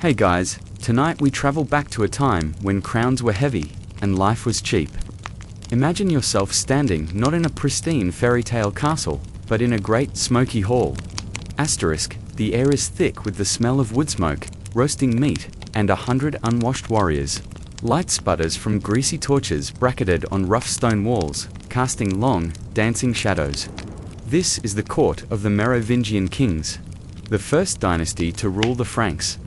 Hey guys, tonight we travel back to a time when crowns were heavy and life was cheap. Imagine yourself standing not in a pristine fairy tale castle, but in a great smoky hall. Asterisk, the air is thick with the smell of wood smoke, roasting meat, and 100 unwashed warriors. Light sputters from greasy torches bracketed on rough stone walls, casting long, dancing shadows. This is the court of the Merovingian kings, the first dynasty to rule the Franks.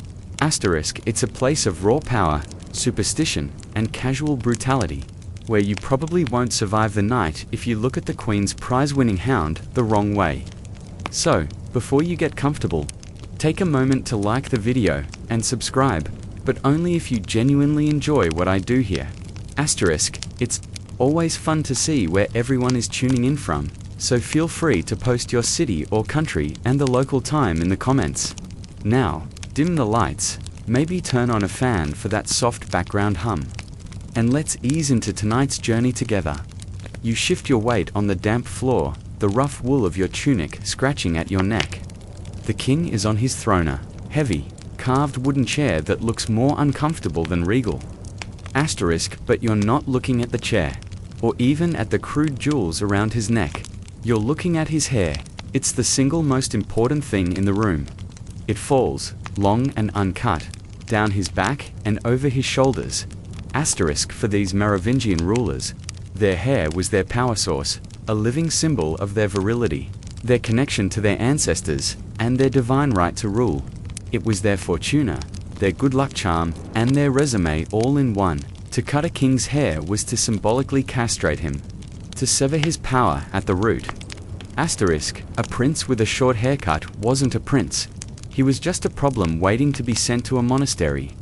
Asterisk, it's a place of raw power, superstition, and casual brutality, where you probably won't survive the night if you look at the Queen's prize-winning hound the wrong way. So, before you get comfortable, take a moment to like the video and subscribe, but only if you genuinely enjoy what I do here. Asterisk, it's always fun to see where everyone is tuning in from, so feel free to post your city or country and the local time in the comments. Now, dim the lights, maybe turn on a fan for that soft background hum. And let's ease into tonight's journey together. You shift your weight on the damp floor, the rough wool of your tunic scratching at your neck. The king is on his throne, a heavy, carved wooden chair that looks more uncomfortable than regal. Asterisk, but you're not looking at the chair, or even at the crude jewels around his neck. You're looking at his hair. It's the single most important thing in the room. It falls, long and uncut, down his back and over his shoulders. Asterisk, for these Merovingian rulers, their hair was their power source, a living symbol of their virility, their connection to their ancestors, and their divine right to rule. It was their fortuna, their good luck charm, and their resume all in one. To cut a king's hair was to symbolically castrate him, to sever his power at the root. Asterisk, a prince with a short haircut wasn't a prince. He was just a problem waiting to be sent to a monastery.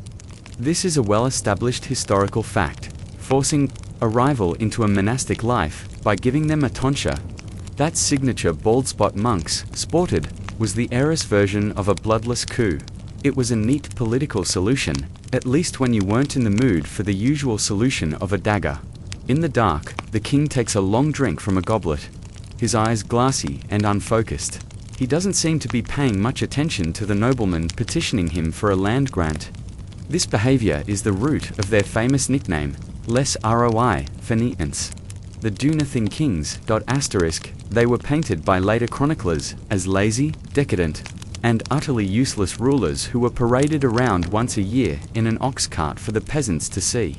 This is a well-established historical fact, forcing a rival into a monastic life by giving them a tonsure. That signature bald spot monks sported was the heiress version of a bloodless coup. It was a neat political solution, at least when you weren't in the mood for the usual solution of a dagger. In the dark, the king takes a long drink from a goblet, his eyes glassy and unfocused. He doesn't seem to be paying much attention to the nobleman petitioning him for a land grant. This behavior is the root of their famous nickname, less ROI, for neatness. The do-nothing kings. Asterisk, they were painted by later chroniclers as lazy, decadent, and utterly useless rulers who were paraded around once a year in an ox cart for the peasants to see,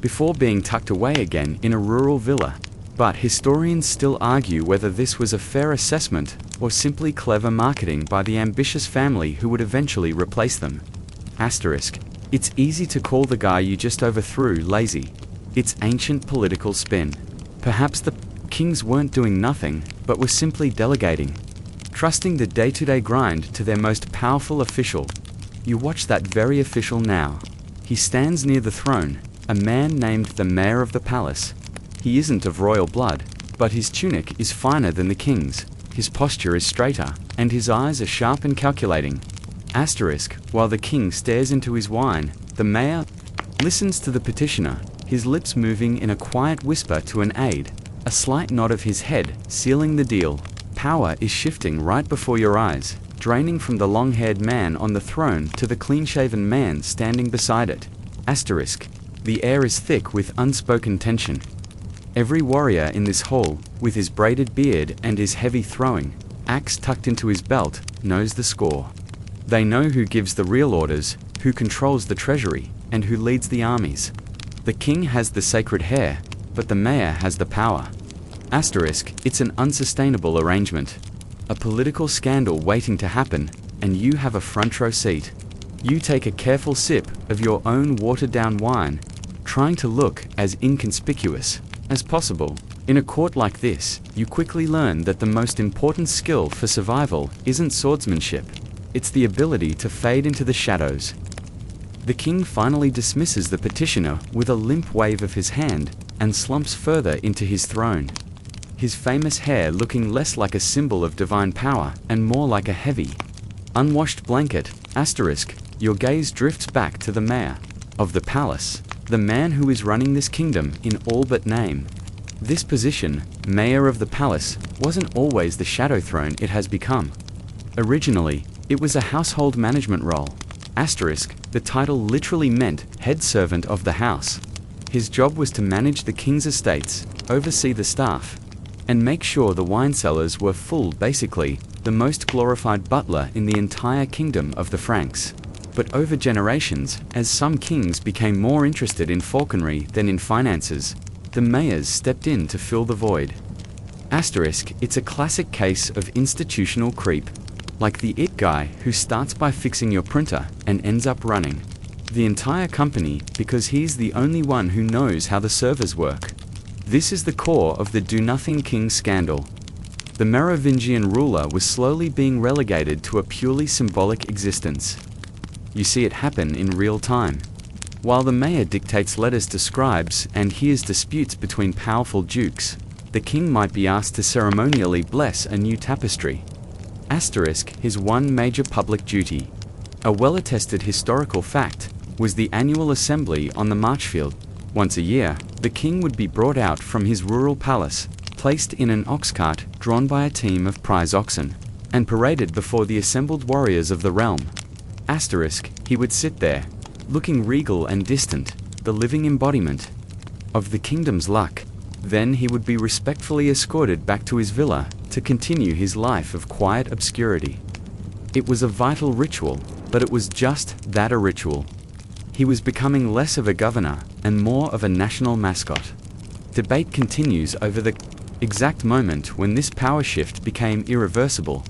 before being tucked away again in a rural villa. But historians still argue whether this was a fair assessment or simply clever marketing by the ambitious family who would eventually replace them. Asterisk, it's easy to call the guy you just overthrew lazy. It's ancient political spin. Perhaps the kings weren't doing nothing, but were simply delegating, trusting the day-to-day grind to their most powerful official. You watch that very official now. He stands near the throne, a man named the mayor of the palace. He isn't of royal blood, but his tunic is finer than the king's, his posture is straighter, and his eyes are sharp and calculating. Asterisk, while the king stares into his wine, the mayor listens to the petitioner, his lips moving in a quiet whisper to an aide, a slight nod of his head, sealing the deal. Power is shifting right before your eyes, draining from the long-haired man on the throne to the clean-shaven man standing beside it. Asterisk, the air is thick with unspoken tension. Every warrior in this hall, with his braided beard and his heavy throwing axe tucked into his belt, knows the score. They know who gives the real orders, who controls the treasury, and who leads the armies. The king has the sacred hair, but the mayor has the power. Asterisk, it's an unsustainable arrangement. A political scandal waiting to happen, and you have a front row seat. You take a careful sip of your own watered-down wine, trying to look as inconspicuous as possible. In a court like this, you quickly learn that the most important skill for survival isn't swordsmanship. It's the ability to fade into the shadows. The king finally dismisses the petitioner with a limp wave of his hand and slumps further into his throne, his famous hair looking less like a symbol of divine power and more like a heavy, unwashed blanket. Asterisk, your gaze drifts back to the mayor of the palace, the man who is running this kingdom in all but name. This position, mayor of the palace, wasn't always the shadow throne it has become. Originally, it was a household management role, Asterisk, the title literally meant head servant of the house. His job was to manage the king's estates, oversee the staff, and make sure the wine cellars were full. Basically, the most glorified butler in the entire kingdom of the Franks. But over generations, as some kings became more interested in falconry than in finances, the mayors stepped in to fill the void. Asterisk, it's a classic case of institutional creep. Like the it guy who starts by fixing your printer and ends up running the entire company because he's the only one who knows how the servers work. This is the core of the do-nothing king scandal. The Merovingian ruler was slowly being relegated to a purely symbolic existence. You see it happen in real time. While the mayor dictates letters to scribes and hears disputes between powerful dukes, the king might be asked to ceremonially bless a new tapestry. Asterisk, his one major public duty, a well-attested historical fact, was the annual assembly on the Marchfield. Once a year, the king would be brought out from his rural palace, placed in an ox cart drawn by a team of prize oxen, and paraded before the assembled warriors of the realm. Asterisk, he would sit there, looking regal and distant, the living embodiment of the kingdom's luck. Then he would be respectfully escorted back to his villa to continue his life of quiet obscurity. It was a vital ritual, but it was just that, a ritual. He was becoming less of a governor and more of a national mascot. Debate continues over the exact moment when this power shift became irreversible.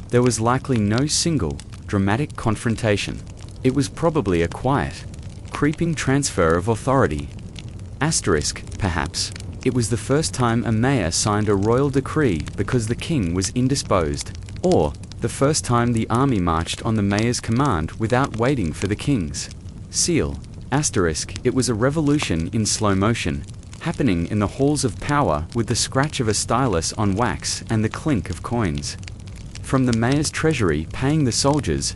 There was likely no single, dramatic confrontation. It was probably a quiet, creeping transfer of authority. Asterisk, perhaps, it was the first time a mayor signed a royal decree because the king was indisposed, or the first time the army marched on the mayor's command without waiting for the king's seal. Asterisk, it was a revolution in slow motion, happening in the halls of power with the scratch of a stylus on wax and the clink of coins from the mayor's treasury paying the soldiers.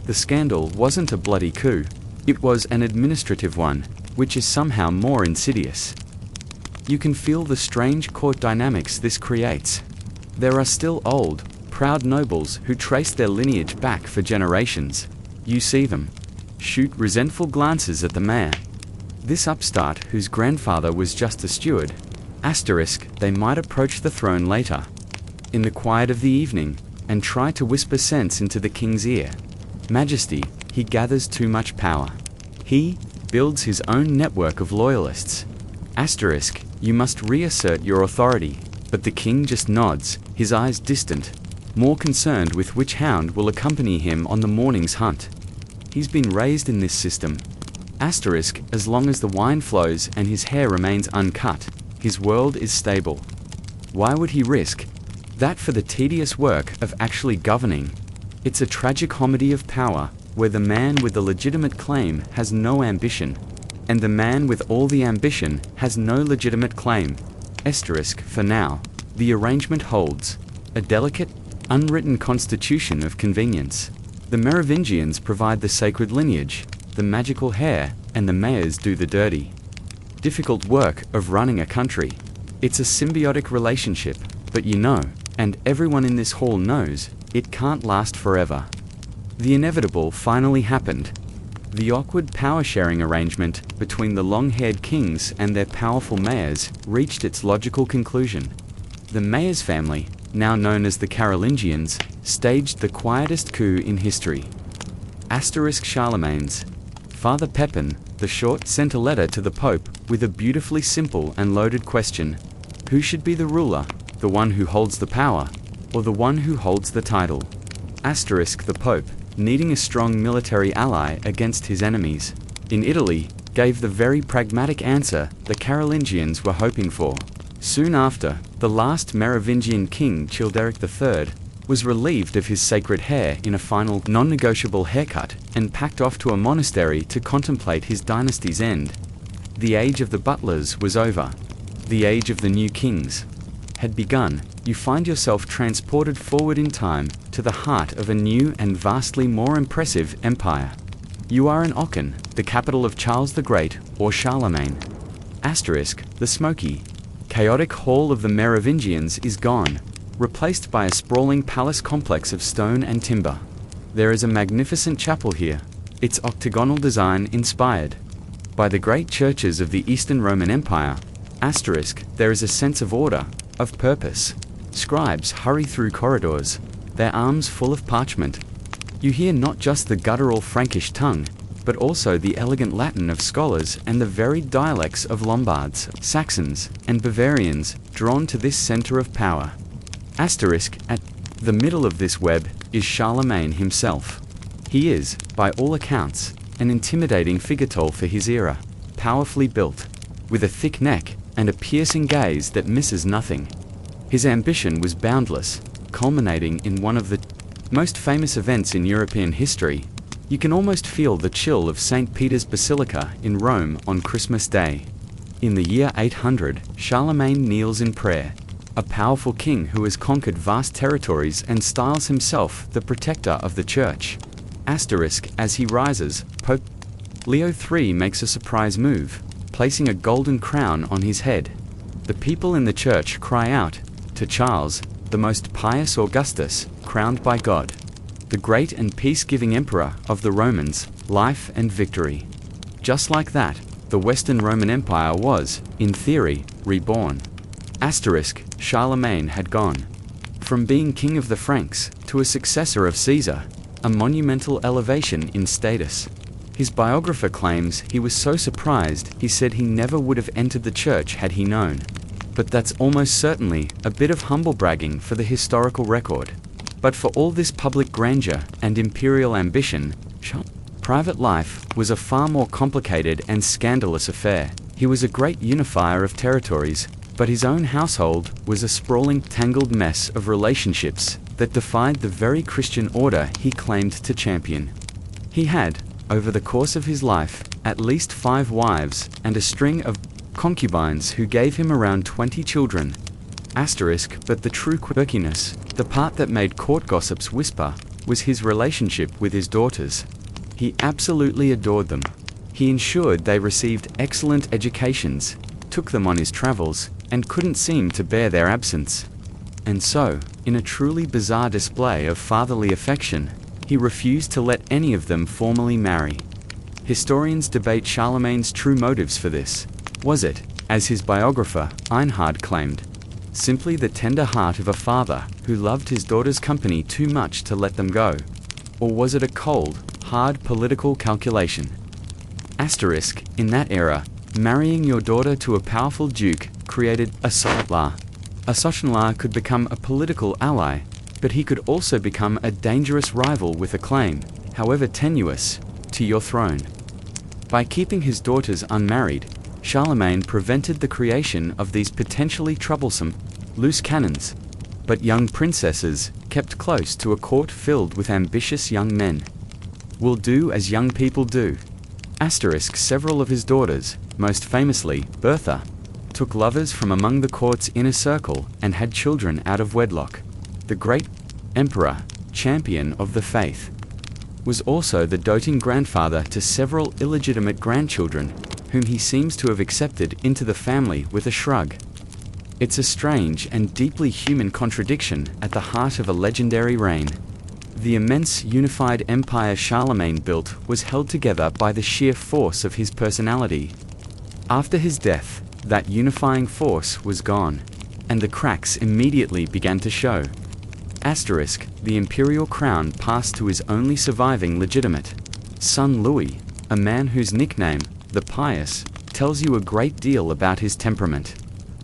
The scandal wasn't a bloody coup. It was an administrative one, which is somehow more insidious. You can feel the strange court dynamics this creates. There are still old, proud nobles who trace their lineage back for generations. You see them shoot resentful glances at the mayor, this upstart whose grandfather was just a steward. Asterisk, they might approach the throne later, in the quiet of the evening, and try to whisper sense into the king's ear. Majesty, he gathers too much power. He builds his own network of loyalists. Asterisk, you must reassert your authority. But the king just nods, his eyes distant, more concerned with which hound will accompany him on the morning's hunt. He's been raised in this system. Asterisk, as long as the wine flows and his hair remains uncut, his world is stable. Why would he risk that for the tedious work of actually governing? It's a tragicomedy of power, where the man with the legitimate claim has no ambition, and the man with all the ambition has no legitimate claim. Asterisk, for now, the arrangement holds, a delicate, unwritten constitution of convenience. The Merovingians provide the sacred lineage, the magical hair, and the mayors do the dirty, difficult work of running a country. It's a symbiotic relationship, but you know, and everyone in this hall knows, it can't last forever. The inevitable finally happened. The awkward power-sharing arrangement between the long-haired kings and their powerful mayors reached its logical conclusion. The mayor's family, now known as the Carolingians, staged the quietest coup in history. Asterisk, Charlemagne's Father Pepin, the short, sent a letter to the Pope with a beautifully simple and loaded question. Who should be the ruler, the one who holds the power, or the one who holds the title? Asterisk, the Pope, needing a strong military ally against his enemies in Italy, gave the very pragmatic answer the Carolingians were hoping for. Soon after, the last Merovingian king, Childeric III, was relieved of his sacred hair in a final, non-negotiable haircut, and packed off to a monastery to contemplate his dynasty's end. The age of the butlers was over. The age of the new kings had begun. You find yourself transported forward in time to the heart of a new and vastly more impressive empire. You are in Aachen, the capital of Charles the Great, or Charlemagne. Asterisk, the smoky, chaotic hall of the Merovingians is gone, replaced by a sprawling palace complex of stone and timber. There is a magnificent chapel here, its octagonal design inspired by the great churches of the Eastern Roman Empire. There is a sense of order, of purpose. Scribes hurry through corridors, their arms full of parchment. You hear not just the guttural Frankish tongue, but also the elegant Latin of scholars and the varied dialects of Lombards, Saxons, and Bavarians, drawn to this center of power. At the middle of this web is Charlemagne himself. He is, by all accounts, an intimidating figure for his era, powerfully built, with a thick neck and a piercing gaze that misses nothing. His ambition was boundless, culminating in one of the most famous events in European history. You can almost feel the chill of St. Peter's Basilica in Rome on Christmas Day. In the year 800, Charlemagne kneels in prayer, a powerful king who has conquered vast territories and styles himself the protector of the church. As he rises, Pope Leo III makes a surprise move, placing a golden crown on his head. The people in the church cry out to Charles, the most pious Augustus, crowned by God, the great and peace-giving emperor of the Romans, life and victory. Just like that, the Western Roman Empire was, in theory, reborn. Charlemagne had gone from being king of the Franks to a successor of Caesar, a monumental elevation in status. His biographer claims he was so surprised he said he never would have entered the church had he known. But that's almost certainly a bit of humble bragging for the historical record. But for all this public grandeur and imperial ambition, private life was a far more complicated and scandalous affair. He was a great unifier of territories, but his own household was a sprawling, tangled mess of relationships that defied the very Christian order he claimed to champion. He had, over the course of his life, at least 5 wives and a string of concubines who gave him around 20 children. But the true quirkiness, the part that made court gossips whisper, was his relationship with his daughters. He absolutely adored them. He ensured they received excellent educations, took them on his travels, and couldn't seem to bear their absence. And so, in a truly bizarre display of fatherly affection, he refused to let any of them formally marry. Historians debate Charlemagne's true motives for this. Was it, as his biographer, Einhard claimed, simply the tender heart of a father who loved his daughter's company too much to let them go? Or was it a cold, hard political calculation? In that era, marrying your daughter to a powerful duke created a son-in-law. A son-in-law could become a political ally, but he could also become a dangerous rival with a claim, however tenuous, to your throne. By keeping his daughters unmarried, Charlemagne prevented the creation of these potentially troublesome, loose cannons, but young princesses kept close to a court filled with ambitious young men. Will do as young people do. Several of his daughters, most famously Bertha, took lovers from among the court's inner circle and had children out of wedlock. The great emperor, champion of the faith, was also the doting grandfather to several illegitimate grandchildren, whom he seems to have accepted into the family with a shrug. It's a strange and deeply human contradiction at the heart of a legendary reign. The immense unified empire Charlemagne built was held together by the sheer force of his personality. After his death, that unifying force was gone, and the cracks immediately began to show. The imperial crown passed to his only surviving legitimate son Louis, a man whose nickname, the Pious, tells you a great deal about his temperament.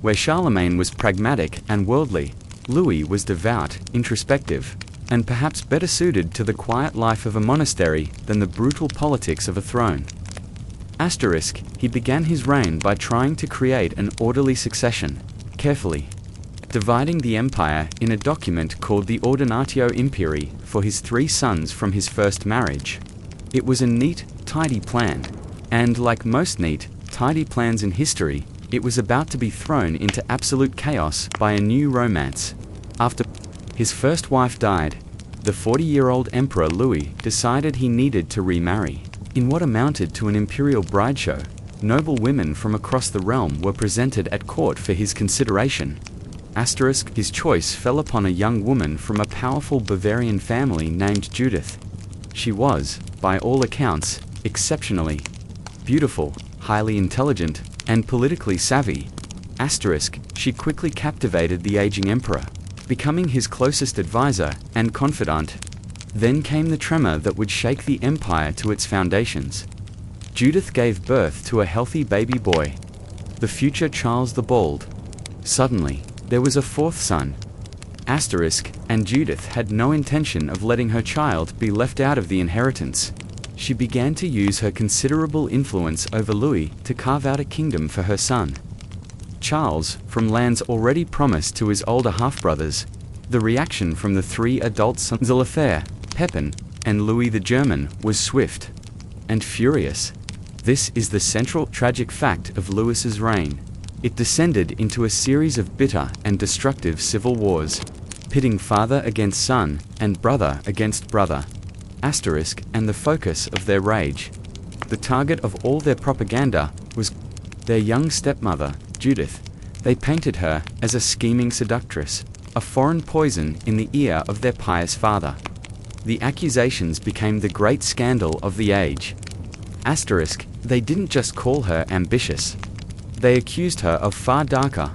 Where Charlemagne was pragmatic and worldly, Louis was devout, introspective, and perhaps better suited to the quiet life of a monastery than the brutal politics of a throne. He began his reign by trying to create an orderly succession, carefully dividing the empire in a document called the Ordinatio Imperii for his 3 sons from his first marriage. It was a neat, tidy plan, and like most neat, tidy plans in history, it was about to be thrown into absolute chaos by a new romance. After his first wife died, the 40-year-old Emperor Louis decided he needed to remarry. In what amounted to an imperial bride show, noble women from across the realm were presented at court for his consideration. His choice fell upon a young woman from a powerful Bavarian family named Judith. She was, by all accounts, exceptionally beautiful, highly intelligent, and politically savvy. She quickly captivated the aging emperor, becoming his closest advisor and confidant. Then came the tremor that would shake the empire to its foundations. Judith gave birth to a healthy baby boy, the future Charles the Bald. Suddenly, there was a fourth son. And Judith had no intention of letting her child be left out of the inheritance. She began to use her considerable influence over Louis to carve out a kingdom for her son Charles, from lands already promised to his older half-brothers. The reaction from the three adult sons of Lothair, Pepin, and Louis the German was swift and furious. This is the central tragic fact of Louis's reign. It descended into a series of bitter and destructive civil wars, pitting father against son and brother against brother. And the focus of their rage, the target of all their propaganda, was their young stepmother, Judith. They painted her as a scheming seductress, a foreign poison in the ear of their pious father. The accusations became the great scandal of the age. They didn't just call her ambitious. They accused her of far darker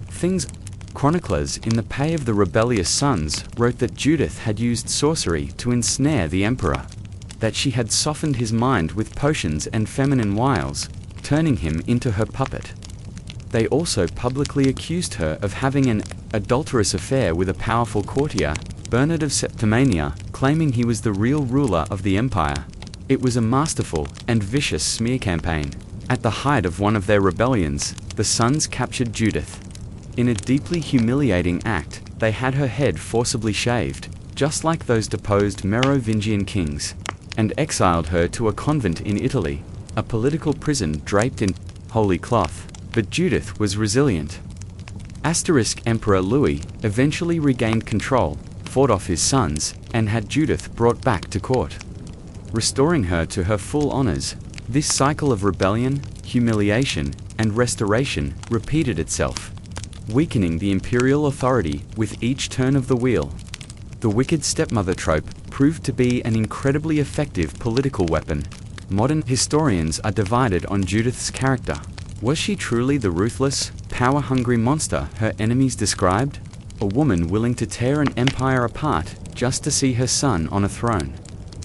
things. Chroniclers in the pay of the rebellious sons wrote that Judith had used sorcery to ensnare the emperor, that she had softened his mind with potions and feminine wiles, turning him into her puppet. They also publicly accused her of having an adulterous affair with a powerful courtier, Bernard of Septimania, claiming he was the real ruler of the empire. It was a masterful and vicious smear campaign. At the height of one of their rebellions, the sons captured Judith. In a deeply humiliating act, they had her head forcibly shaved, just like those deposed Merovingian kings, and exiled her to a convent in Italy, a political prison draped in holy cloth. But Judith was resilient. Emperor Louis eventually regained control, fought off his sons, and had Judith brought back to court, restoring her to her full honors. This cycle of rebellion, humiliation, and restoration repeated itself, weakening the imperial authority with each turn of the wheel. The wicked stepmother trope proved to be an incredibly effective political weapon. Modern historians are divided on Judith's character. Was she truly the ruthless, power-hungry monster her enemies described? A woman willing to tear an empire apart just to see her son on a throne?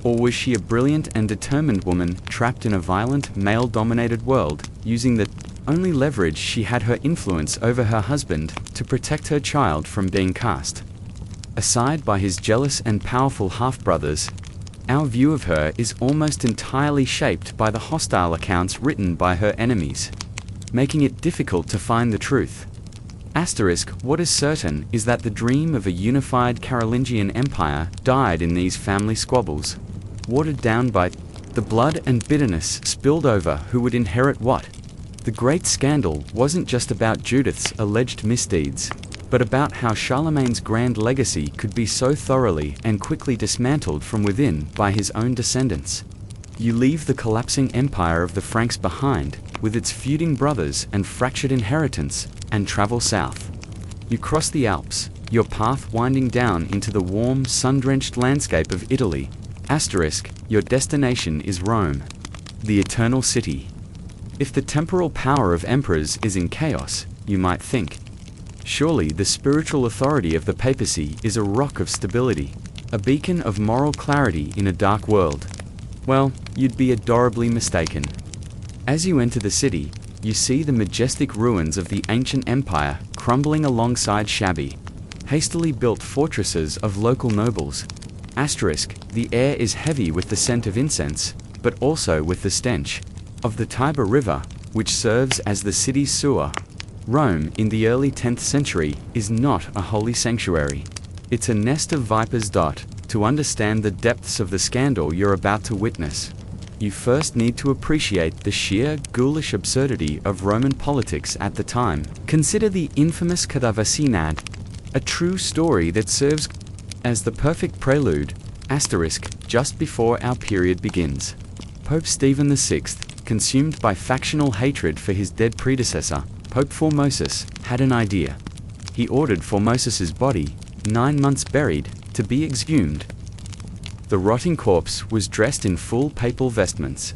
Or was she a brilliant and determined woman trapped in a violent, male-dominated world, using the only leverage she had, her influence over her husband, to protect her child from being cast aside by his jealous and powerful half-brothers? Our view of her is almost entirely shaped by the hostile accounts written by her enemies, making it difficult to find the truth. What is certain is that the dream of a unified Carolingian empire died in these family squabbles, watered down by the blood and bitterness spilled over who would inherit what. The great scandal wasn't just about Judith's alleged misdeeds, but about how Charlemagne's grand legacy could be so thoroughly and quickly dismantled from within by his own descendants. You leave the collapsing empire of the Franks behind, with its feuding brothers and fractured inheritance, and travel south. You cross the Alps, your path winding down into the warm, sun-drenched landscape of Italy. Your destination is Rome, the eternal city. If the temporal power of emperors is in chaos, you might think, surely the spiritual authority of the papacy is a rock of stability, a beacon of moral clarity in a dark world. Well, you'd be adorably mistaken. As you enter the city, you see the majestic ruins of the ancient empire crumbling alongside shabby, hastily built fortresses of local nobles. The air is heavy with the scent of incense, but also with the stench of the Tiber River, which serves as the city's sewer. Rome, in the early 10th century, is not a holy sanctuary. It's a nest of vipers. To understand the depths of the scandal you're about to witness, you first need to appreciate the sheer, ghoulish absurdity of Roman politics at the time. Consider the infamous Cadavasinad, a true story that serves as the perfect prelude, just before our period begins. Pope Stephen VI, consumed by factional hatred for his dead predecessor, Pope Formosus, had an idea. He ordered Formosus's body, 9 months buried, to be exhumed. The rotting corpse was dressed in full papal vestments,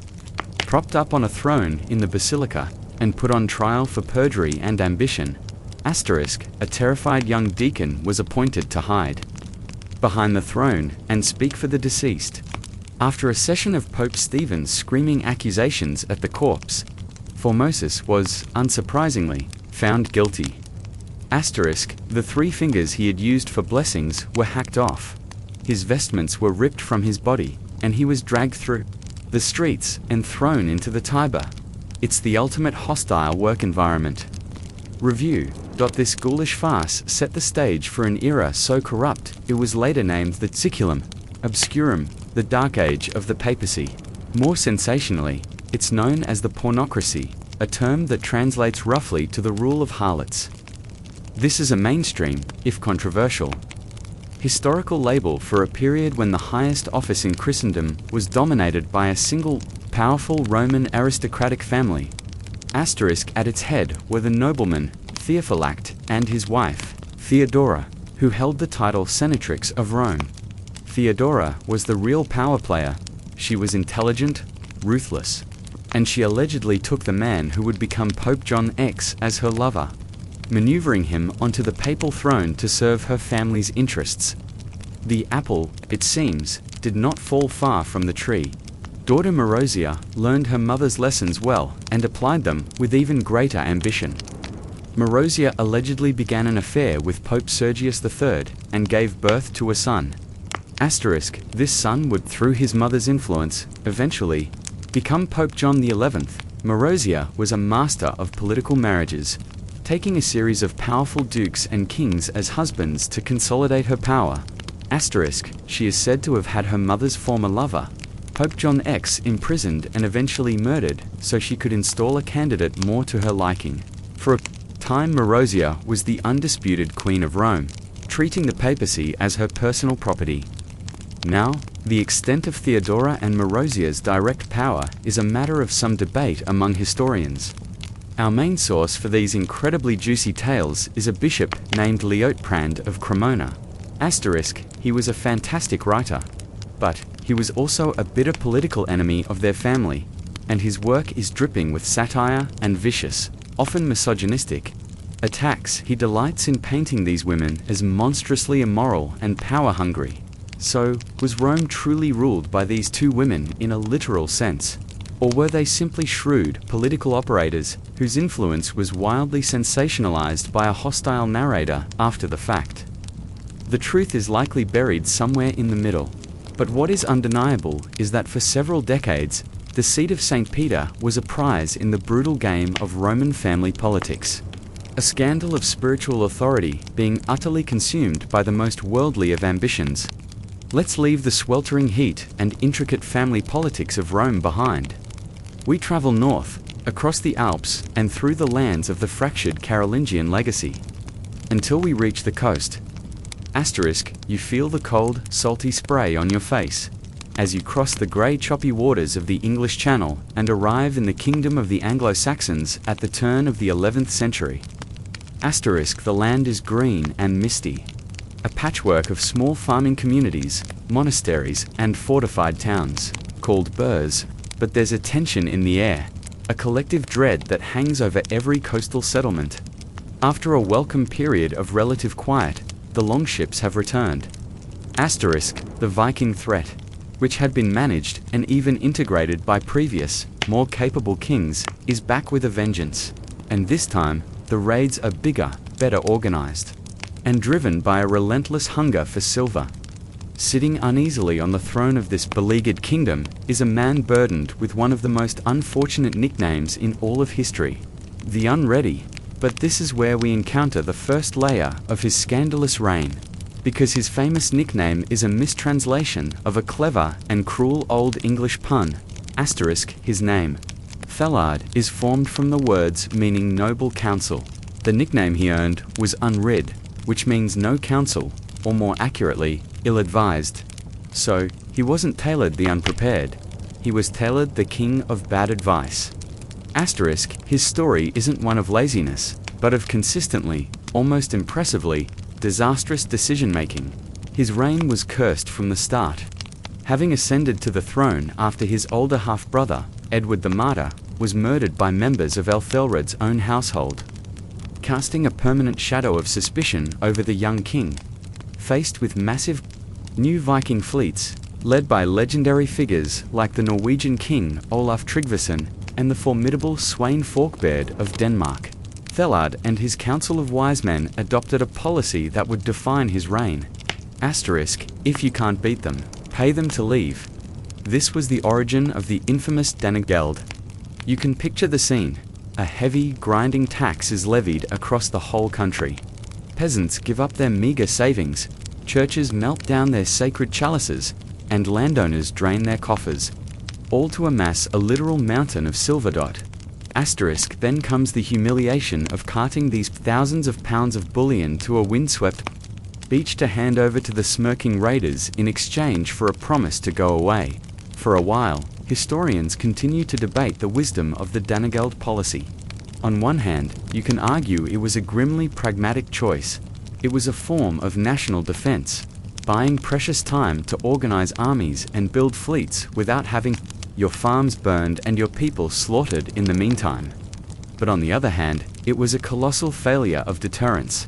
propped up on a throne in the basilica, and put on trial for perjury and ambition. A terrified young deacon was appointed to hide behind the throne and speak for the deceased. After a session of Pope Stephen's screaming accusations at the corpse, Formosus was, unsurprisingly, found guilty. The 3 fingers he had used for blessings were hacked off. His vestments were ripped from his body, and he was dragged through the streets and thrown into the Tiber. It's the ultimate hostile work environment. Review. This ghoulish farce set the stage for an era so corrupt it was later named the Siculum Obscurum, the Dark Age of the Papacy. More sensationally, it's known as the pornocracy, a term that translates roughly to the rule of harlots. This is a mainstream, if controversial, historical label for a period when the highest office in Christendom was dominated by a single, powerful Roman aristocratic family. At its head were the nobleman Theophylact and his wife, Theodora, who held the title Senatrix of Rome. Theodora was the real power player. She was intelligent, ruthless, and she allegedly took the man who would become Pope John X as her lover, maneuvering him onto the papal throne to serve her family's interests. The apple, it seems, did not fall far from the tree. Daughter Marozia learned her mother's lessons well and applied them with even greater ambition. Marozia allegedly began an affair with Pope Sergius III and gave birth to a son. This son would, through his mother's influence, eventually become Pope John XI. Marozia was a master of political marriages, taking a series of powerful dukes and kings as husbands to consolidate her power. She is said to have had her mother's former lover, Pope John X, imprisoned and eventually murdered so she could install a candidate more to her liking. For a time, Marozia was the undisputed Queen of Rome, treating the papacy as her personal property. Now, the extent of Theodora and Marozia's direct power is a matter of some debate among historians. Our main source for these incredibly juicy tales is a bishop named Leotprand of Cremona. He was a fantastic writer, but he was also a bitter political enemy of their family, and his work is dripping with satire and vicious, often misogynistic, attacks. He delights in painting these women as monstrously immoral and power-hungry. So, was Rome truly ruled by these 2 women in a literal sense? Or were they simply shrewd, political operators, whose influence was wildly sensationalized by a hostile narrator after the fact? The truth is likely buried somewhere in the middle. But what is undeniable is that for several decades, the seat of St. Peter was a prize in the brutal game of Roman family politics. A scandal of spiritual authority being utterly consumed by the most worldly of ambitions. Let's leave the sweltering heat and intricate family politics of Rome behind. We travel north, across the Alps, and through the lands of the fractured Carolingian legacy, until we reach the coast. You feel the cold, salty spray on your face as you cross the grey choppy waters of the English Channel and arrive in the kingdom of the Anglo-Saxons at the turn of the 11th century. The land is green and misty, a patchwork of small farming communities, monasteries, and fortified towns, called burhs, but there's a tension in the air, a collective dread that hangs over every coastal settlement. After a welcome period of relative quiet, the longships have returned. The Viking threat, which had been managed and even integrated by previous, more capable kings, is back with a vengeance. And this time, the raids are bigger, better organized, and driven by a relentless hunger for silver. Sitting uneasily on the throne of this beleaguered kingdom is a man burdened with one of the most unfortunate nicknames in all of history, the Unready. But this is where we encounter the first layer of his scandalous reign, because his famous nickname is a mistranslation of a clever and cruel Old English pun. His name, Thellard, is formed from the words meaning noble counsel. The nickname he earned was Unrid, which means no counsel, or more accurately, ill-advised. So, he wasn't tailored the unprepared. He was tailored the king of bad advice. His story isn't one of laziness, but of consistently, almost impressively, disastrous decision-making. His reign was cursed from the start. Having ascended to the throne after his older half-brother, Edward the Martyr, was murdered by members of Ethelred's own household, casting a permanent shadow of suspicion over the young king. Faced with massive new Viking fleets, led by legendary figures like the Norwegian king Olaf Tryggvason and the formidable Svein Forkbeard of Denmark, Thellard and his council of wise men adopted a policy that would define his reign. Asterisk, if you can't beat them, pay them to leave. This was the origin of the infamous Danegeld. You can picture the scene. A heavy, grinding tax is levied across the whole country. Peasants give up their meager savings, churches melt down their sacred chalices, and landowners drain their coffers, all to amass a literal mountain of silver dot. Asterisk, then comes the humiliation of carting these thousands of pounds of bullion to a windswept beach to hand over to the smirking raiders in exchange for a promise to go away. For a while, historians continue to debate the wisdom of the Danegeld policy. On one hand, you can argue it was a grimly pragmatic choice. It was a form of national defense, buying precious time to organize armies and build fleets without having your farms burned and your people slaughtered in the meantime. But on the other hand, it was a colossal failure of deterrence.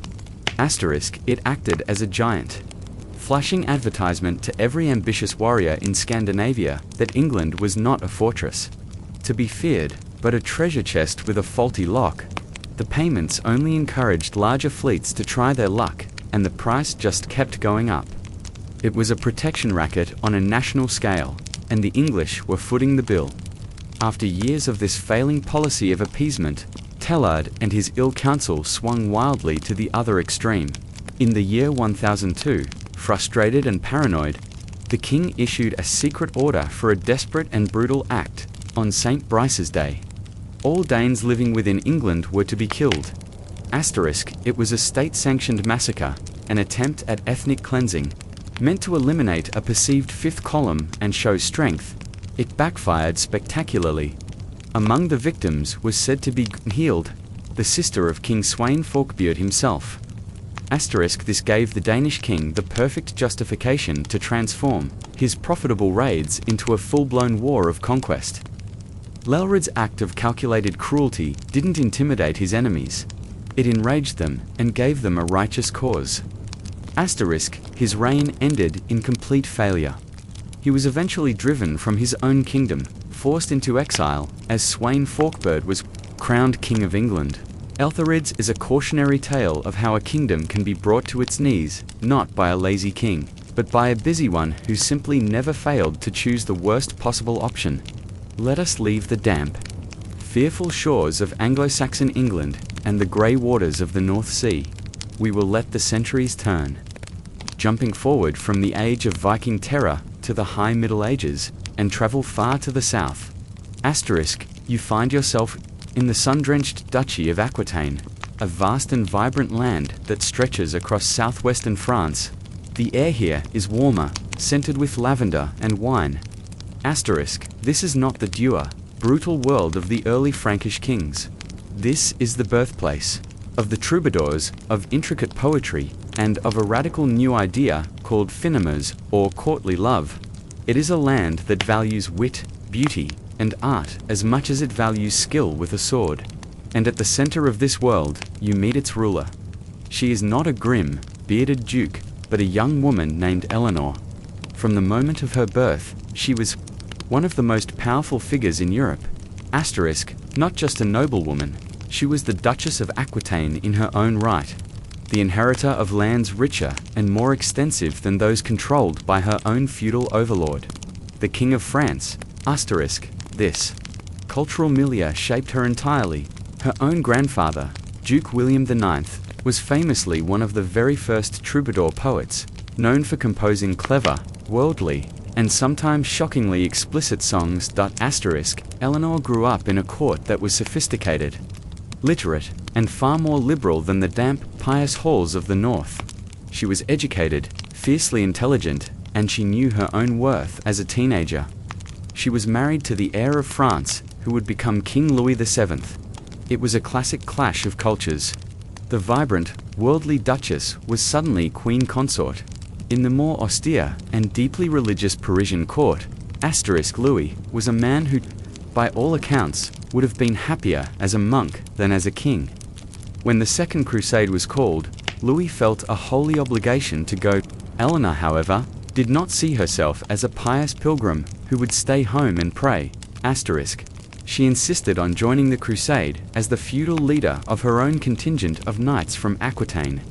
Asterisk, it acted as a giant, flashing advertisement to every ambitious warrior in Scandinavia that England was not a fortress to be feared, but a treasure chest with a faulty lock. The payments only encouraged larger fleets to try their luck, and the price just kept going up. It was a protection racket on a national scale, and the English were footing the bill. After years of this failing policy of appeasement, Thellard and his ill counsel swung wildly to the other extreme. In the year 1002, frustrated and paranoid, the king issued a secret order for a desperate and brutal act. On St. Brice's Day, all Danes living within England were to be killed. Asterisk, it was a state-sanctioned massacre, an attempt at ethnic cleansing, meant to eliminate a perceived fifth column and show strength. It backfired spectacularly. Among the victims was said to be Gunhild, the sister of King Svein Forkbeard himself. Asterisk, this gave the Danish king the perfect justification to transform his profitable raids into a full-blown war of conquest. Lelred's act of calculated cruelty didn't intimidate his enemies. It enraged them and gave them a righteous cause. Asterisk, his reign ended in complete failure. He was eventually driven from his own kingdom, forced into exile, as Svein Forkbeard was crowned King of England. Ethelred's is a cautionary tale of how a kingdom can be brought to its knees, not by a lazy king, but by a busy one who simply never failed to choose the worst possible option. Let us leave the damp, fearful shores of Anglo-Saxon England and the grey waters of the North Sea. We will let the centuries turn. Jumping forward from the age of Viking terror to the High Middle Ages, and travel far to the south. Asterisk, you find yourself in the sun-drenched Duchy of Aquitaine, a vast and vibrant land that stretches across southwestern France. The air here is warmer, scented with lavender and wine. Asterisk, this is not the dour, brutal world of the early Frankish kings. This is the birthplace of the troubadours, of intricate poetry, and of a radical new idea called finemas, or courtly love. It is a land that values wit, beauty, and art as much as it values skill with a sword. And at the center of this world, you meet its ruler. She is not a grim, bearded duke, but a young woman named Eleanor. From the moment of her birth, she was one of the most powerful figures in Europe. Asterisk, not just a noblewoman, she was the Duchess of Aquitaine in her own right, the inheritor of lands richer and more extensive than those controlled by her own feudal overlord, the King of France. Asterisk, this cultural milieu shaped her entirely. Her own grandfather, Duke William IX, was famously one of the very first troubadour poets, known for composing clever, worldly, and sometimes shockingly explicit songs. Asterisk, Eleanor grew up in a court that was sophisticated, literate, and far more liberal than the damp, pious halls of the north. She was educated, fiercely intelligent, and she knew her own worth as a teenager. She was married to the heir of France, who would become King Louis VII. It was a classic clash of cultures. The vibrant, worldly duchess was suddenly queen consort. In the more austere and deeply religious Parisian court, Louis was a man who, by all accounts, would have been happier as a monk than as a king. When the Second Crusade was called, Louis felt a holy obligation to go. Eleanor, however, did not see herself as a pious pilgrim who would stay home and pray. She insisted on joining the crusade as the feudal leader of her own contingent of knights from Aquitaine,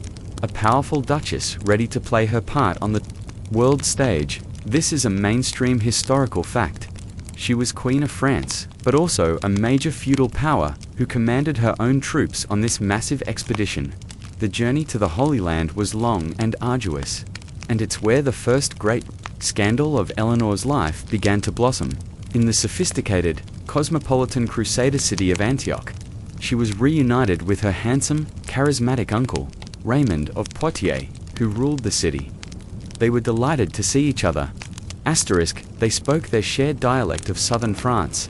a powerful duchess ready to play her part on the world stage. This is a mainstream historical fact. She was Queen of France, but also a major feudal power who commanded her own troops on this massive expedition. The journey to the Holy Land was long and arduous, and it's where the first great scandal of Eleanor's life began to blossom. In the sophisticated, cosmopolitan crusader city of Antioch, she was reunited with her handsome, charismatic uncle, Raymond of Poitiers, who ruled the city. They were delighted to see each other. They spoke their shared dialect of southern France.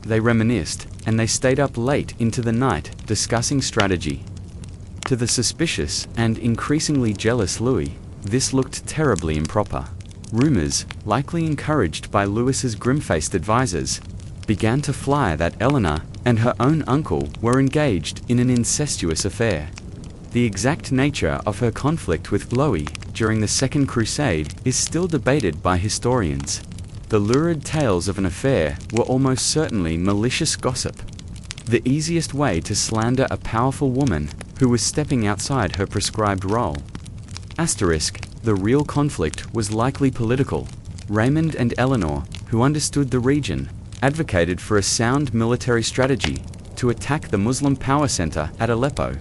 They reminisced, and they stayed up late into the night discussing strategy. To the suspicious and increasingly jealous Louis, this looked terribly improper. Rumors, likely encouraged by Louis's grim-faced advisors, began to fly that Eleanor and her own uncle were engaged in an incestuous affair. The exact nature of her conflict with Louis during the Second Crusade is still debated by historians. The lurid tales of an affair were almost certainly malicious gossip, the easiest way to slander a powerful woman who was stepping outside her prescribed role. The real conflict was likely political. Raymond and Eleanor, who understood the region, advocated for a sound military strategy to attack the Muslim power center at Aleppo.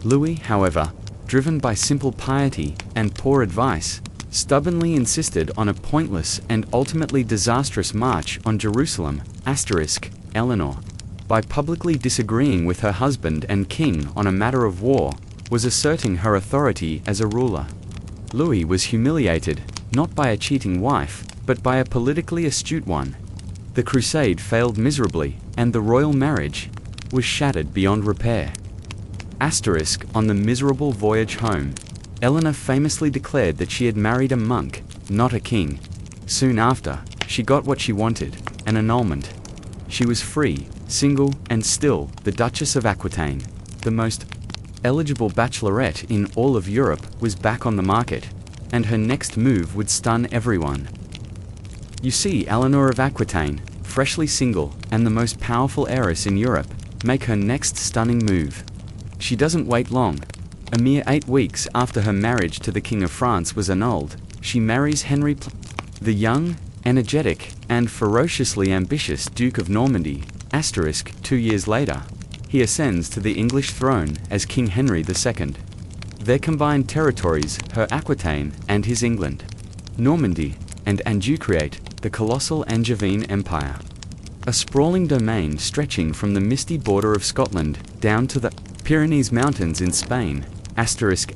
Louis, however, driven by simple piety and poor advice, stubbornly insisted on a pointless and ultimately disastrous march on Jerusalem. Eleanor, by publicly disagreeing with her husband and king on a matter of war, was asserting her authority as a ruler. Louis was humiliated, not by a cheating wife, but by a politically astute one. The crusade failed miserably, and the royal marriage was shattered beyond repair. On the miserable voyage home, Eleanor famously declared that she had married a monk, not a king. Soon after, she got what she wanted, an annulment. She was free, single, and still the Duchess of Aquitaine. The most eligible bachelorette in all of Europe was back on the market, and her next move would stun everyone. You see Eleanor of Aquitaine, freshly single, and the most powerful heiress in Europe, make her next stunning move. She doesn't wait long. A mere 8 weeks after her marriage to the King of France was annulled, she marries Henry, the young, energetic, and ferociously ambitious Duke of Normandy. 2 years later, he ascends to the English throne as King Henry II. Their combined territories, her Aquitaine and his England, Normandy, and Anjou create the colossal Angevin Empire. A sprawling domain stretching from the misty border of Scotland down to the Pyrenees Mountains in Spain.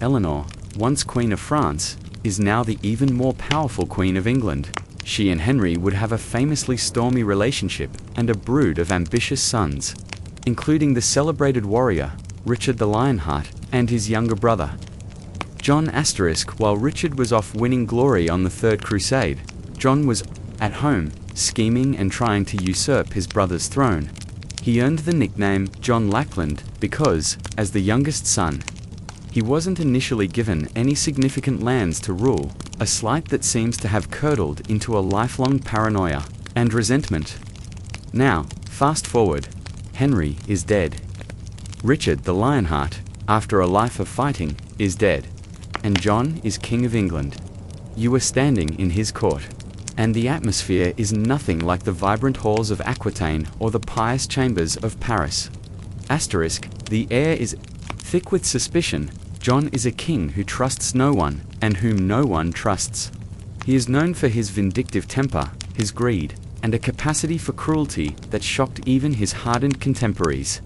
Eleanor, once Queen of France, is now the even more powerful Queen of England. She and Henry would have a famously stormy relationship and a brood of ambitious sons, including the celebrated warrior, Richard the Lionheart, and his younger brother, John. While Richard was off winning glory on the Third Crusade, John was at home, scheming and trying to usurp his brother's throne. He earned the nickname John Lackland because, as the youngest son, he wasn't initially given any significant lands to rule, a slight that seems to have curdled into a lifelong paranoia and resentment. Now, fast forward. Henry is dead. Richard the Lionheart, after a life of fighting, is dead. And John is King of England. You are standing in his court, and the atmosphere is nothing like the vibrant halls of Aquitaine or the pious chambers of Paris. The air is thick with suspicion. John is a king who trusts no one, and whom no one trusts. He is known for his vindictive temper, his greed, and a capacity for cruelty that shocked even his hardened contemporaries.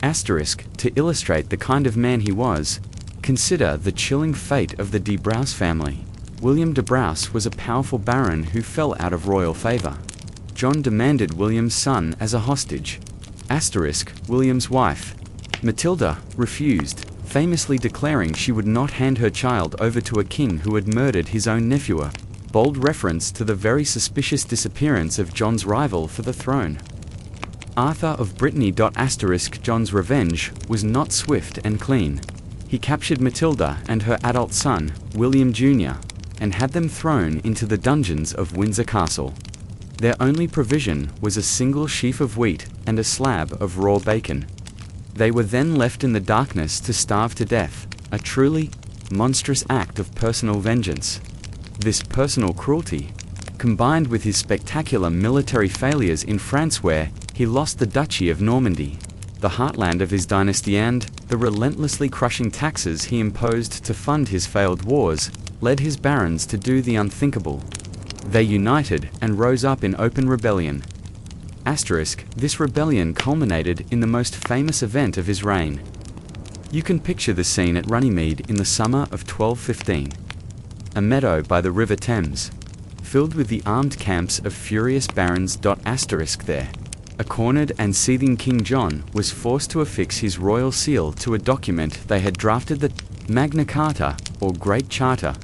To illustrate the kind of man he was, consider the chilling fate of the de Braose family. William de Braose was a powerful baron who fell out of royal favor. John demanded William's son as a hostage. William's wife, Matilda, refused, famously declaring she would not hand her child over to a king who had murdered his own nephew, a bold reference to the very suspicious disappearance of John's rival for the throne. Arthur of Brittany. John's revenge was not swift and clean. He captured Matilda and her adult son, William Jr., and had them thrown into the dungeons of Windsor Castle. Their only provision was a single sheaf of wheat and a slab of raw bacon. They were then left in the darkness to starve to death, a truly monstrous act of personal vengeance. This personal cruelty, combined with his spectacular military failures in France where he lost the Duchy of Normandy, the heartland of his dynasty, and the relentlessly crushing taxes he imposed to fund his failed wars, led his barons to do the unthinkable. They united and rose up in open rebellion. This rebellion culminated in the most famous event of his reign. You can picture the scene at Runnymede in the summer of 1215. A meadow by the River Thames, filled with the armed camps of furious barons. There, a cornered and seething King John was forced to affix his royal seal to a document they had drafted, the Magna Carta, or Great Charter.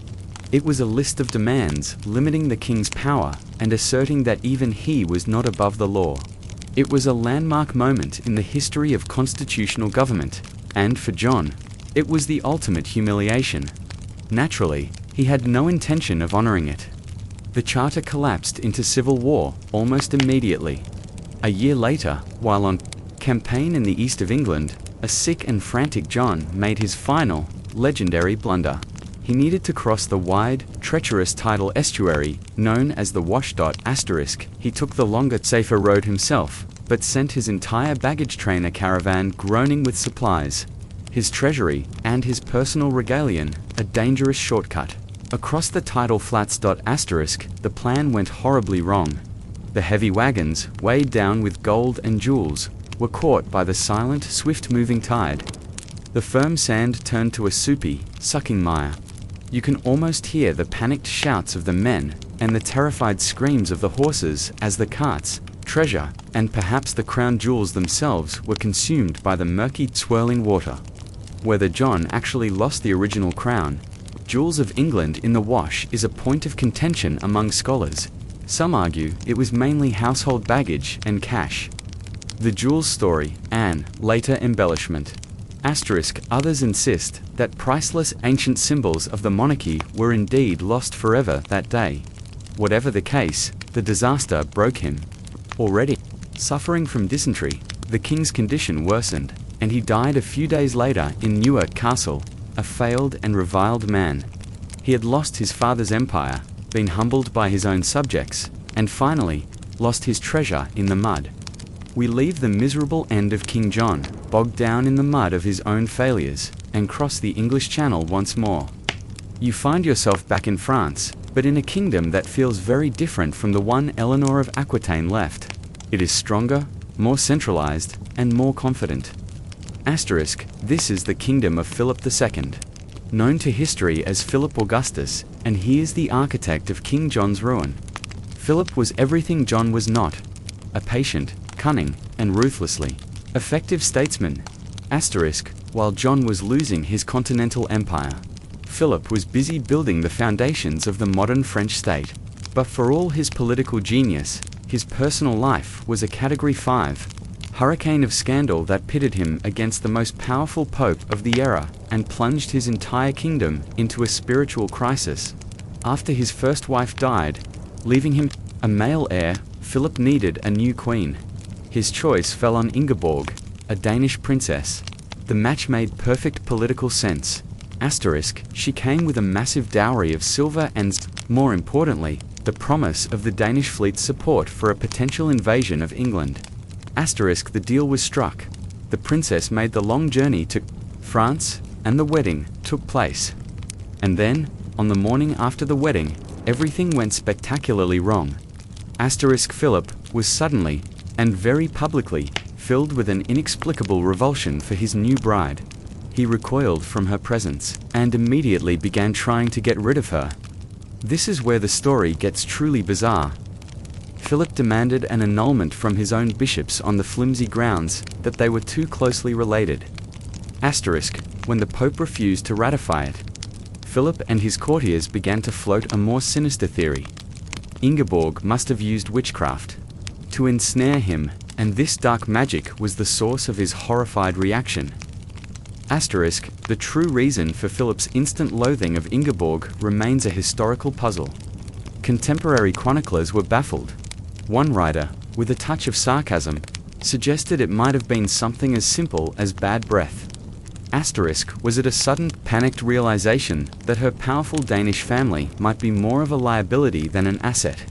It was a list of demands limiting the king's power and asserting that even he was not above the law. It was a landmark moment in the history of constitutional government, and for John, it was the ultimate humiliation. Naturally, he had no intention of honoring it. The charter collapsed into civil war almost immediately. A year later, while on campaign in the east of England, a sick and frantic John made his final, legendary blunder. He needed to cross the wide, treacherous tidal estuary, known as the Wash. He took the longer, safer road himself, but sent his entire baggage train, a caravan groaning with supplies, his treasury, and his personal regalion, a dangerous shortcut. Across the tidal flats. The plan went horribly wrong. The heavy wagons, weighed down with gold and jewels, were caught by the silent, swift-moving tide. The firm sand turned to a soupy, sucking mire. You can almost hear the panicked shouts of the men and the terrified screams of the horses as the carts, treasure, and perhaps the crown jewels themselves were consumed by the murky, swirling water. Whether John actually lost the original crown, jewels of England in the Wash, is a point of contention among scholars. Some argue it was mainly household baggage and cash. The jewels story, an later embellishment. Others insist that priceless ancient symbols of the monarchy were indeed lost forever that day. Whatever the case, the disaster broke him. Already suffering from dysentery, the king's condition worsened, and he died a few days later in Newark Castle, a failed and reviled man. He had lost his father's empire, been humbled by his own subjects, and finally, lost his treasure in the mud. We leave the miserable end of King John, bogged down in the mud of his own failures, and cross the English Channel once more. You find yourself back in France, but in a kingdom that feels very different from the one Eleanor of Aquitaine left. It is stronger, more centralized, and more confident. This is the kingdom of Philip II, known to history as Philip Augustus, and he is the architect of King John's ruin. Philip was everything John was not: a patient, cunning, and ruthlessly effective statesman. While John was losing his continental empire, Philip was busy building the foundations of the modern French state. But for all his political genius, his personal life was a Category 5 hurricane of scandal that pitted him against the most powerful pope of the era and plunged his entire kingdom into a spiritual crisis. After his first wife died, leaving him a male heir, Philip needed a new queen. His choice fell on Ingeborg, a Danish princess. The match made perfect political sense. She came with a massive dowry of silver and, more importantly, the promise of the Danish fleet's support for a potential invasion of England. The deal was struck. The princess made the long journey to France, and the wedding took place. And then, on the morning after the wedding, everything went spectacularly wrong. Philip was suddenly, and very publicly, filled with an inexplicable revulsion for his new bride. He recoiled from her presence, and immediately began trying to get rid of her. This is where the story gets truly bizarre. Philip demanded an annulment from his own bishops on the flimsy grounds that they were too closely related. When the Pope refused to ratify it, Philip and his courtiers began to float a more sinister theory. Ingeborg must have used witchcraft to ensnare him, and this dark magic was the source of his horrified reaction. The true reason for Philip's instant loathing of Ingeborg remains a historical puzzle. Contemporary chroniclers were baffled. One writer, with a touch of sarcasm, suggested it might have been something as simple as bad breath. Was it a sudden, panicked realization that her powerful Danish family might be more of a liability than an asset?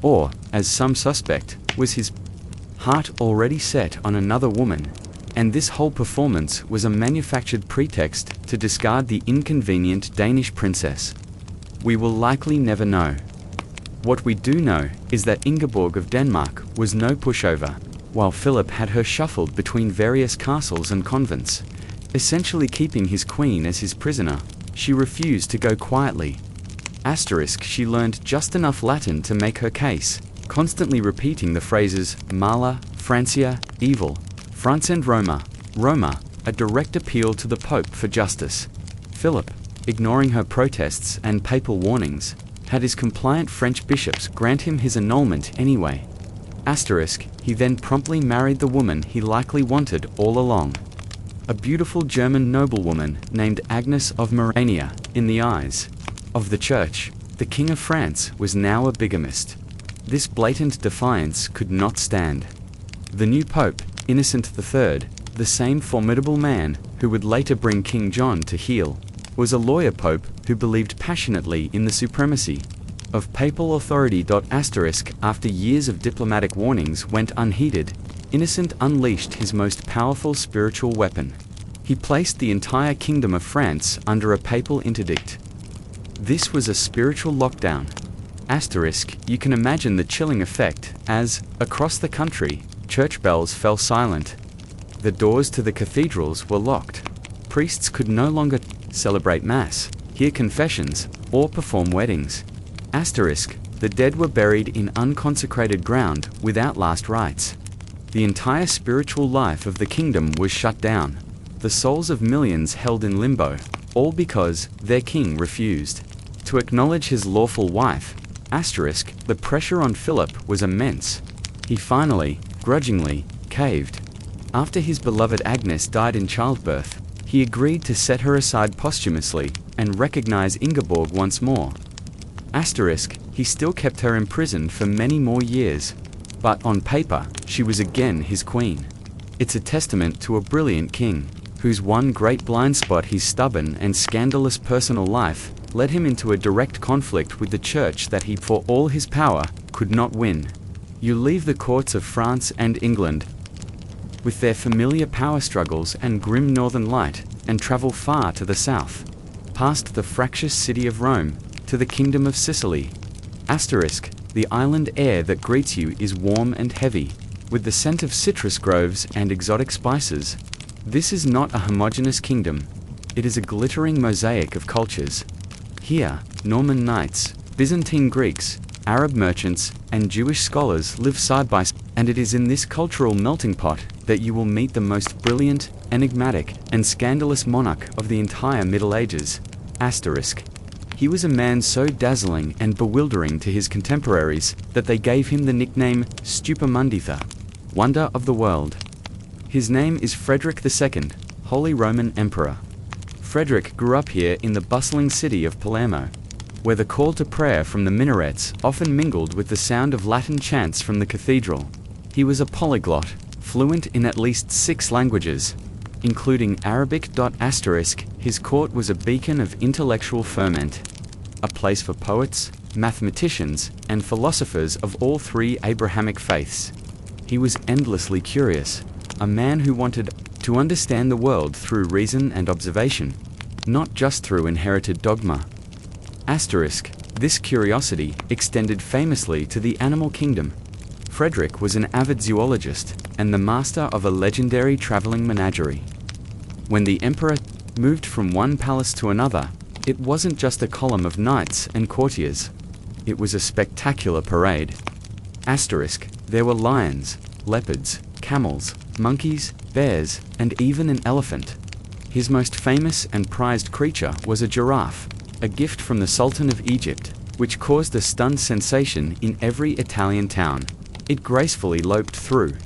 Or, as some suspect, was his heart already set on another woman, and this whole performance was a manufactured pretext to discard the inconvenient Danish princess? We will likely never know. What we do know is that Ingeborg of Denmark was no pushover. While Philip had her shuffled between various castles and convents, essentially keeping his queen as his prisoner, she refused to go quietly. She learned just enough Latin to make her case, constantly repeating the phrases mala, Francia, evil, France and Roma, Roma, a direct appeal to the Pope for justice. Philip, ignoring her protests and papal warnings, had his compliant French bishops grant him his annulment anyway. He then promptly married the woman he likely wanted all along. A beautiful German noblewoman named Agnes of Morania. In the eyes of the Church, the King of France was now a bigamist. This blatant defiance could not stand. The new Pope, Innocent III, the same formidable man who would later bring King John to heel, was a lawyer pope who believed passionately in the supremacy of papal authority. After years of diplomatic warnings went unheeded, Innocent unleashed his most powerful spiritual weapon. He placed the entire Kingdom of France under a papal interdict. This was a spiritual lockdown. You can imagine the chilling effect as, across the country, church bells fell silent. The doors to the cathedrals were locked. Priests could no longer celebrate Mass, hear confessions, or perform weddings. The dead were buried in unconsecrated ground without last rites. The entire spiritual life of the kingdom was shut down. The souls of millions held in limbo, all because their king refused to acknowledge his lawful wife. The pressure on Philip was immense. He finally, grudgingly, caved. After his beloved Agnes died in childbirth, he agreed to set her aside posthumously and recognize Ingeborg once more. He still kept her imprisoned for many more years, but on paper, she was again his queen. It's a testament to a brilliant king, whose one great blind spot, his stubborn and scandalous personal life, led him into a direct conflict with the Church that he, for all his power, could not win. You leave the courts of France and England, with their familiar power struggles and grim northern light, and travel far to the south, past the fractious city of Rome, to the kingdom of Sicily. The island air that greets you is warm and heavy, with the scent of citrus groves and exotic spices. This is not a homogeneous kingdom. It is a glittering mosaic of cultures. Here, Norman knights, Byzantine Greeks, Arab merchants, and Jewish scholars live side by side, and it is in this cultural melting pot that you will meet the most brilliant, enigmatic, and scandalous monarch of the entire Middle Ages. He was a man so dazzling and bewildering to his contemporaries that they gave him the nickname Stupimundita, Wonder of the World. His name is Frederick II, Holy Roman Emperor. Frederick grew up here in the bustling city of Palermo, where the call to prayer from the minarets often mingled with the sound of Latin chants from the cathedral. He was a polyglot, fluent in at least 6 languages, including Arabic. His court was a beacon of intellectual ferment, a place for poets, mathematicians, and philosophers of all 3 Abrahamic faiths. He was endlessly curious, a man who wanted to understand the world through reason and observation, not just through inherited dogma. This curiosity extended famously to the animal kingdom. Frederick was an avid zoologist and the master of a legendary traveling menagerie. When the emperor moved from one palace to another, it wasn't just a column of knights and courtiers. It was a spectacular parade. There were lions, leopards, camels, monkeys, bears, and even an elephant. His most famous and prized creature was a giraffe, a gift from the Sultan of Egypt, which caused a stunned sensation in every Italian town. It gracefully loped through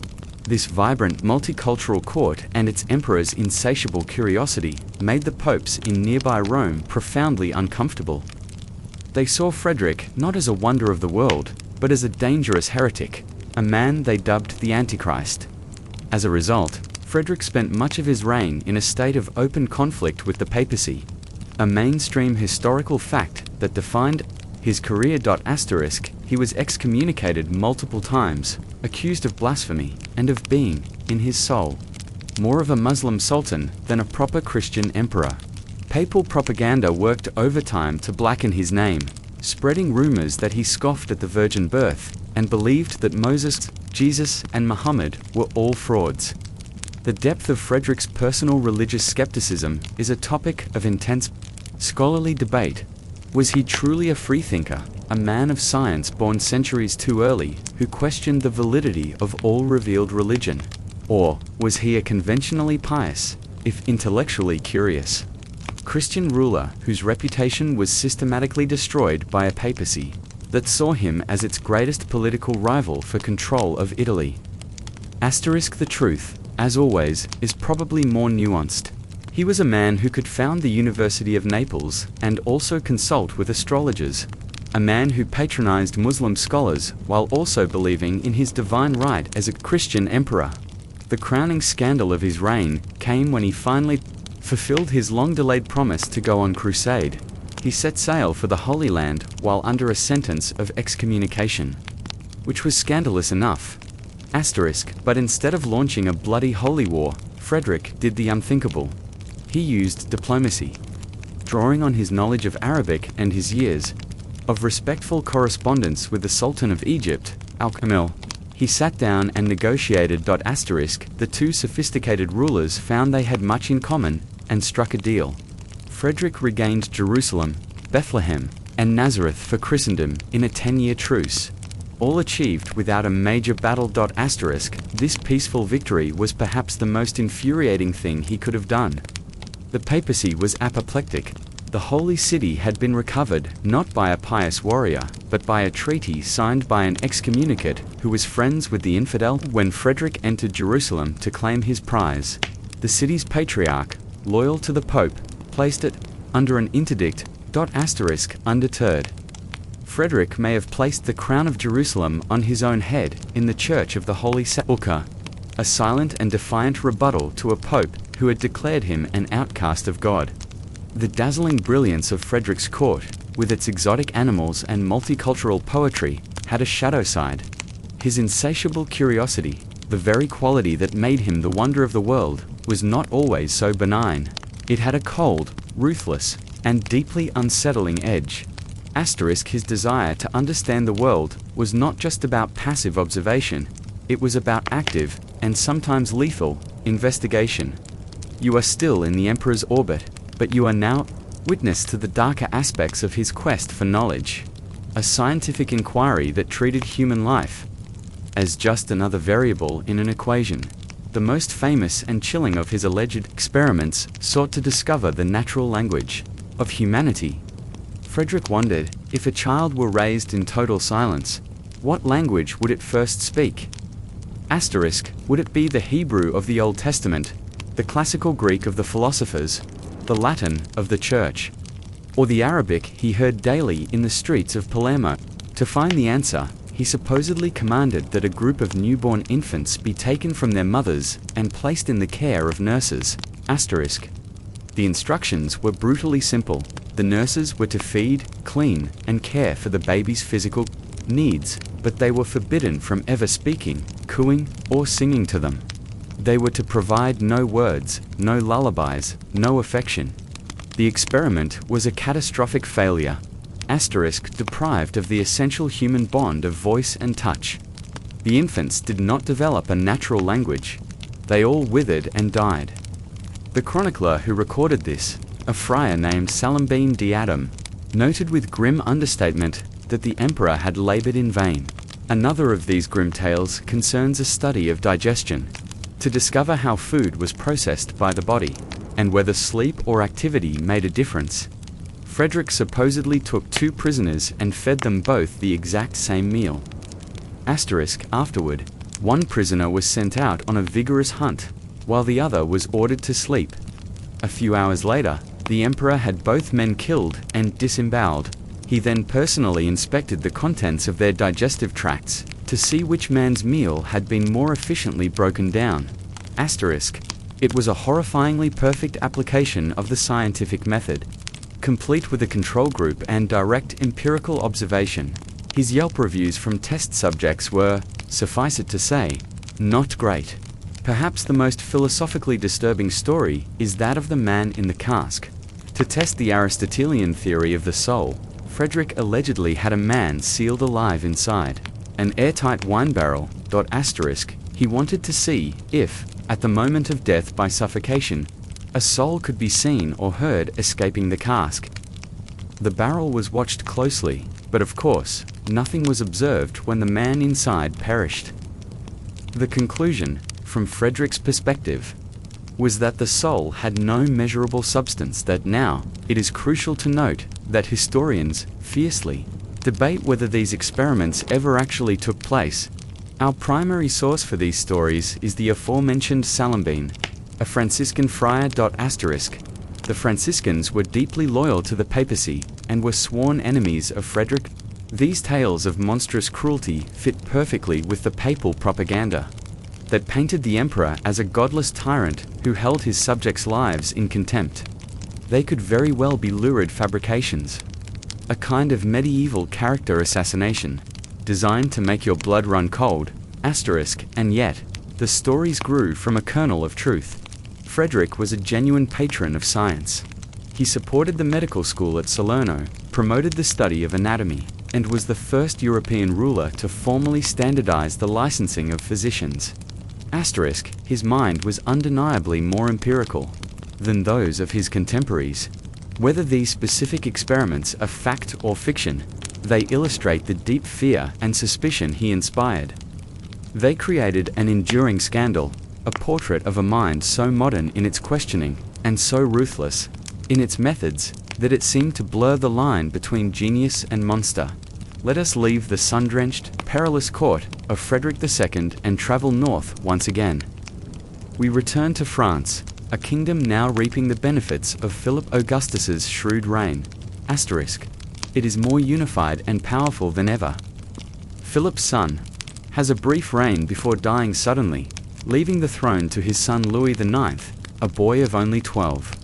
this vibrant multicultural court, and its emperor's insatiable curiosity made the popes in nearby Rome profoundly uncomfortable. They saw Frederick not as a wonder of the world, but as a dangerous heretic, a man they dubbed the Antichrist. As a result, Frederick spent much of his reign in a state of open conflict with the papacy, a mainstream historical fact that defined his career. He was excommunicated multiple times, accused of blasphemy, and of being, in his soul, more of a Muslim sultan than a proper Christian emperor. Papal propaganda worked overtime to blacken his name, spreading rumors that he scoffed at the virgin birth, and believed that Moses, Jesus, and Muhammad were all frauds. The depth of Frederick's personal religious skepticism is a topic of intense scholarly debate. Was he truly a freethinker, a man of science born centuries too early, who questioned the validity of all revealed religion? Or was he a conventionally pious, if intellectually curious, Christian ruler whose reputation was systematically destroyed by a papacy that saw him as its greatest political rival for control of Italy? The truth, as always, is probably more nuanced. He was a man who could found the University of Naples and also consult with astrologers, a man who patronized Muslim scholars while also believing in his divine right as a Christian emperor. The crowning scandal of his reign came when he finally fulfilled his long-delayed promise to go on crusade. He set sail for the Holy Land while under a sentence of excommunication, which was scandalous enough. But instead of launching a bloody holy war, Frederick did the unthinkable. He used diplomacy. Drawing on his knowledge of Arabic and his years of respectful correspondence with the Sultan of Egypt, Al-Kamil, he sat down and negotiated. The two sophisticated rulers found they had much in common and struck a deal. Frederick regained Jerusalem, Bethlehem, and Nazareth for Christendom in a 10-year truce, all achieved without a major battle. This peaceful victory was perhaps the most infuriating thing he could have done. The papacy was apoplectic. The Holy City had been recovered not by a pious warrior, but by a treaty signed by an excommunicate who was friends with the infidel. When Frederick entered Jerusalem to claim his prize, the city's patriarch, loyal to the Pope, placed it under an interdict. Undeterred, Frederick may have placed the crown of Jerusalem on his own head in the Church of the Holy Sepulchre, a silent and defiant rebuttal to a pope who had declared him an outcast of God. The dazzling brilliance of Frederick's court, with its exotic animals and multicultural poetry, had a shadow side. His insatiable curiosity, the very quality that made him the wonder of the world, was not always so benign. It had a cold, ruthless, and deeply unsettling edge. His desire to understand the world was not just about passive observation, it was about active, and sometimes lethal, investigation. You are still in the emperor's orbit, but you are now witness to the darker aspects of his quest for knowledge. A scientific inquiry that treated human life as just another variable in an equation. The most famous and chilling of his alleged experiments sought to discover the natural language of humanity. Frederick wondered, if a child were raised in total silence, what language would it first speak? Would it be the Hebrew of the Old Testament, the classical Greek of the philosophers, the Latin of the Church, or the Arabic he heard daily in the streets of Palermo? To find the answer, he supposedly commanded that a group of newborn infants be taken from their mothers and placed in the care of nurses. The instructions were brutally simple. The nurses were to feed, clean, and care for the baby's physical needs, but they were forbidden from ever speaking, cooing, or singing to them. They were to provide no words, no lullabies, no affection. The experiment was a catastrophic failure. Deprived of the essential human bond of voice and touch. The infants did not develop a natural language. They all withered and died. The chronicler who recorded this, a friar named Salembin d'Adam, noted with grim understatement that the emperor had labored in vain. Another of these grim tales concerns a study of digestion, to discover how food was processed by the body. and whether sleep or activity made a difference. Frederick supposedly took 2 prisoners and fed them both the exact same meal. Afterward, one prisoner was sent out on a vigorous hunt, while the other was ordered to sleep. A few hours later, the emperor had both men killed and disemboweled. He then personally inspected the contents of their digestive tracts to see which man's meal had been more efficiently broken down. It was a horrifyingly perfect application of the scientific method, complete with a control group and direct empirical observation. His Yelp reviews from test subjects were, suffice it to say, not great. Perhaps the most philosophically disturbing story is that of the man in the cask. To test the Aristotelian theory of the soul, Frederick allegedly had a man sealed alive inside an airtight wine barrel. He wanted to see if, at the moment of death by suffocation, a soul could be seen or heard escaping the cask. The barrel was watched closely, but of course, nothing was observed when the man inside perished. The conclusion, from Frederick's perspective, was that the soul had no measurable substance. That now, it is crucial to note that historians fiercely debate whether these experiments ever actually took place. Our primary source for these stories is the aforementioned Salambin, a Franciscan friar. The Franciscans were deeply loyal to the papacy and were sworn enemies of Frederick. These tales of monstrous cruelty fit perfectly with the papal propaganda that painted the emperor as a godless tyrant who held his subjects' lives in contempt. They could very well be lurid fabrications, a kind of medieval character assassination, designed to make your blood run cold, and yet, the stories grew from a kernel of truth. Frederick was a genuine patron of science. He supported the medical school at Salerno, promoted the study of anatomy, and was the first European ruler to formally standardize the licensing of physicians. His mind was undeniably more empirical than those of his contemporaries. Whether these specific experiments are fact or fiction, they illustrate the deep fear and suspicion he inspired. They created an enduring scandal, a portrait of a mind so modern in its questioning, and so ruthless in its methods, that it seemed to blur the line between genius and monster. Let us leave the sun-drenched, perilous court of Frederick II and travel north once again. We return to France, a kingdom now reaping the benefits of Philip Augustus's shrewd reign. It is more unified and powerful than ever. Philip's son has a brief reign before dying suddenly, leaving the throne to his son Louis IX, a boy of only 12.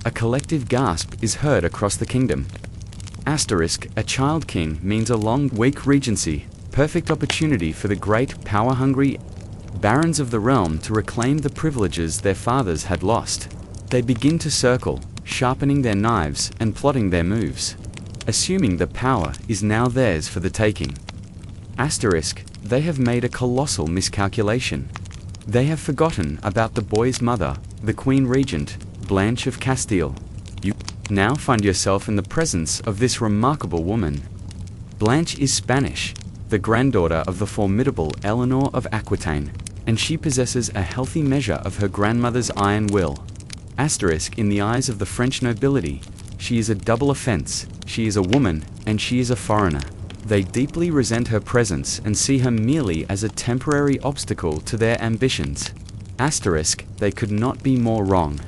A collective gasp is heard across the kingdom. A child king means a long, weak regency, perfect opportunity for the great, power-hungry barons of the realm to reclaim the privileges their fathers had lost. They begin to circle, sharpening their knives and plotting their moves, assuming the power is now theirs for the taking. They have made a colossal miscalculation. They have forgotten about the boy's mother, the Queen Regent, Blanche of Castile. You now find yourself in the presence of this remarkable woman. Blanche is Spanish, the granddaughter of the formidable Eleanor of Aquitaine, and she possesses a healthy measure of her grandmother's iron will. In the eyes of the French nobility, she is a double offense. She is a woman, and she is a foreigner. They deeply resent her presence and see her merely as a temporary obstacle to their ambitions. They could not be more wrong.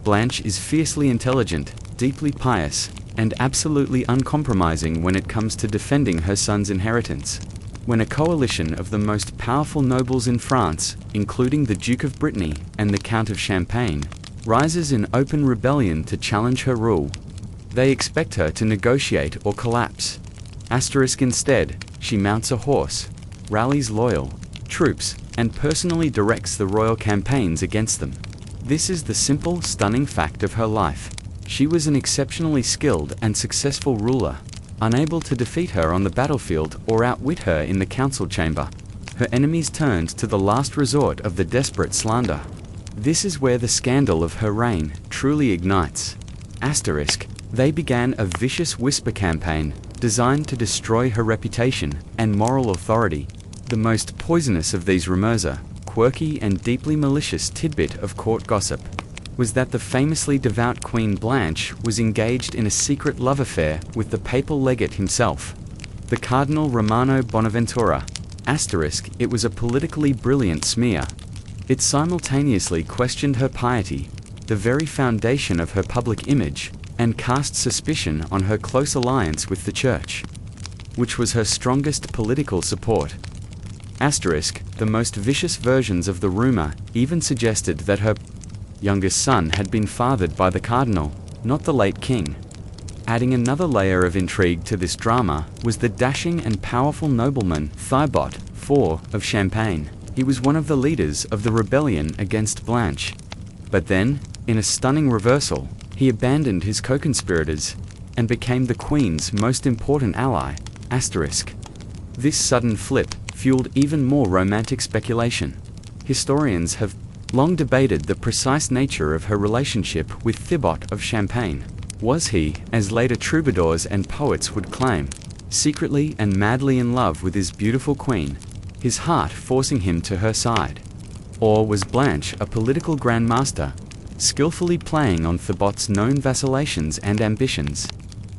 Blanche is fiercely intelligent, deeply pious, and absolutely uncompromising when it comes to defending her son's inheritance. When a coalition of the most powerful nobles in France, including the Duke of Brittany and the Count of Champagne, rises in open rebellion to challenge her rule, they expect her to negotiate or collapse. Instead, she mounts a horse, rallies loyal troops, and personally directs the royal campaigns against them. This is the simple, stunning fact of her life. She was an exceptionally skilled and successful ruler, unable to defeat her on the battlefield or outwit her in the council chamber. Her enemies turned to the last resort of the desperate slander. This is where the scandal of her reign truly ignites. They began a vicious whisper campaign designed to destroy her reputation and moral authority. The most poisonous of these rumors, quirky and deeply malicious tidbit of court gossip. was that the famously devout Queen Blanche was engaged in a secret love affair with the papal legate himself, the Cardinal Romano Bonaventura. It was a politically brilliant smear. It simultaneously questioned her piety, the very foundation of her public image, and cast suspicion on her close alliance with the Church, which was her strongest political support. The most vicious versions of the rumor even suggested that her youngest son had been fathered by the cardinal, not the late king. Adding another layer of intrigue to this drama was the dashing and powerful nobleman Thibaut IV of Champagne. He was one of the leaders of the rebellion against Blanche. But then, in a stunning reversal, he abandoned his co-conspirators and became the Queen's most important ally. This sudden flip fueled even more romantic speculation. Historians have long debated the precise nature of her relationship with Thibaut of Champagne. Was he, as later troubadours and poets would claim, secretly and madly in love with his beautiful queen, his heart forcing him to her side? Or was Blanche a political grandmaster, skillfully playing on Thibaut's known vacillations and ambitions,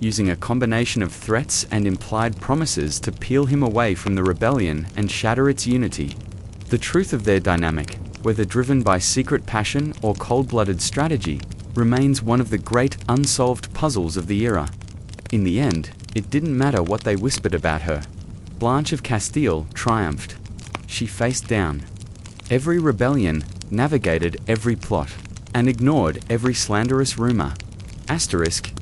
using a combination of threats and implied promises to peel him away from the rebellion and shatter its unity? The truth of their dynamic, whether driven by secret passion or cold-blooded strategy, remains one of the great unsolved puzzles of the era. In the end, it didn't matter what they whispered about her. Blanche of Castile triumphed. She faced down every rebellion, navigated every plot, and ignored every slanderous rumor.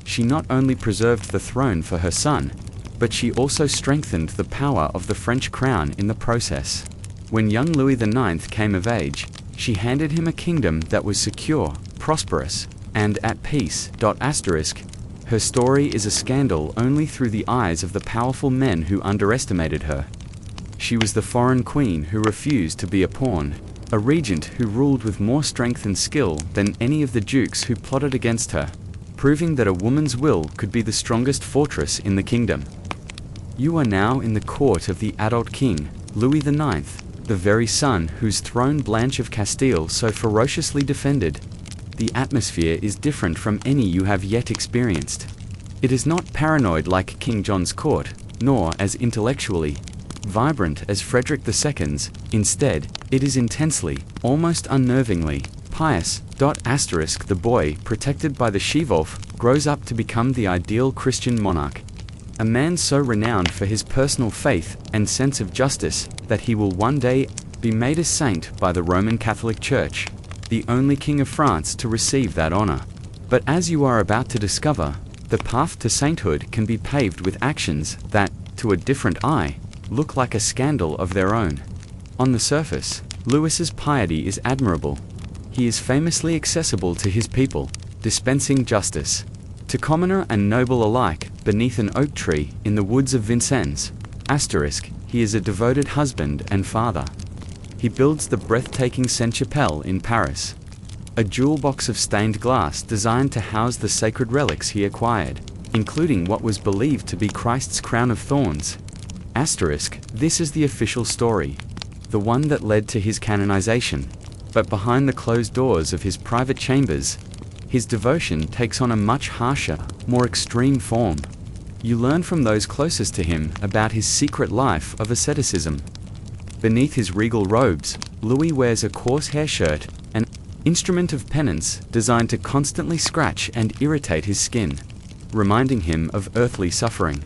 She not only preserved the throne for her son, but she also strengthened the power of the French crown in the process. When young Louis IX came of age, she handed him a kingdom that was secure, prosperous, and at peace. Her story is a scandal only through the eyes of the powerful men who underestimated her. She was the foreign queen who refused to be a pawn, a regent who ruled with more strength and skill than any of the dukes who plotted against her, proving that a woman's will could be the strongest fortress in the kingdom. You are now in the court of the adult king, Louis IX, the very son whose throne Blanche of Castile so ferociously defended. The atmosphere is different from any you have yet experienced. It is not paranoid like King John's court, nor as intellectually vibrant as Frederick II's. Instead, it is intensely, almost unnervingly, pious. The boy, protected by the she-wolf, grows up to become the ideal Christian monarch. A man so renowned for his personal faith and sense of justice that he will one day be made a saint by the Roman Catholic Church, the only king of France to receive that honor. But as you are about to discover, the path to sainthood can be paved with actions that, to a different eye, look like a scandal of their own. On the surface, Louis's piety is admirable. He is famously accessible to his people, dispensing justice to commoner and noble alike beneath an oak tree in the woods of Vincennes. He is a devoted husband and father. He builds the breathtaking Sainte-Chapelle in Paris, a jewel box of stained glass designed to house the sacred relics he acquired, including what was believed to be Christ's crown of thorns. This is the official story, the one that led to his canonization. But behind the closed doors of his private chambers, his devotion takes on a much harsher, more extreme form. You learn from those closest to him about his secret life of asceticism. Beneath his regal robes, Louis wears a coarse hair shirt, an instrument of penance designed to constantly scratch and irritate his skin, reminding him of earthly suffering.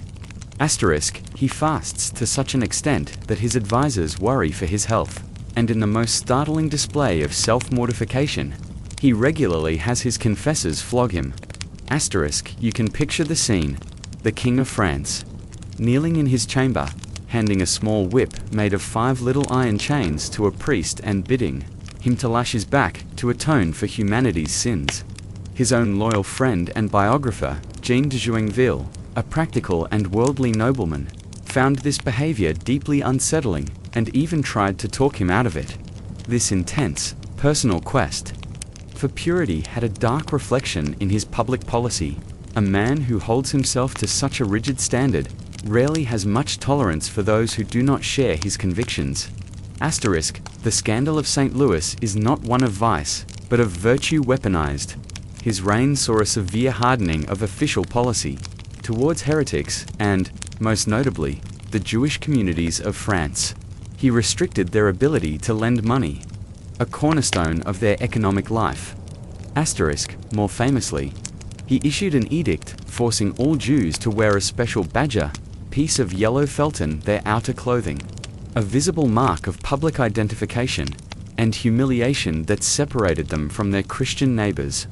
He fasts to such an extent that his advisors worry for his health, and in the most startling display of self-mortification, he regularly has his confessors flog him. You can picture the scene: the King of France, kneeling in his chamber, handing a small whip made of 5 little iron chains to a priest and bidding him to lash his back to atone for humanity's sins. His own loyal friend and biographer, Jean de Joinville, a practical and worldly nobleman, found this behavior deeply unsettling and even tried to talk him out of it. This intense, personal quest for purity had a dark reflection in his public policy. A man who holds himself to such a rigid standard rarely has much tolerance for those who do not share his convictions. The scandal of St. Louis is not one of vice, but but of virtue weaponized. His reign saw a severe hardening of official policy towards heretics and, most notably, the Jewish communities of France. He restricted their ability to lend money, a cornerstone of their economic life. More famously, he issued an edict forcing all Jews to wear a special badger, piece of yellow felton, their outer clothing, a visible mark of public identification and humiliation that separated them from their Christian neighbors.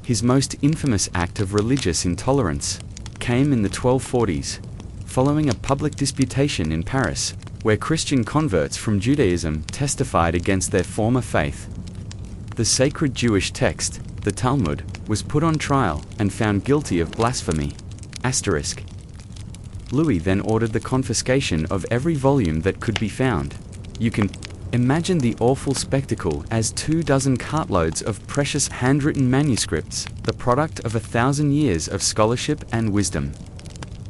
His most infamous act of religious intolerance came in the 1240s, following a public disputation in Paris, where Christian converts from Judaism testified against their former faith. The sacred Jewish text, the Talmud, was put on trial and found guilty of blasphemy. Louis then ordered the confiscation of every volume that could be found. You can imagine the awful spectacle as 24 cartloads of precious handwritten manuscripts, the product of 1,000 years of scholarship and wisdom,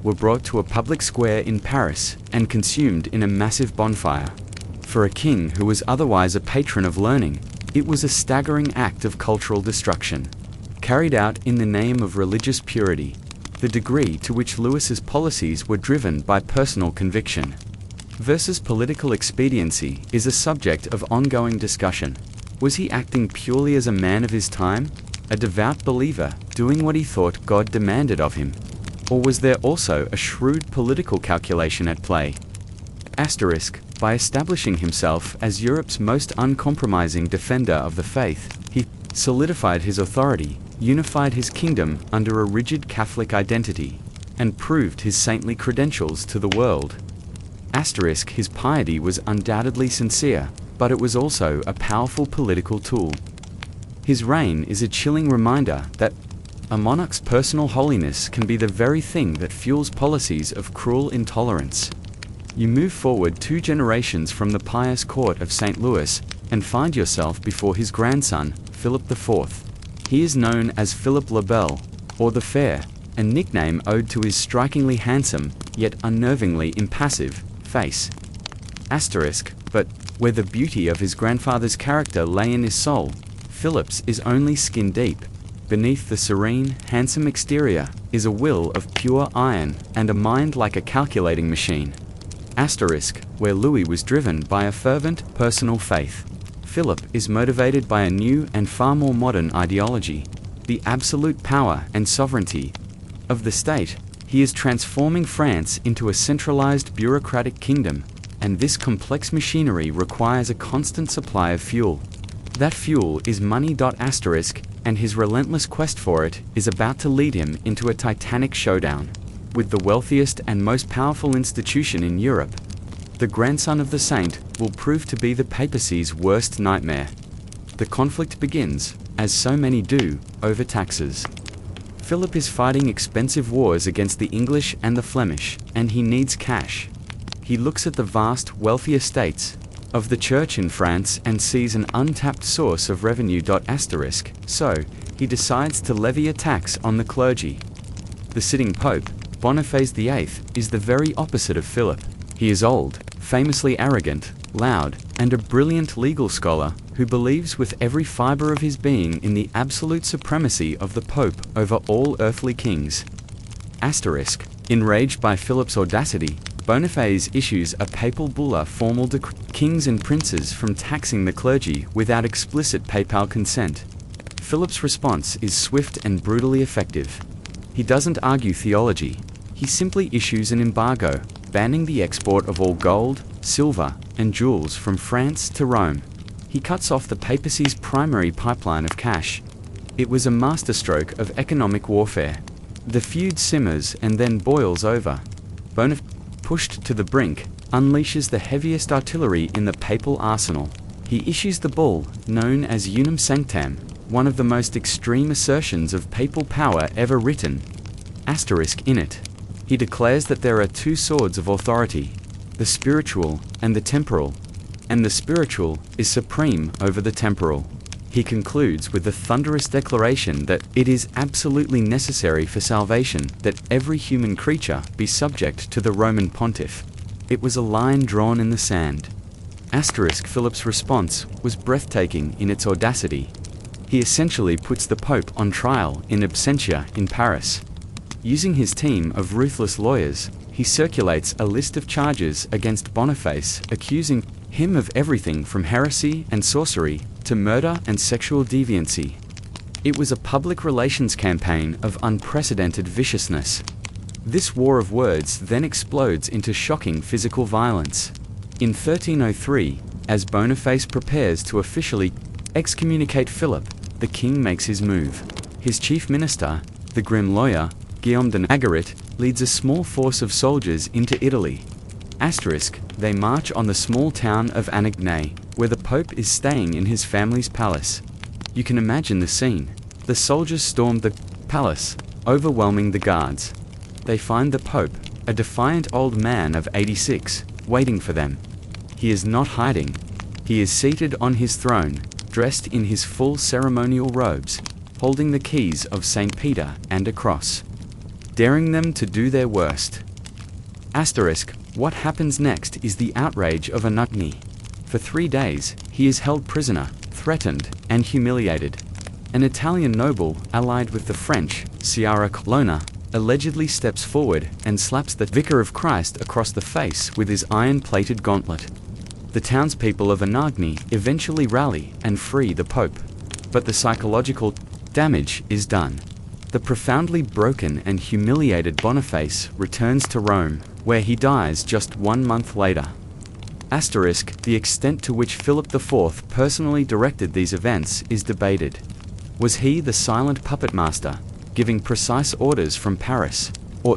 were brought to a public square in Paris and consumed in a massive bonfire. For a king who was otherwise a patron of learning, it was a staggering act of cultural destruction, carried out in the name of religious purity. The degree to which Louis's policies were driven by personal conviction versus political expediency is a subject of ongoing discussion. Was he acting purely as a man of his time, a devout believer doing what he thought God demanded of him? Or was there also a shrewd political calculation at play? By establishing himself as Europe's most uncompromising defender of the faith, he solidified his authority, unified his kingdom under a rigid Catholic identity, and proved his saintly credentials to the world. His piety was undoubtedly sincere, but it was also a powerful political tool. His reign is a chilling reminder that a monarch's personal holiness can be the very thing that fuels policies of cruel intolerance. You move forward 2 generations from the pious court of St. Louis and find yourself before his grandson, Philip IV. He is known as Philip le Bel, or the Fair, a nickname owed to his strikingly handsome, yet unnervingly impassive, face. But where the beauty of his grandfather's character lay in his soul, Philip's is only skin deep. Beneath the serene, handsome exterior is a will of pure iron and a mind like a calculating machine. Where Louis was driven by a fervent, personal faith, Philip is motivated by a new and far more modern ideology, the absolute power and sovereignty of the state. He is transforming France into a centralized bureaucratic kingdom, and this complex machinery requires a constant supply of fuel. That fuel is money. And his relentless quest for it is about to lead him into a titanic showdown with the wealthiest and most powerful institution in Europe. The grandson of the saint will prove to be the papacy's worst nightmare. The conflict begins, as so many do, over taxes. Philip is fighting expensive wars against the English and the Flemish, and he needs cash. He looks at the vast, wealthy estates of the church in France and sees an untapped source of revenue. So, he decides to levy a tax on the clergy. The sitting pope, Boniface VIII, is the very opposite of Philip. He is old, famously arrogant, loud, and a brilliant legal scholar who believes with every fiber of his being in the absolute supremacy of the pope over all earthly kings. Enraged by Philip's audacity, Boniface issues a papal bulla formal decree kings and princes from taxing the clergy without explicit papal consent. Philip's response is swift and brutally effective. He doesn't argue theology. He simply issues an embargo, banning the export of all gold, silver, and jewels from France to Rome. He cuts off the papacy's primary pipeline of cash. It was a masterstroke of economic warfare. The feud simmers and then boils over. Boniface, pushed to the brink, unleashes the heaviest artillery in the papal arsenal. He issues the bull, known as Unum Sanctam, one of the most extreme assertions of papal power ever written. In it, he declares that there are 2 swords of authority, the spiritual and the temporal, and the spiritual is supreme over the temporal. He concludes with the thunderous declaration that it is absolutely necessary for salvation that every human creature be subject to the Roman pontiff. It was a line drawn in the sand. Philip's response was breathtaking in its audacity. He essentially puts the Pope on trial in absentia in Paris. Using his team of ruthless lawyers, he circulates a list of charges against Boniface, accusing him of everything from heresy and sorcery to murder and sexual deviancy. It was a public relations campaign of unprecedented viciousness. This war of words then explodes into shocking physical violence. In 1303, as Boniface prepares to officially excommunicate Philip, the king makes his move. His chief minister, the grim lawyer, Guillaume de Nagaret, leads a small force of soldiers into Italy. They march on the small town of Anagni, where the Pope is staying in his family's palace. You can imagine the scene. The soldiers storm the palace, overwhelming the guards. They find the Pope, a defiant old man of 86, waiting for them. He is not hiding. He is seated on his throne, dressed in his full ceremonial robes, holding the keys of St. Peter and a cross, daring them to do their worst. What happens next is the outrage of Anagni. For 3 days, he is held prisoner, threatened, and humiliated. An Italian noble, allied with the French, Sciarra Colonna, allegedly steps forward and slaps the Vicar of Christ across the face with his iron-plated gauntlet. The townspeople of Anagni eventually rally and free the Pope, but the psychological damage is done. The profoundly broken and humiliated Boniface returns to Rome, where he dies just 1 month later. The extent to which Philip IV personally directed these events is debated. Was he the silent puppet master, giving precise orders from Paris, or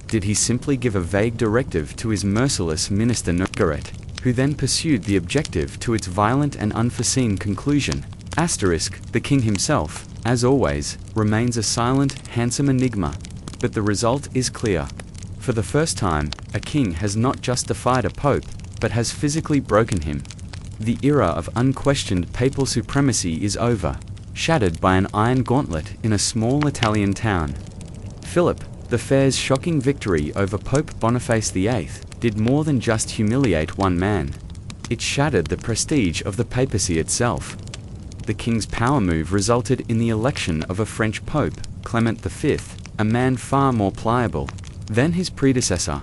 did he simply give a vague directive to his merciless minister Nagaret, who then pursued the objective to its violent and unforeseen conclusion? The king himself, as always, remains a silent, handsome enigma, but the result is clear. For the first time, a king has not just defied a pope, but has physically broken him. The era of unquestioned papal supremacy is over, shattered by an iron gauntlet in a small Italian town. Philip IV's shocking victory over Pope Boniface VIII did more than just humiliate one man. It shattered the prestige of the papacy itself. The king's power move resulted in the election of a French pope, Clement V, a man far more pliable than his predecessor.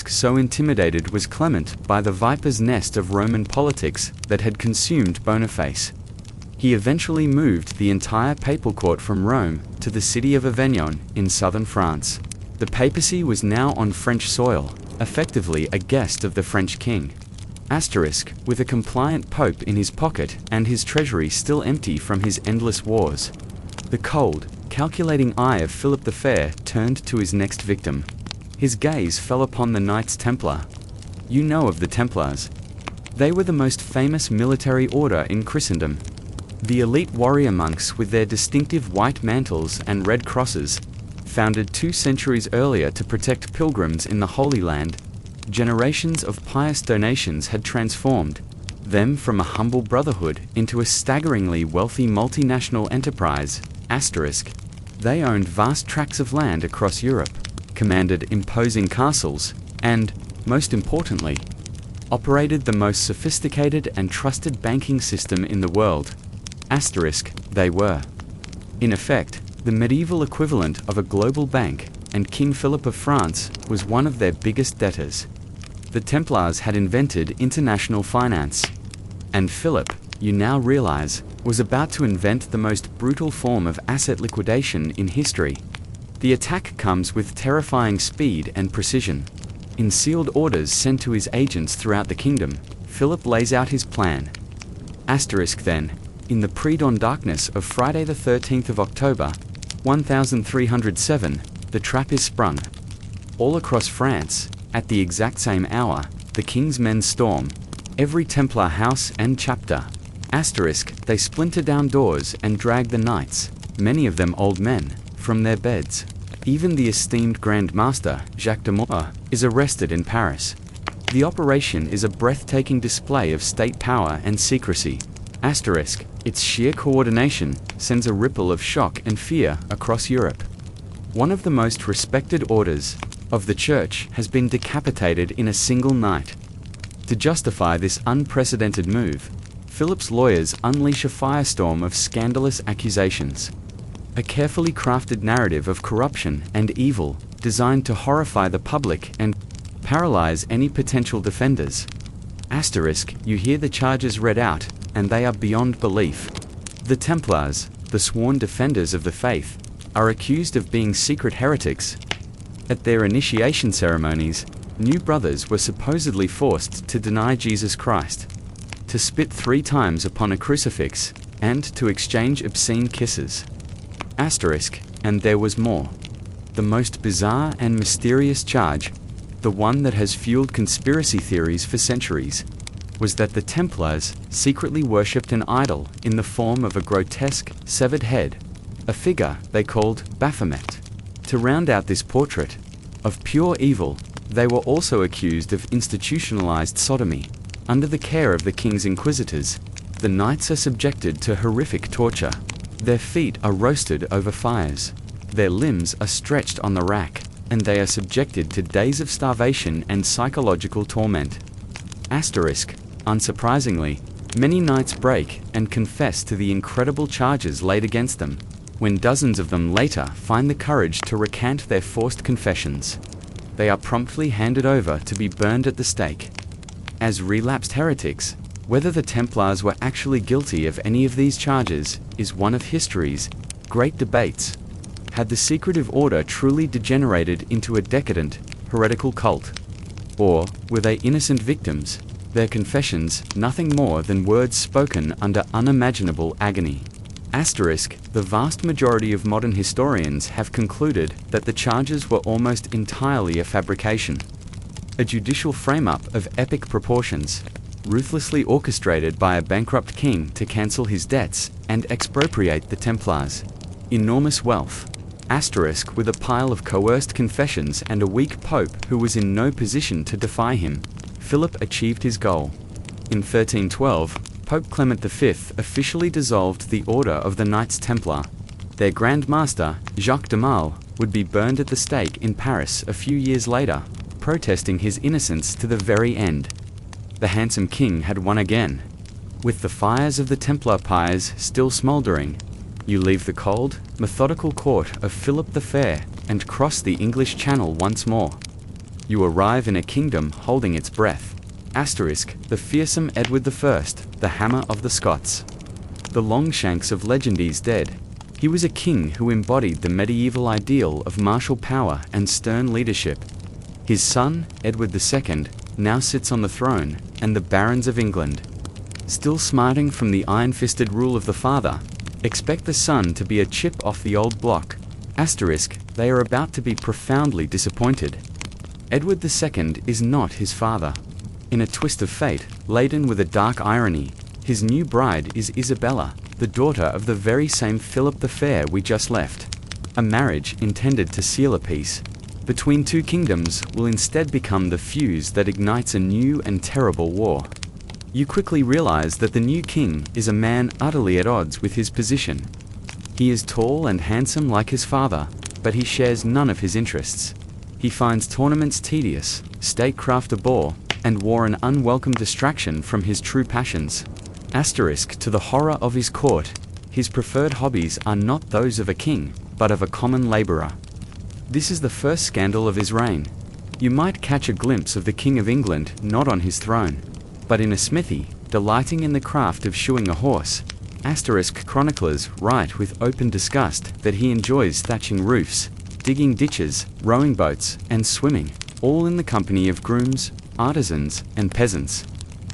So intimidated was Clement by the viper's nest of Roman politics that had consumed Boniface. He eventually moved the entire papal court from Rome to the city of Avignon in southern France. The papacy was now on French soil, effectively a guest of the French king. With a compliant pope in his pocket and his treasury still empty from his endless wars. The cold, calculating eye of Philip the Fair turned to his next victim. His gaze fell upon the Knights Templar. You know of the Templars. They were the most famous military order in Christendom. The elite warrior monks with their distinctive white mantles and red crosses, founded 2 centuries earlier to protect pilgrims in the Holy Land. Generations of pious donations had transformed them from a humble brotherhood into a staggeringly wealthy multinational enterprise. They owned vast tracts of land across Europe, commanded imposing castles, and, most importantly, operated the most sophisticated and trusted banking system in the world. They were, in effect, the medieval equivalent of a global bank, and King Philip of France was one of their biggest debtors. The Templars had invented international finance. And Philip, you now realize, was about to invent the most brutal form of asset liquidation in history. The attack comes with terrifying speed and precision. In sealed orders sent to his agents throughout the kingdom, Philip lays out his plan. Then, in the pre-dawn darkness of Friday the 13th of October, 1307, the trap is sprung. All across France, at the exact same hour, the king's men storm every Templar house and chapter. They splinter down doors and drag the knights, many of them old men, from their beds. Even the esteemed Grand Master, Jacques de Moore, is arrested in Paris. The operation is a breathtaking display of state power and secrecy. Its sheer coordination sends a ripple of shock and fear across Europe. One of the most respected orders of the Church has been decapitated in a single night. To justify this unprecedented move, Philip's lawyers unleash a firestorm of scandalous accusations. A carefully crafted narrative of corruption and evil, designed to horrify the public and paralyze any potential defenders. Asterisk, you hear the charges read out, and they are beyond belief. The Templars, the sworn defenders of the faith, are accused of being secret heretics. At their initiation ceremonies, new brothers were supposedly forced to deny Jesus Christ, to spit 3 times upon a crucifix, and to exchange obscene kisses. Asterisk, and there was more. The most bizarre and mysterious charge, the one that has fueled conspiracy theories for centuries, was that the Templars secretly worshipped an idol in the form of a grotesque, severed head, a figure they called Baphomet. To round out this portrait of pure evil, they were also accused of institutionalized sodomy. Under the care of the king's inquisitors, the knights are subjected to horrific torture. Their feet are roasted over fires. Their limbs are stretched on the rack, and they are subjected to days of starvation and psychological torment. Asterisk, unsurprisingly, many knights break and confess to the incredible charges laid against them, when dozens of them later find the courage to recant their forced confessions. They are promptly handed over to be burned at the stake. As relapsed heretics, whether the Templars were actually guilty of any of these charges is one of history's great debates. Had the secretive order truly degenerated into a decadent, heretical cult? Or were they innocent victims, their confessions nothing more than words spoken under unimaginable agony? Asterisk, the vast majority of modern historians have concluded that the charges were almost entirely a fabrication. A judicial frame-up of epic proportions, ruthlessly orchestrated by a bankrupt king to cancel his debts and expropriate the Templars. Enormous wealth. Asterisk, with a pile of coerced confessions and a weak pope who was in no position to defy him, Philip achieved his goal. In 1312, Pope Clement V officially dissolved the Order of the Knights Templar. Their Grand Master, Jacques de Malle, would be burned at the stake in Paris a few years later, protesting his innocence to the very end. The handsome king had won again. With the fires of the Templar pyres still smouldering, you leave the cold, methodical court of Philip the Fair and cross the English Channel once more. You arrive in a kingdom holding its breath. Asterisk, the fearsome Edward I, the Hammer of the Scots. The Longshanks of legend is dead. He was a king who embodied the medieval ideal of martial power and stern leadership. His son, Edward II, now sits on the throne, and the barons of England, still smarting from the iron-fisted rule of the father, expect the son to be a chip off the old block. Asterisk, they are about to be profoundly disappointed. Edward II is not his father. In a twist of fate, laden with a dark irony, his new bride is Isabella, the daughter of the very same Philip the Fair we just left. A marriage intended to seal a peace between two kingdoms will instead become the fuse that ignites a new and terrible war. You quickly realize that the new king is a man utterly at odds with his position. He is tall and handsome like his father, but he shares none of his interests. He finds tournaments tedious, statecraft a bore, and war an unwelcome distraction from his true passions. Asterisk, to the horror of his court, his preferred hobbies are not those of a king, but of a common laborer. This is the first scandal of his reign. You might catch a glimpse of the King of England not on his throne, but in a smithy, delighting in the craft of shoeing a horse. Asterisk, chroniclers write with open disgust that he enjoys thatching roofs, digging ditches, rowing boats, and swimming, all in the company of grooms, artisans, and peasants.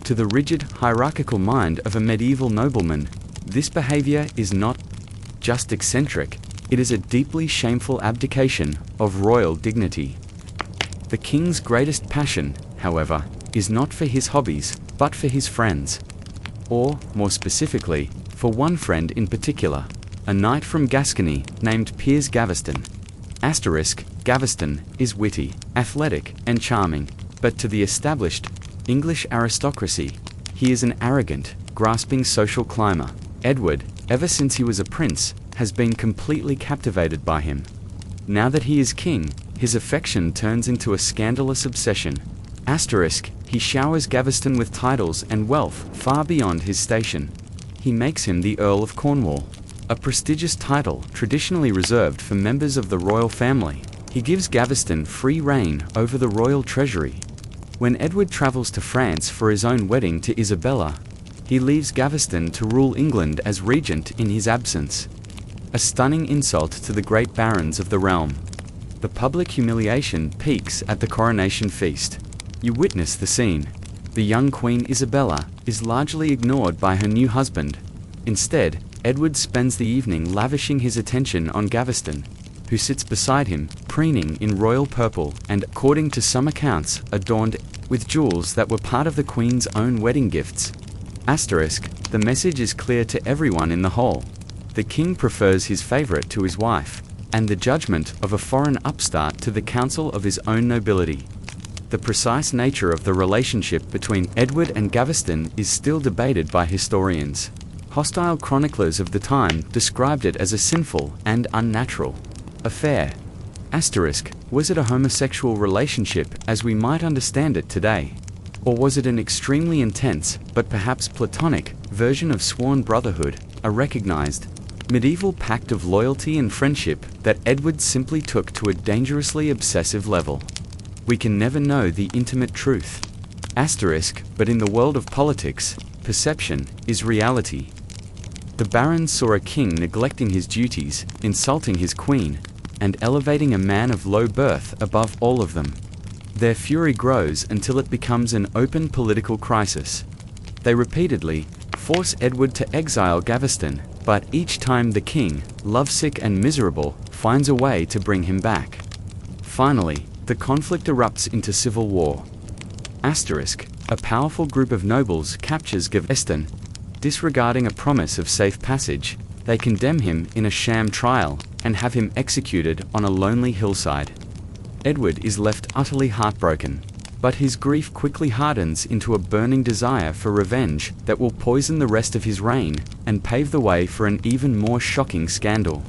To the rigid, hierarchical mind of a medieval nobleman, this behavior is not just eccentric, it is a deeply shameful abdication of royal dignity. The king's greatest passion, however, is not for his hobbies, but for his friends. Or, more specifically, for one friend in particular, a knight from Gascony named Piers Gaveston. Asterisk, Gaveston is witty, athletic, and charming, but to the established English aristocracy, he is an arrogant, grasping social climber. Edward, ever since he was a prince, has been completely captivated by him. Now that he is king, his affection turns into a scandalous obsession. Asterisk, He showers Gaveston with titles and wealth far beyond his station. He makes him the Earl of Cornwall, a prestigious title traditionally reserved for members of the royal family. He gives Gaveston free reign over the royal treasury. When Edward travels to France for his own wedding to Isabella, he leaves Gaveston to rule England as regent in his absence. A stunning insult to the great barons of the realm. The public humiliation peaks at the coronation feast. You witness the scene. The young Queen Isabella is largely ignored by her new husband. Instead, Edward spends the evening lavishing his attention on Gaveston, who sits beside him, preening in royal purple and, according to some accounts, adorned with jewels that were part of the Queen's own wedding gifts. Asterisk, the message is clear to everyone in the hall. The king prefers his favorite to his wife, and the judgment of a foreign upstart to the council of his own nobility. The precise nature of the relationship between Edward and Gaveston is still debated by historians. Hostile chroniclers of the time described it as a sinful and unnatural affair. Asterisk, was it a homosexual relationship as we might understand it today? Or was it an extremely intense, but perhaps platonic, version of sworn brotherhood, a recognized, medieval pact of loyalty and friendship that Edward simply took to a dangerously obsessive level? We can never know the intimate truth. Asterisk, but in the world of politics, perception is reality. The barons saw a king neglecting his duties, insulting his queen, and elevating a man of low birth above all of them. Their fury grows until it becomes an open political crisis. They repeatedly force Edward to exile Gaveston, but each time the king, lovesick and miserable, finds a way to bring him back. Finally, the conflict erupts into civil war. Asterisk, a powerful group of nobles captures Gaveston. Disregarding a promise of safe passage, they condemn him in a sham trial and have him executed on a lonely hillside. Edward is left utterly heartbroken, but his grief quickly hardens into a burning desire for revenge that will poison the rest of his reign and pave the way for an even more shocking scandal.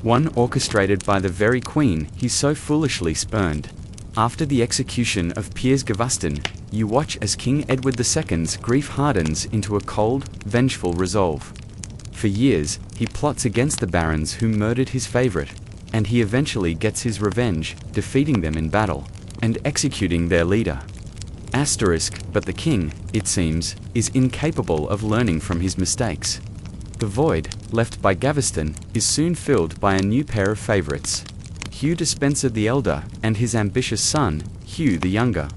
One orchestrated by the very queen he so foolishly spurned. After the execution of Piers Gaveston, you watch as King Edward II's grief hardens into a cold, vengeful resolve. For years, he plots against the barons who murdered his favorite, and he eventually gets his revenge, defeating them in battle, and executing their leader. Asterisk, but the king, it seems, is incapable of learning from his mistakes. The void, left by Gaveston, is soon filled by a new pair of favorites. Hugh Despenser the elder, and his ambitious son, Hugh the younger.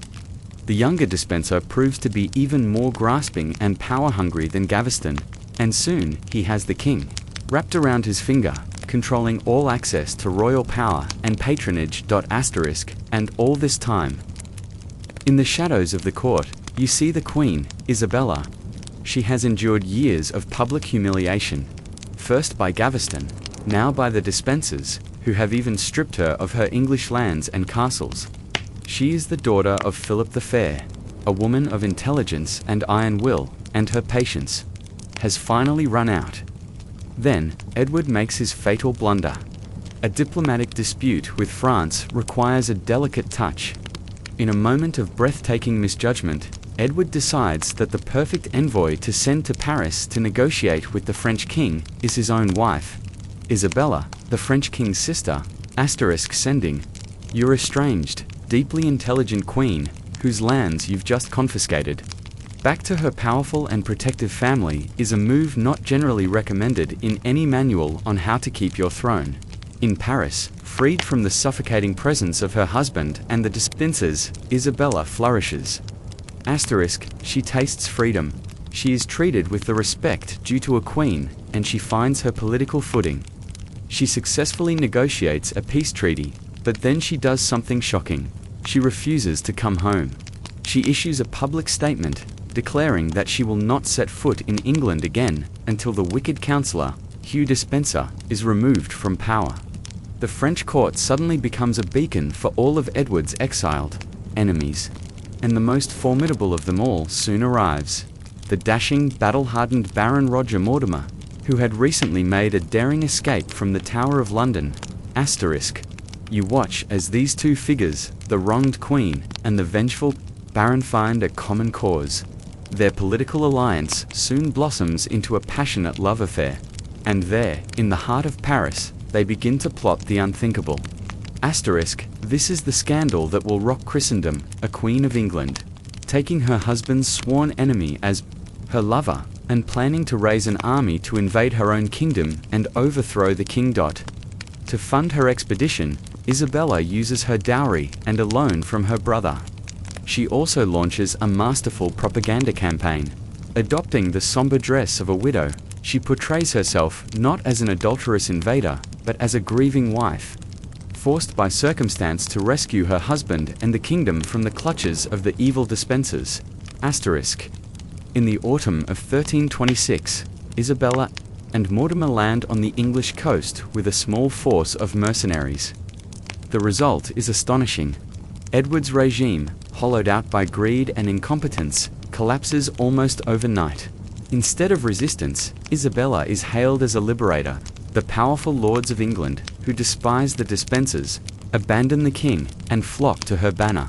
The younger Despenser proves to be even more grasping and power-hungry than Gaveston, and soon he has the king wrapped around his finger, controlling all access to royal power and patronage. Asterisk, and all this time, in the shadows of the court, you see the Queen, Isabella. She has endured years of public humiliation, first by Gaveston, now by the Despensers, who have even stripped her of her English lands and castles. She is the daughter of Philip the Fair, a woman of intelligence and iron will, and her patience has finally run out. Then, Edward makes his fatal blunder. A diplomatic dispute with France requires a delicate touch. In a moment of breathtaking misjudgment, Edward decides that the perfect envoy to send to Paris to negotiate with the French king is his own wife, Isabella, the French king's sister. Asterisk, sending your estranged, deeply intelligent queen, whose lands you've just confiscated, back to her powerful and protective family is a move not generally recommended in any manual on how to keep your throne. In Paris, freed from the suffocating presence of her husband and the Despensers, Isabella flourishes. Asterisk, she tastes freedom. She is treated with the respect due to a queen, and she finds her political footing. She successfully negotiates a peace treaty, but then she does something shocking. She refuses to come home. She issues a public statement, declaring that she will not set foot in England again until the wicked counsellor, Hugh Despenser, is removed from power. The French court suddenly becomes a beacon for all of Edward's exiled enemies. And the most formidable of them all soon arrives. The dashing, battle-hardened Baron Roger Mortimer, who had recently made a daring escape from the Tower of London. Asterisk. You watch as these two figures, the wronged queen and the vengeful Baron find a common cause. Their political alliance soon blossoms into a passionate love affair. And there, in the heart of Paris, they begin to plot the unthinkable. This is the scandal that will rock Christendom, a Queen of England, taking her husband's sworn enemy as her lover, and planning to raise an army to invade her own kingdom and overthrow the king. To fund her expedition, Isabella uses her dowry and a loan from her brother. She also launches a masterful propaganda campaign. Adopting the somber dress of a widow, she portrays herself not as an adulterous invader, but as a grieving wife, forced by circumstance to rescue her husband and the kingdom from the clutches of the evil dispensers. In the autumn of 1326, Isabella and Mortimer land on the English coast with a small force of mercenaries. The result is astonishing. Edward's regime, hollowed out by greed and incompetence, collapses almost overnight. Instead of resistance, Isabella is hailed as a liberator. The powerful lords of England, who despise the dispensers, abandon the king and flock to her banner.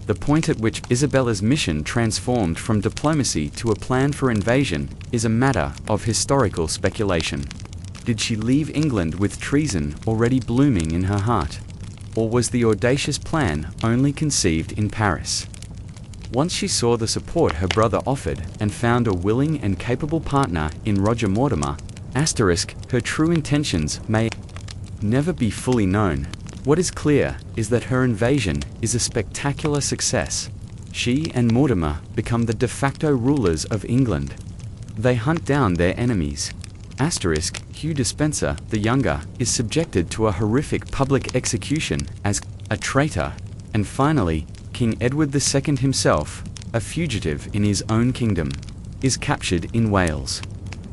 The point at which Isabella's mission transformed from diplomacy to a plan for invasion is a matter of historical speculation. Did she leave England with treason already blooming in her heart? Or was the audacious plan only conceived in Paris? Once she saw the support her brother offered and found a willing and capable partner in Roger Mortimer, her true intentions may never be fully known. What is clear is that her invasion is a spectacular success. She and Mortimer become the de facto rulers of England. They hunt down their enemies. Hugh Despenser, the Younger, is subjected to a horrific public execution as a traitor. And finally, King Edward II himself, a fugitive in his own kingdom, is captured in Wales.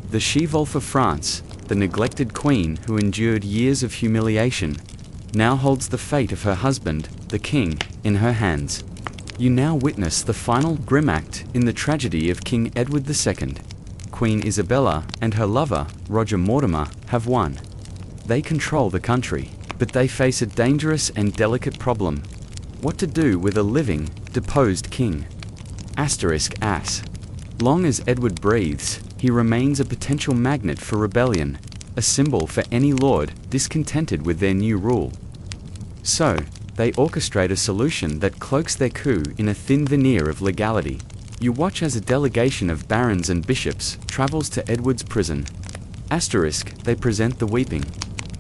The she-wolf of France, the neglected queen who endured years of humiliation, now holds the fate of her husband, the king, in her hands. You now witness the final grim act in the tragedy of King Edward II. Queen Isabella and her lover, Roger Mortimer, have won. They control the country, but they face a dangerous and delicate problem. What to do with a living, deposed king? Long as Edward breathes, he remains a potential magnet for rebellion, a symbol for any lord discontented with their new rule. So, they orchestrate a solution that cloaks their coup in a thin veneer of legality. You watch as a delegation of barons and bishops travels to Edward's prison. They present the weeping,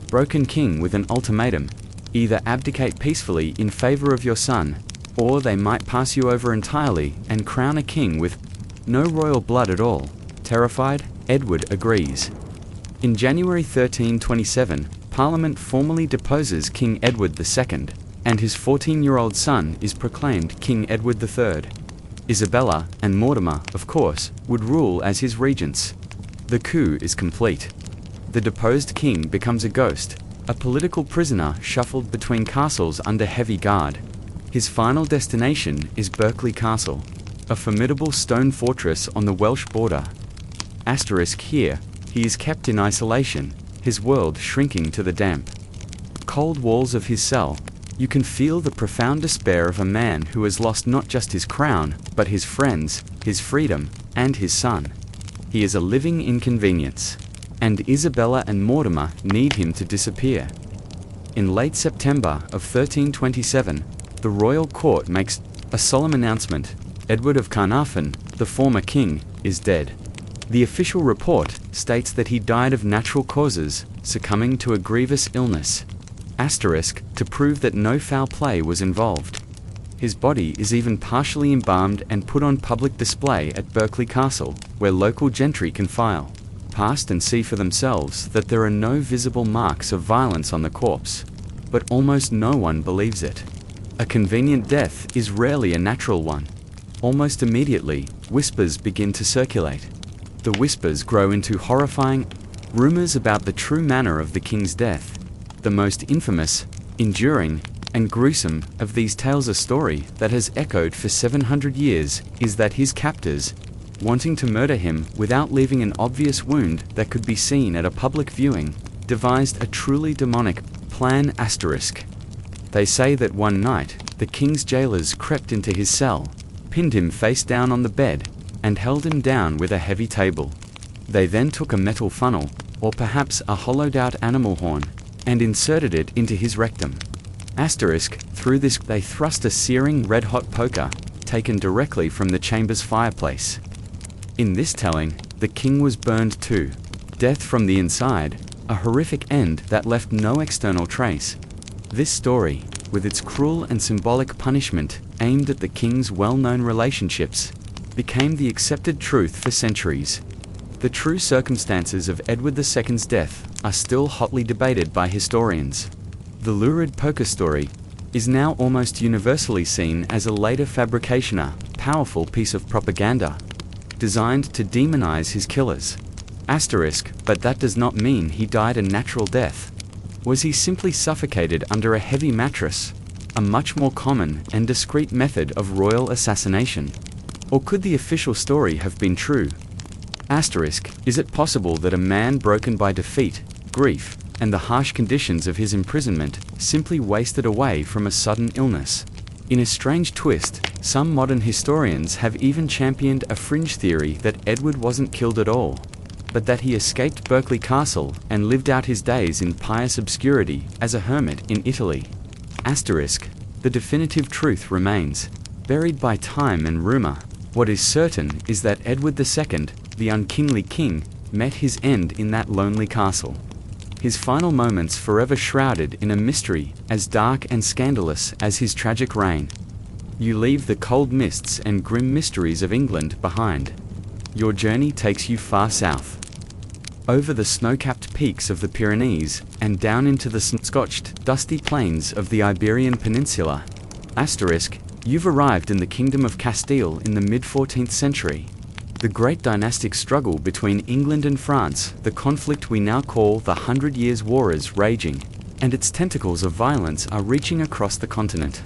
broken king with an ultimatum: either abdicate peacefully in favor of your son, or they might pass you over entirely and crown a king with no royal blood at all. Terrified, Edward agrees. In January 1327, Parliament formally deposes King Edward II, and his 14-year-old son is proclaimed King Edward III. Isabella and Mortimer, of course, would rule as his regents. The coup is complete. The deposed king becomes a ghost, a political prisoner shuffled between castles under heavy guard. His final destination is Berkeley Castle, a formidable stone fortress on the Welsh border. Here, he is kept in isolation, his world shrinking to the damp, cold walls of his cell. You can feel the profound despair of a man who has lost not just his crown, but his friends, his freedom, and his son. He is a living inconvenience, and Isabella and Mortimer need him to disappear. In late September of 1327, the royal court makes a solemn announcement: Edward of Carnarvon, the former king, is dead. The official report states that he died of natural causes, succumbing to a grievous illness. To prove that no foul play was involved. His body is even partially embalmed and put on public display at Berkeley Castle, where local gentry can file past and see for themselves that there are no visible marks of violence on the corpse. But almost no one believes it. A convenient death is rarely a natural one. Almost immediately, whispers begin to circulate. The whispers grow into horrifying rumors about the true manner of the king's death. The most infamous, enduring, and gruesome of these tells a story that has echoed for 700 years, is that his captors, wanting to murder him without leaving an obvious wound that could be seen at a public viewing, devised a truly demonic plan. They say that one night, the king's jailers crept into his cell, pinned him face down on the bed, and held him down with a heavy table. They then took a metal funnel, or perhaps a hollowed-out animal horn, and inserted it into his rectum. Through this they thrust a searing red-hot poker, taken directly from the chamber's fireplace. In this telling, the king was burned too. Death from the inside, a horrific end that left no external trace. This story, with its cruel and symbolic punishment aimed at the king's well-known relationships, became the accepted truth for centuries. The true circumstances of Edward II's death are still hotly debated by historians. The lurid poker story is now almost universally seen as a later fabrication, a powerful piece of propaganda designed to demonize his killers. But that does not mean he died a natural death. Was he simply suffocated under a heavy mattress, a much more common and discreet method of royal assassination? Or could the official story have been true? Is it possible that a man broken by defeat, grief, and the harsh conditions of his imprisonment simply wasted away from a sudden illness? In a strange twist, some modern historians have even championed a fringe theory that Edward wasn't killed at all, but that he escaped Berkeley Castle and lived out his days in pious obscurity as a hermit in Italy. The definitive truth remains buried by time and rumor. What is certain is that Edward II, the unkingly king, met his end in that lonely castle. His final moments forever shrouded in a mystery as dark and scandalous as his tragic reign. You leave the cold mists and grim mysteries of England behind. Your journey takes you far south, over the snow-capped peaks of the Pyrenees, and down into the scorched, dusty plains of the Iberian Peninsula. You've arrived in the Kingdom of Castile in the mid-14th century. The great dynastic struggle between England and France, the conflict we now call the 100 Years' War, is raging, and its tentacles of violence are reaching across the continent,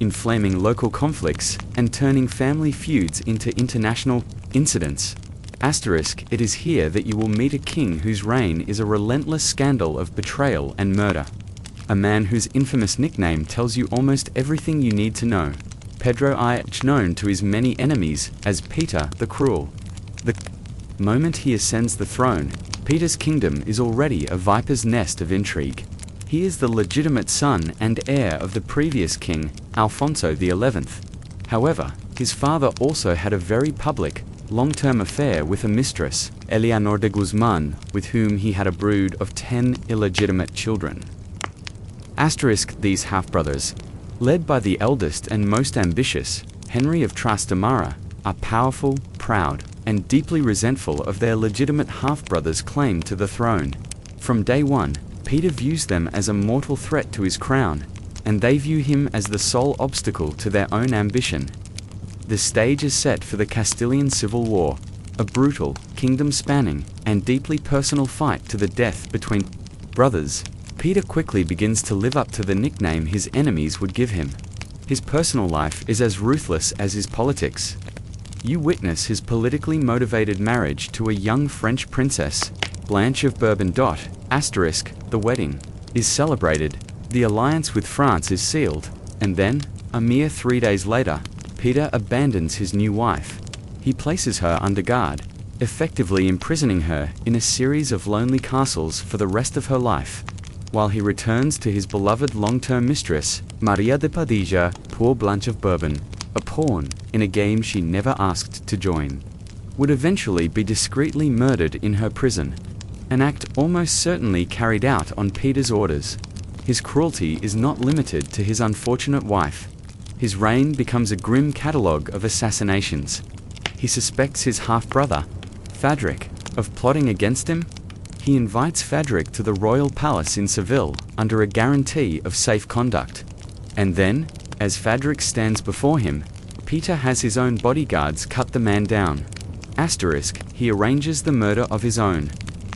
inflaming local conflicts and turning family feuds into international incidents. It is here that you will meet a king whose reign is a relentless scandal of betrayal and murder. A man whose infamous nickname tells you almost everything you need to know. Pedro I, known to his many enemies as Peter the Cruel. The moment he ascends the throne, Peter's kingdom is already a viper's nest of intrigue. He is the legitimate son and heir of the previous king, Alfonso XI. However, his father also had a very public, long-term affair with a mistress, Eleanor de Guzman, with whom he had a brood of 10 illegitimate children. These half-brothers, led by the eldest and most ambitious, Henry of Trastamara, are powerful, proud, and deeply resentful of their legitimate half-brother's claim to the throne. From day one, Peter views them as a mortal threat to his crown, and they view him as the sole obstacle to their own ambition. The stage is set for the Castilian Civil War, a brutal, kingdom-spanning, and deeply personal fight to the death between brothers. Peter quickly begins to live up to the nickname his enemies would give him. His personal life is as ruthless as his politics. You witness his politically motivated marriage to a young French princess, Blanche of Bourbon. The wedding is celebrated, the alliance with France is sealed, and then, a mere 3 days later, Peter abandons his new wife. He places her under guard, effectively imprisoning her in a series of lonely castles for the rest of her life, while he returns to his beloved long-term mistress, Maria de Padilla, poor Blanche of Bourbon, a pawn in a game she never asked to join, would eventually be discreetly murdered in her prison, an act almost certainly carried out on Peter's orders. His cruelty is not limited to his unfortunate wife. His reign becomes a grim catalogue of assassinations. He suspects his half-brother, Fadric, of plotting against him. He invites Fadric to the royal palace in Seville under a guarantee of safe conduct. And then, as Fadric stands before him, Peter has his own bodyguards cut the man down. He arranges the murder of his own.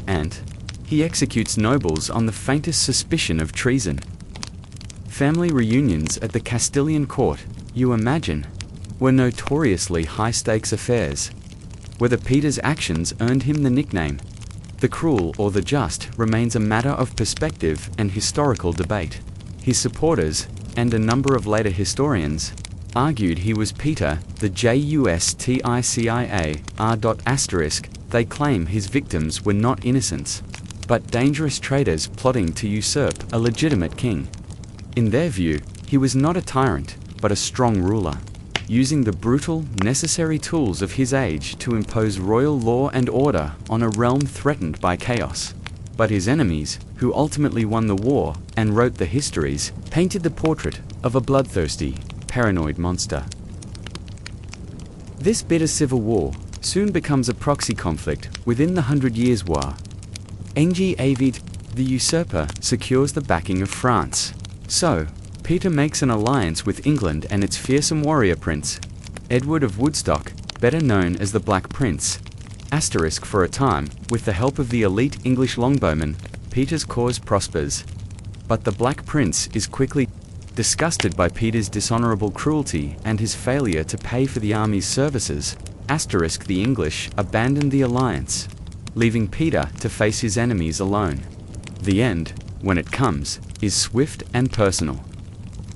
And he executes nobles on the faintest suspicion of treason. Family reunions at the Castilian court, you imagine, were notoriously high-stakes affairs. Whether Peter's actions earned him the nickname the Cruel or the Just remains a matter of perspective and historical debate. His supporters, and a number of later historians, argued he was Peter, the Justicia r. They claim his victims were not innocents, but dangerous traitors plotting to usurp a legitimate king. In their view, he was not a tyrant, but a strong ruler, using the brutal, necessary tools of his age to impose royal law and order on a realm threatened by chaos. But his enemies, who ultimately won the war and wrote the histories, painted the portrait of a bloodthirsty, paranoid monster. This bitter civil war soon becomes a proxy conflict within the 100 Years' War. Engi Avid, the usurper, secures the backing of France. So, Peter makes an alliance with England and its fearsome warrior prince, Edward of Woodstock, better known as the Black Prince. For a time, with the help of the elite English longbowmen, Peter's cause prospers. But the Black Prince is quickly disgusted by Peter's dishonorable cruelty and his failure to pay for the army's services. The English abandon the alliance, leaving Peter to face his enemies alone. The end, when it comes, is swift and personal.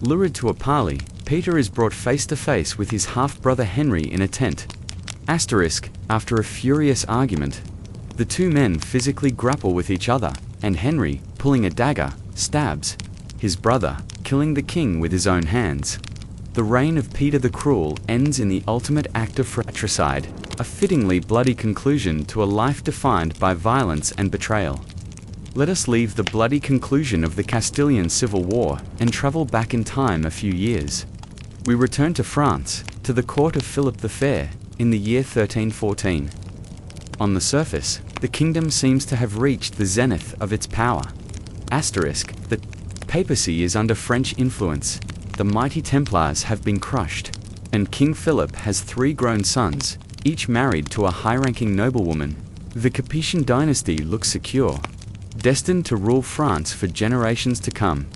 Lured to a parley, Peter is brought face to face with his half-brother Henry in a tent. After a furious argument, the two men physically grapple with each other, and Henry, pulling a dagger, stabs his brother, killing the king with his own hands. The reign of Peter the Cruel ends in the ultimate act of fratricide, a fittingly bloody conclusion to a life defined by violence and betrayal. Let us leave the bloody conclusion of the Castilian Civil War and travel back in time a few years. We return to France, to the court of Philip the Fair, in the year 1314. On the surface, the kingdom seems to have reached the zenith of its power. The papacy is under French influence, the mighty Templars have been crushed, and King Philip has 3 grown sons, each married to a high-ranking noblewoman. The Capetian dynasty looks secure, destined to rule France for generations to come.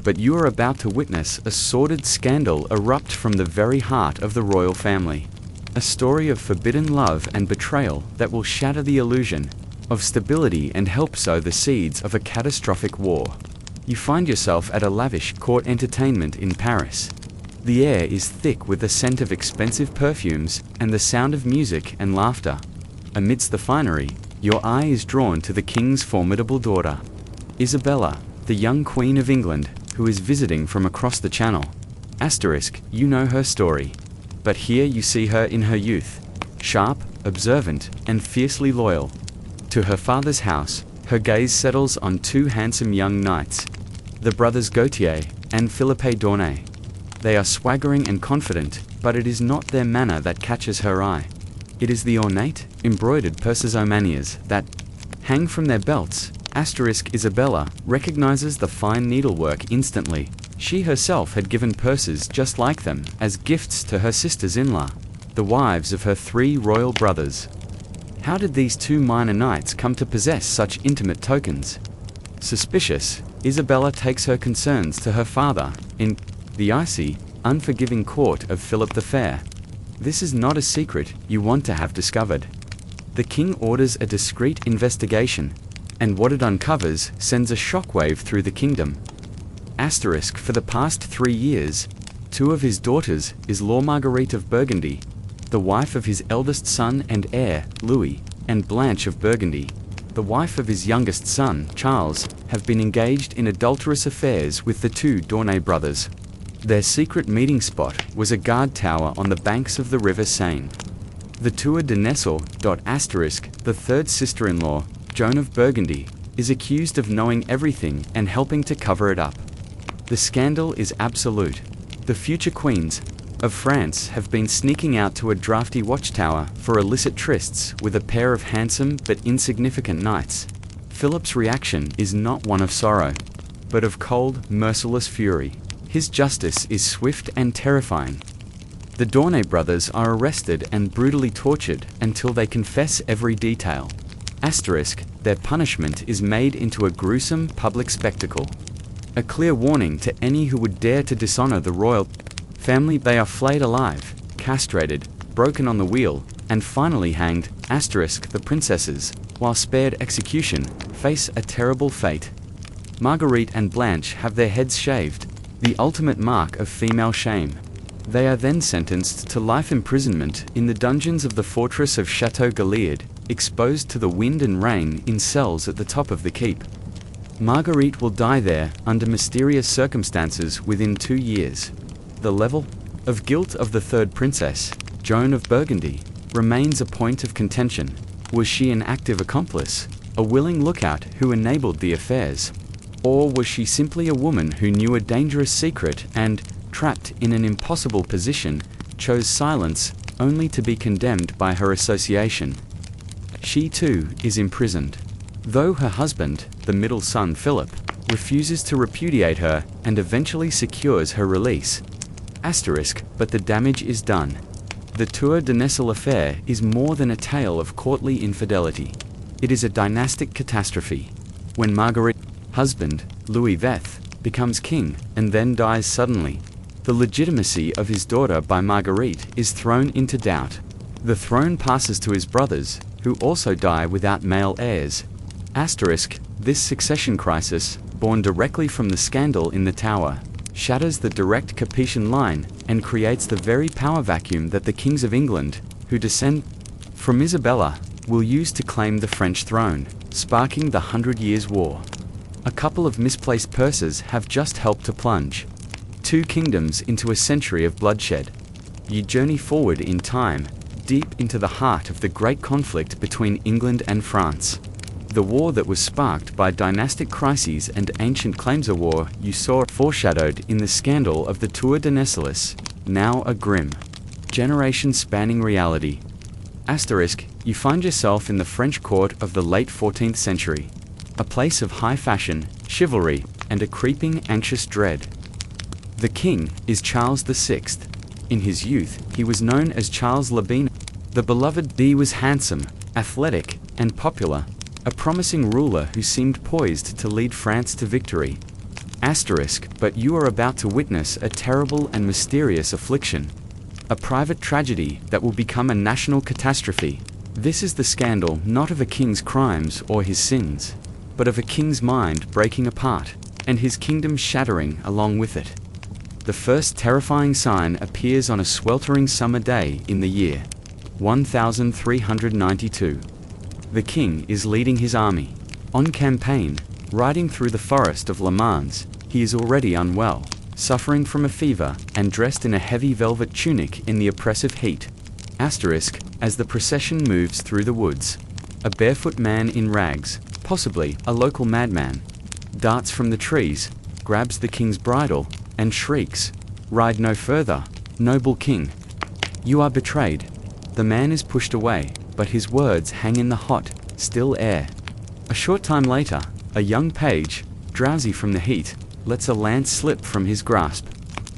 But you are about to witness a sordid scandal erupt from the very heart of the royal family. A story of forbidden love and betrayal that will shatter the illusion of stability and help sow the seeds of a catastrophic war. You find yourself at a lavish court entertainment in Paris. The air is thick with the scent of expensive perfumes and the sound of music and laughter. Amidst the finery, your eye is drawn to the king's formidable daughter, Isabella, the young Queen of England, who is visiting from across the channel. You know her story. But here you see her in her youth, sharp, observant, and fiercely loyal. To her father's house, her gaze settles on 2 handsome young knights, the brothers Gautier and Philippe d'Aunay. They are swaggering and confident, but it is not their manner that catches her eye. It is the ornate, embroidered purses that hang from their belts. Isabella recognizes the fine needlework instantly. She herself had given purses just like them as gifts to her sisters-in-law, the wives of her 3 royal brothers. How did these 2 minor knights come to possess such intimate tokens? Suspicious, Isabella takes her concerns to her father, in the icy, unforgiving court of Philip the Fair. This is not a secret you want to have discovered. The king orders a discreet investigation, and what it uncovers sends a shockwave through the kingdom. For the past 3 years, 2 of his daughters, Isla Marguerite of Burgundy, the wife of his eldest son and heir, Louis, and Blanche of Burgundy, the wife of his youngest son, Charles, have been engaged in adulterous affairs with the 2 D'Aunay brothers. Their secret meeting spot was a guard tower on the banks of the River Seine. The Tour de Nesle, the 3rd sister-in-law, Joan of Burgundy, is accused of knowing everything and helping to cover it up. The scandal is absolute. The future queens of France have been sneaking out to a drafty watchtower for illicit trysts with a pair of handsome but insignificant knights. Philip's reaction is not one of sorrow, but of cold, merciless fury. His justice is swift and terrifying. The D'Aunay brothers are arrested and brutally tortured until they confess every detail. Their punishment is made into a gruesome public spectacle. A clear warning to any who would dare to dishonor the royal family. They are flayed alive, castrated, broken on the wheel, and finally hanged. The princesses, while spared execution, face a terrible fate. Marguerite and Blanche have their heads shaved, the ultimate mark of female shame. They are then sentenced to life imprisonment in the dungeons of the fortress of Chateau Galliard, exposed to the wind and rain in cells at the top of the keep. Marguerite will die there under mysterious circumstances within 2 years. The level of guilt of the third princess, Joan of Burgundy, remains a point of contention. Was she an active accomplice, a willing lookout who enabled the affairs? Or was she simply a woman who knew a dangerous secret and, trapped in an impossible position, chose silence only to be condemned by her association? She too is imprisoned. Though her husband, the middle son Philip, refuses to repudiate her and eventually secures her release. But the damage is done. The Tour de Nesle affair is more than a tale of courtly infidelity. It is a dynastic catastrophe. When Marguerite's husband, Louis XI, becomes king and then dies suddenly, the legitimacy of his daughter by Marguerite is thrown into doubt. The throne passes to his brothers, who also die without male heirs. This succession crisis, born directly from the scandal in the Tower, shatters the direct Capetian line and creates the very power vacuum that the kings of England, who descend from Isabella, will use to claim the French throne, sparking the 100 Years' War. A couple of misplaced purses have just helped to plunge 2 kingdoms into a century of bloodshed. You journey forward in time, deep into the heart of the great conflict between England and France. The war that was sparked by dynastic crises and ancient claims, a war you saw foreshadowed in the scandal of the Tour de Nesle, now a grim, generation-spanning reality. You find yourself in the French court of the late 14th century, a place of high fashion, chivalry, and a creeping, anxious dread. The king is Charles VI. In his youth, he was known as Charles Le Bene. The beloved he was handsome, athletic, and popular, a promising ruler who seemed poised to lead France to victory. But you are about to witness a terrible and mysterious affliction. A private tragedy that will become a national catastrophe. This is the scandal not of a king's crimes or his sins, but of a king's mind breaking apart, and his kingdom shattering along with it. The first terrifying sign appears on a sweltering summer day in the year 1392. The king is leading his army on campaign, riding through the forest of Le Mans. He is already unwell, suffering from a fever, and dressed in a heavy velvet tunic in the oppressive heat. As the procession moves through the woods, a barefoot man in rags, possibly a local madman, darts from the trees, grabs the king's bridle, and shrieks, "Ride no further, noble king. You are betrayed." The man is pushed away, but his words hang in the hot, still air. A short time later, a young page, drowsy from the heat, lets a lance slip from his grasp.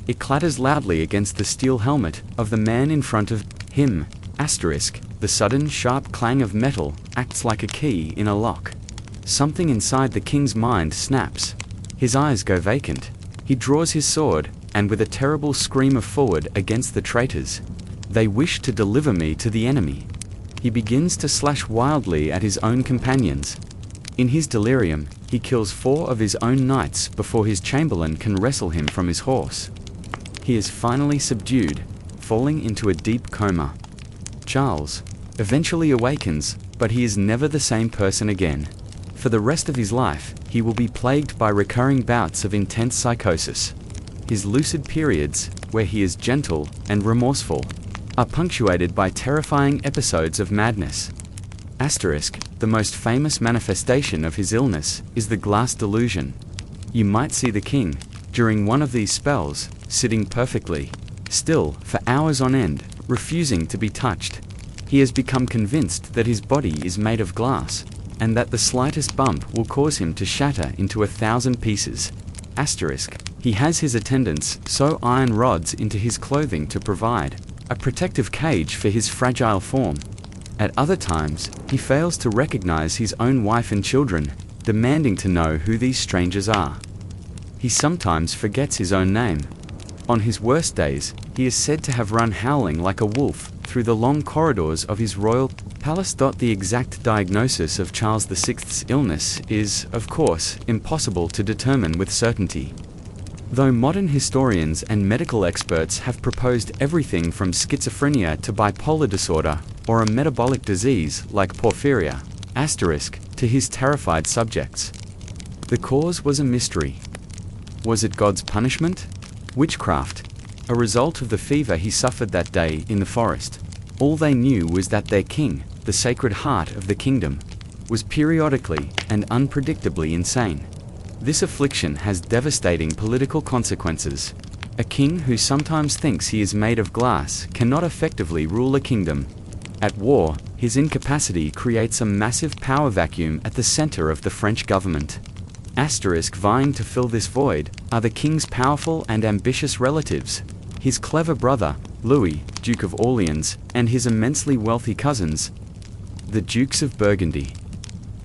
It clatters loudly against the steel helmet of the man in front of him. The sudden, sharp clang of metal acts like a key in a lock. Something inside the king's mind snaps. His eyes go vacant. He draws his sword, and with a terrible scream of "Forward against the traitors! They wish to deliver me to the enemy!" He begins to slash wildly at his own companions. In his delirium, he kills 4 of his own knights before his chamberlain can wrestle him from his horse. He is finally subdued, falling into a deep coma. Charles eventually awakens, but he is never the same person again. For the rest of his life, he will be plagued by recurring bouts of intense psychosis. His lucid periods, where he is gentle and remorseful, are punctuated by terrifying episodes of madness. The most famous manifestation of his illness is the glass delusion. You might see the king, during one of these spells, sitting perfectly still for hours on end, refusing to be touched. He has become convinced that his body is made of glass, and that the slightest bump will cause him to shatter into 1,000 pieces. He has his attendants sew iron rods into his clothing to provide a protective cage for his fragile form. At other times, he fails to recognize his own wife and children, demanding to know who these strangers are. He sometimes forgets his own name. On his worst days, he is said to have run howling like a wolf through the long corridors of his royal palace. The exact diagnosis of Charles VI's illness is, of course, impossible to determine with certainty. Though modern historians and medical experts have proposed everything from schizophrenia to bipolar disorder, or a metabolic disease like porphyria, to his terrified subjects. The cause was a mystery. Was it God's punishment? Witchcraft? A result of the fever he suffered that day in the forest? All they knew was that their king, the Sacred Heart of the kingdom, was periodically and unpredictably insane. This affliction has devastating political consequences. A king who sometimes thinks he is made of glass cannot effectively rule a kingdom. At war, his incapacity creates a massive power vacuum at the center of the French government. Vying to fill this void are the king's powerful and ambitious relatives, his clever brother, Louis, Duke of Orleans, and his immensely wealthy cousins, the Dukes of Burgundy.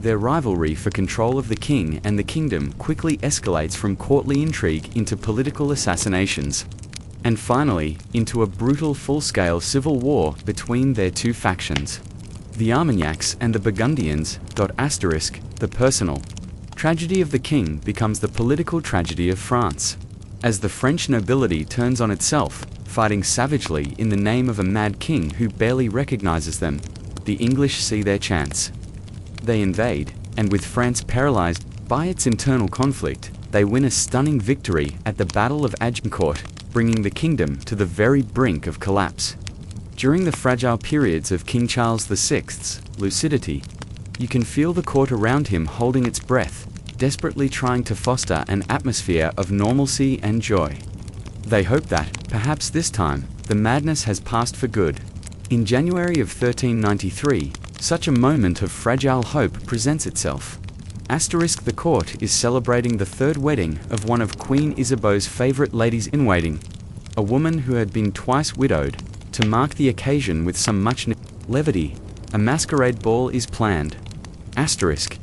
Their rivalry for control of the king and the kingdom quickly escalates from courtly intrigue into political assassinations, and finally, into a brutal full-scale civil war between their two factions. The Armagnacs and the Burgundians. The personal tragedy of the king becomes the political tragedy of France. As the French nobility turns on itself, fighting savagely in the name of a mad king who barely recognizes them, the English see their chance. They invade, and with France paralyzed by its internal conflict, they win a stunning victory at the Battle of Agincourt, bringing the kingdom to the very brink of collapse. During the fragile periods of King Charles VI's lucidity, you can feel the court around him holding its breath, desperately trying to foster an atmosphere of normalcy and joy. They hope that, perhaps this time, the madness has passed for good. In January of 1393, such a moment of fragile hope presents itself. The court is celebrating the third wedding of one of Queen Isabeau's favorite ladies-in-waiting, a woman who had been twice widowed. To mark the occasion with some much levity, a masquerade ball is planned.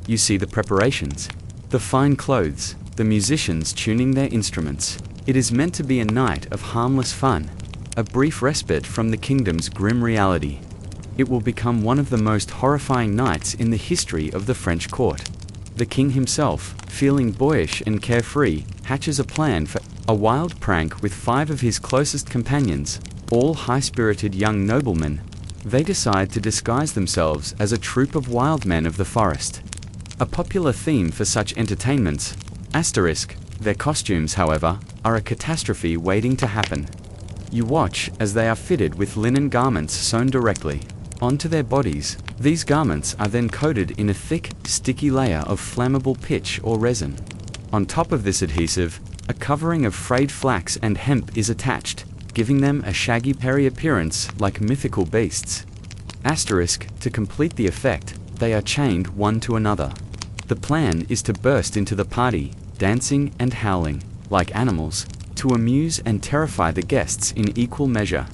You see the preparations, the fine clothes, the musicians tuning their instruments. It is meant to be a night of harmless fun, a brief respite from the kingdom's grim reality. It will become one of the most horrifying nights in the history of the French court. The king himself, feeling boyish and carefree, hatches a plan for a wild prank with 5 of his closest companions, all high-spirited young noblemen. They decide to disguise themselves as a troop of wild men of the forest. A popular theme for such entertainments, their costumes, however, are a catastrophe waiting to happen. You watch as they are fitted with linen garments sewn directly onto their bodies. These garments are then coated in a thick, sticky layer of flammable pitch or resin. On top of this adhesive, a covering of frayed flax and hemp is attached, giving them a shaggy hairy appearance like mythical beasts. To complete the effect, they are chained one to another. The plan is to burst into the party, dancing and howling, like animals, to amuse and terrify the guests in equal measure.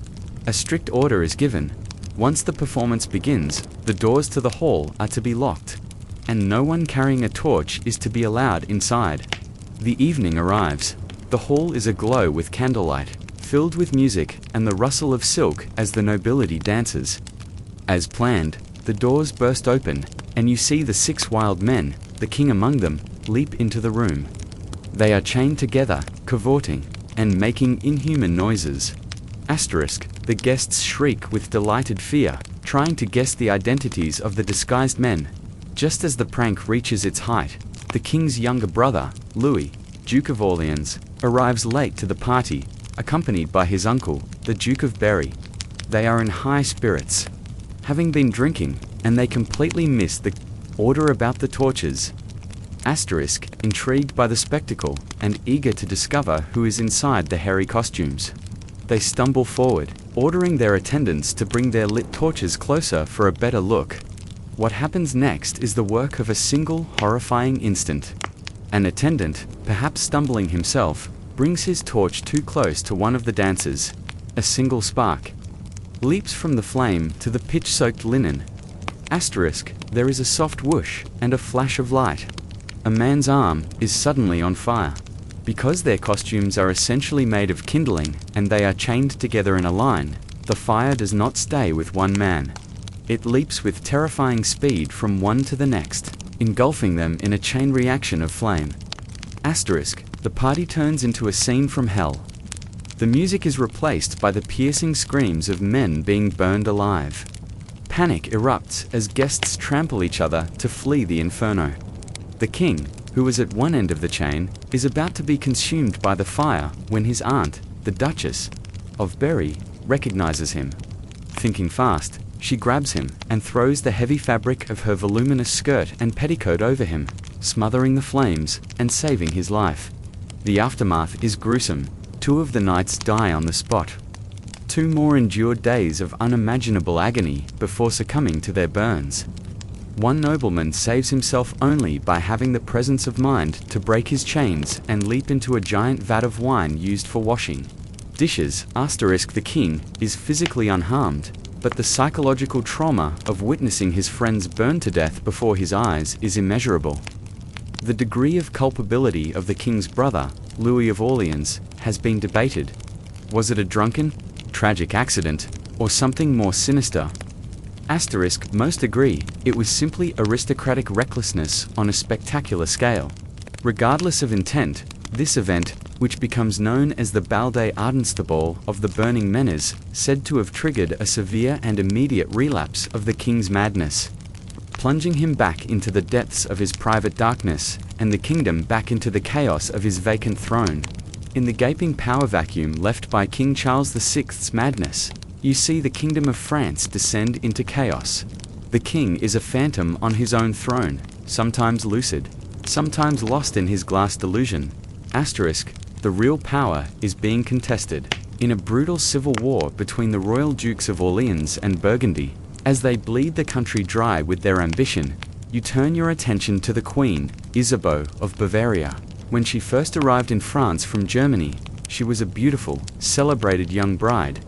A strict order is given. Once the performance begins, the doors to the hall are to be locked, and no one carrying a torch is to be allowed inside. The evening arrives. The hall is aglow with candlelight, filled with music and the rustle of silk as the nobility dances. As planned, the doors burst open, and you see the 6 wild men, the king among them, leap into the room. They are chained together, cavorting, and making inhuman noises. The guests shriek with delighted fear, trying to guess the identities of the disguised men. Just as the prank reaches its height, the king's younger brother, Louis, Duke of Orleans, arrives late to the party, accompanied by his uncle, the Duke of Berry. They are in high spirits, having been drinking, and they completely miss the order about the torches. Intrigued by the spectacle, and eager to discover who is inside the hairy costumes, they stumble forward, ordering their attendants to bring their lit torches closer for a better look. What happens next is the work of a single horrifying instant. An attendant, perhaps stumbling himself, brings his torch too close to one of the dancers. A single spark leaps from the flame to the pitch-soaked linen. There is a soft whoosh and a flash of light. A man's arm is suddenly on fire. Because their costumes are essentially made of kindling and they are chained together in a line, the fire does not stay with one man. It leaps with terrifying speed from one to the next, engulfing them in a chain reaction of flame. The party turns into a scene from hell. The music is replaced by the piercing screams of men being burned alive. Panic erupts as guests trample each other to flee the inferno. The king, who was at one end of the chain, is about to be consumed by the fire when his aunt, the Duchess of Berry, recognizes him. Thinking fast, she grabs him and throws the heavy fabric of her voluminous skirt and petticoat over him, smothering the flames and saving his life. The aftermath is gruesome. 2 of the knights die on the spot. 2 more endured days of unimaginable agony before succumbing to their burns. 1 nobleman saves himself only by having the presence of mind to break his chains and leap into a giant vat of wine used for washing dishes. The king is physically unharmed, but the psychological trauma of witnessing his friends burned to death before his eyes is immeasurable. The degree of culpability of the king's brother, Louis of Orleans, has been debated. Was it a drunken, tragic accident, or something more sinister? Most agree it was simply aristocratic recklessness on a spectacular scale. Regardless of intent, this event, which becomes known as the Bal des Ardents of the Burning Menace, said to have triggered a severe and immediate relapse of the king's madness, plunging him back into the depths of his private darkness, and the kingdom back into the chaos of his vacant throne. In the gaping power vacuum left by King Charles VI's madness, you see the kingdom of France descend into chaos. The king is a phantom on his own throne, sometimes lucid, sometimes lost in his glass delusion. The real power is being contested in a brutal civil war between the royal dukes of Orleans and Burgundy. As they bleed the country dry with their ambition, you turn your attention to the Queen, Isabeau of Bavaria. When she first arrived in France from Germany, she was a beautiful, celebrated young bride.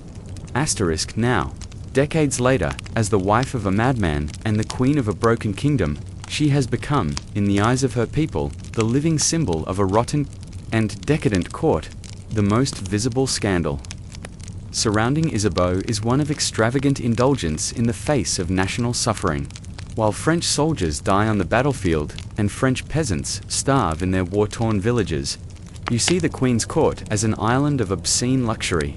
Now, decades later, as the wife of a madman and the queen of a broken kingdom, she has become, in the eyes of her people, the living symbol of a rotten and decadent court, the most visible scandal surrounding Isabeau is one of extravagant indulgence in the face of national suffering. While French soldiers die on the battlefield and French peasants starve in their war-torn villages, you see the Queen's court as an island of obscene luxury.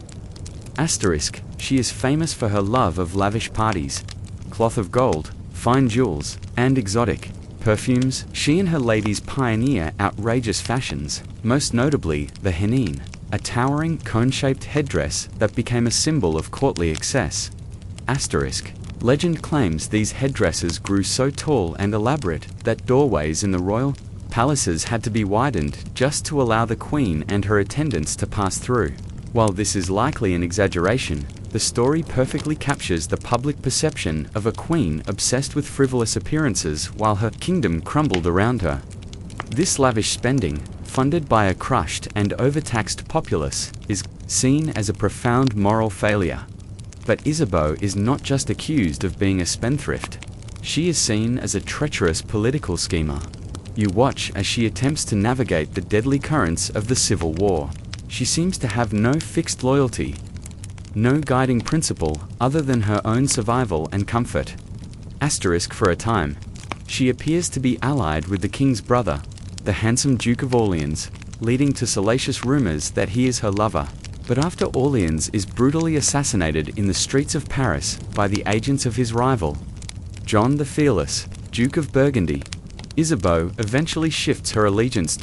She is famous for her love of lavish parties, cloth of gold, fine jewels, and exotic perfumes. She and her ladies pioneer outrageous fashions, most notably the hennin, a towering cone-shaped headdress that became a symbol of courtly excess. Legend claims these headdresses grew so tall and elaborate that doorways in the royal palaces had to be widened just to allow the queen and her attendants to pass through. While this is likely an exaggeration, the story perfectly captures the public perception of a queen obsessed with frivolous appearances while her kingdom crumbled around her. This lavish spending, funded by a crushed and overtaxed populace, is seen as a profound moral failure. But Isabeau is not just accused of being a spendthrift. She is seen as a treacherous political schemer. You watch as she attempts to navigate the deadly currents of the Civil War. She seems to have no fixed loyalty, no guiding principle other than her own survival and comfort. For a time, she appears to be allied with the king's brother, the handsome Duke of Orleans, leading to salacious rumors that he is her lover. But after Orleans is brutally assassinated in the streets of Paris by the agents of his rival, John the Fearless, Duke of Burgundy, Isabeau eventually shifts her allegiance.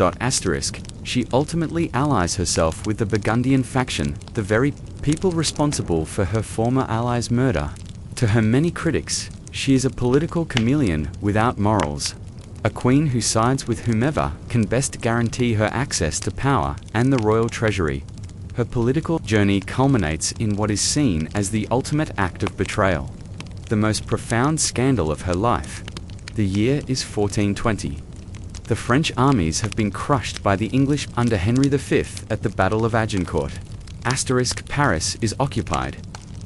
She ultimately allies herself with the Burgundian faction, the very people responsible for her former ally's murder. To her many critics, she is a political chameleon without morals, a queen who sides with whomever can best guarantee her access to power and the royal treasury. Her political journey culminates in what is seen as the ultimate act of betrayal, the most profound scandal of her life. The year is 1420. The French armies have been crushed by the English under Henry V at the Battle of Agincourt. Paris is occupied.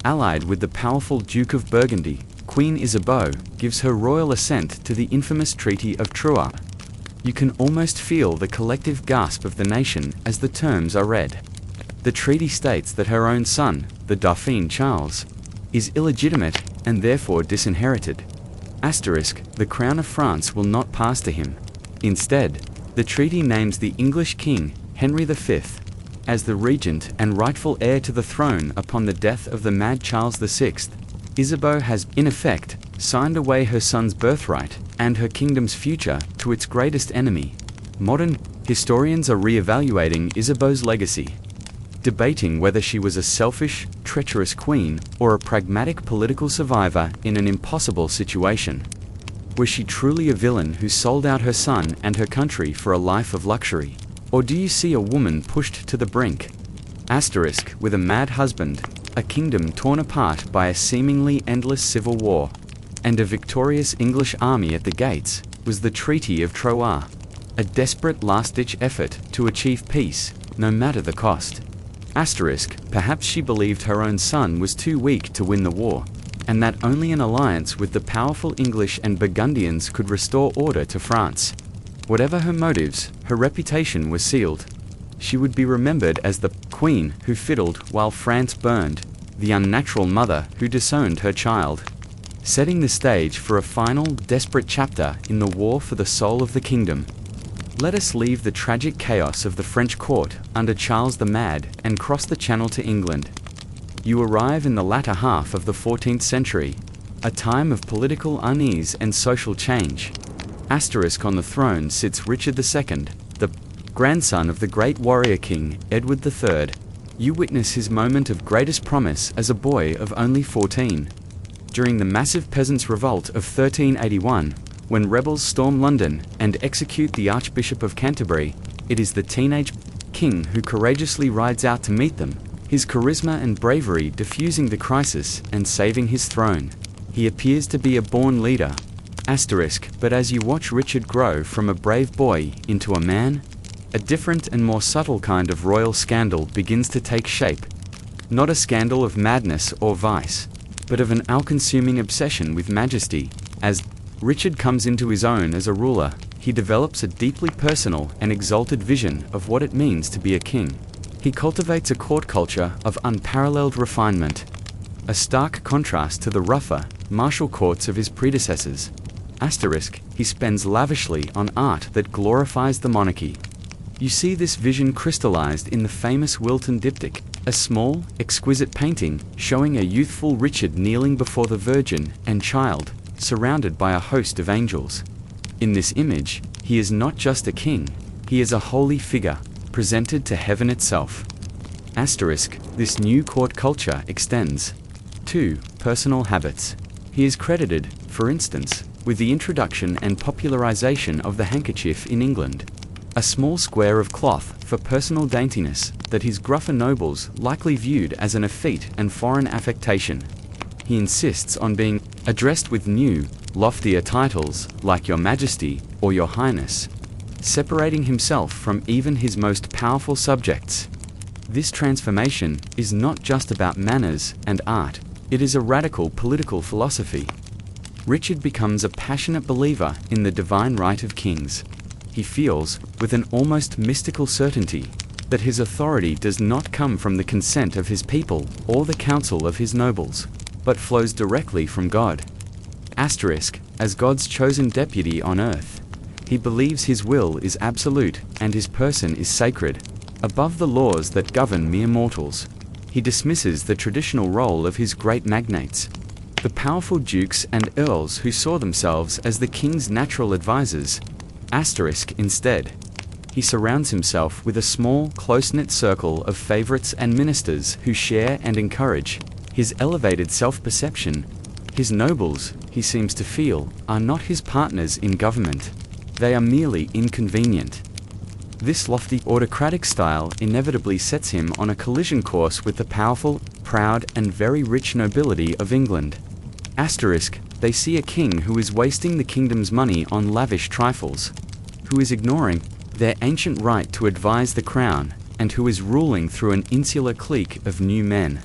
Allied with the powerful Duke of Burgundy, Queen Isabeau gives her royal assent to the infamous Treaty of Troyes. You can almost feel the collective gasp of the nation as the terms are read. The treaty states that her own son, the Dauphin Charles, is illegitimate and therefore disinherited. The crown of France will not pass to him. Instead, the treaty names the English king, Henry V. As the regent and rightful heir to the throne upon the death of the mad Charles VI, Isabeau has, in effect, signed away her son's birthright and her kingdom's future to its greatest enemy. Modern historians are re-evaluating Isabeau's legacy, debating whether she was a selfish, treacherous queen or a pragmatic political survivor in an impossible situation. Was she truly a villain who sold out her son and her country for a life of luxury? Or do you see a woman pushed to the brink? Asterisk, with a mad husband, a kingdom torn apart by a seemingly endless civil war, and a victorious English army at the gates, was the Treaty of Troyes, a desperate last-ditch effort to achieve peace, no matter the cost. Asterisk, perhaps she believed her own son was too weak to win the war, and that only an alliance with the powerful English and Burgundians could restore order to France. Whatever her motives, her reputation was sealed. She would be remembered as the queen who fiddled while France burned, the unnatural mother who disowned her child, setting the stage for a final, desperate chapter in the war for the soul of the kingdom. Let us leave the tragic chaos of the French court under Charles the Mad and cross the Channel to England. You arrive in the latter half of the 14th century, a time of political unease and social change. Asterisk, on the throne sits Richard II, the grandson of the great warrior king, Edward III. You witness his moment of greatest promise as a boy of only 14. During the massive peasants' revolt of 1381, when rebels storm London and execute the Archbishop of Canterbury, it is the teenage king who courageously rides out to meet them, his charisma and bravery diffusing the crisis and saving his throne. He appears to be a born leader. Asterisk, but as you watch Richard grow from a brave boy into a man, a different and more subtle kind of royal scandal begins to take shape. Not a scandal of madness or vice, but of an all-consuming obsession with majesty. As Richard comes into his own as a ruler, he develops a deeply personal and exalted vision of what it means to be a king. He cultivates a court culture of unparalleled refinement, a stark contrast to the rougher, martial courts of his predecessors. Asterisk, he spends lavishly on art that glorifies the monarchy. You see this vision crystallized in the famous Wilton diptych, a small, exquisite painting showing a youthful Richard kneeling before the Virgin and Child, surrounded by a host of angels. In this image, he is not just a king, he is a holy figure, presented to heaven itself. Asterisk, this new court culture extends to personal habits. He is credited, for instance, with the introduction and popularization of the handkerchief in England, a small square of cloth for personal daintiness that his gruffer nobles likely viewed as an effete and foreign affectation. He insists on being addressed with new, loftier titles like Your Majesty or Your Highness, separating himself from even his most powerful subjects. This transformation is not just about manners and art, it is a radical political philosophy. Richard becomes a passionate believer in the divine right of kings. He feels, with an almost mystical certainty, that his authority does not come from the consent of his people or the counsel of his nobles, but flows directly from God. Asterisk, as God's chosen deputy on earth, he believes his will is absolute and his person is sacred, above the laws that govern mere mortals. He dismisses the traditional role of his great magnates, the powerful dukes and earls who saw themselves as the king's natural advisors. Asterisk, instead, he surrounds himself with a small, close-knit circle of favorites and ministers who share and encourage his elevated self-perception. His nobles, he seems to feel, are not his partners in government. They are merely inconvenient. This lofty, autocratic style inevitably sets him on a collision course with the powerful, proud, and very rich nobility of England. Asterisk, they see a king who is wasting the kingdom's money on lavish trifles, who is ignoring their ancient right to advise the crown, and who is ruling through an insular clique of new men.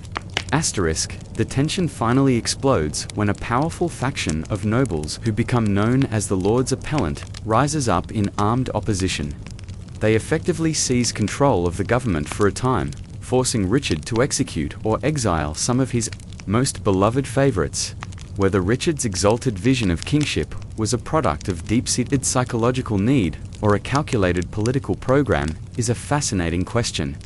Asterisk, the tension finally explodes when a powerful faction of nobles who become known as the Lords Appellant rises up in armed opposition. They effectively seize control of the government for a time, forcing Richard to execute or exile some of his most beloved favorites. whether Richard's exalted vision of kingship was a product of deep-seated psychological need or a calculated political program is a fascinating question.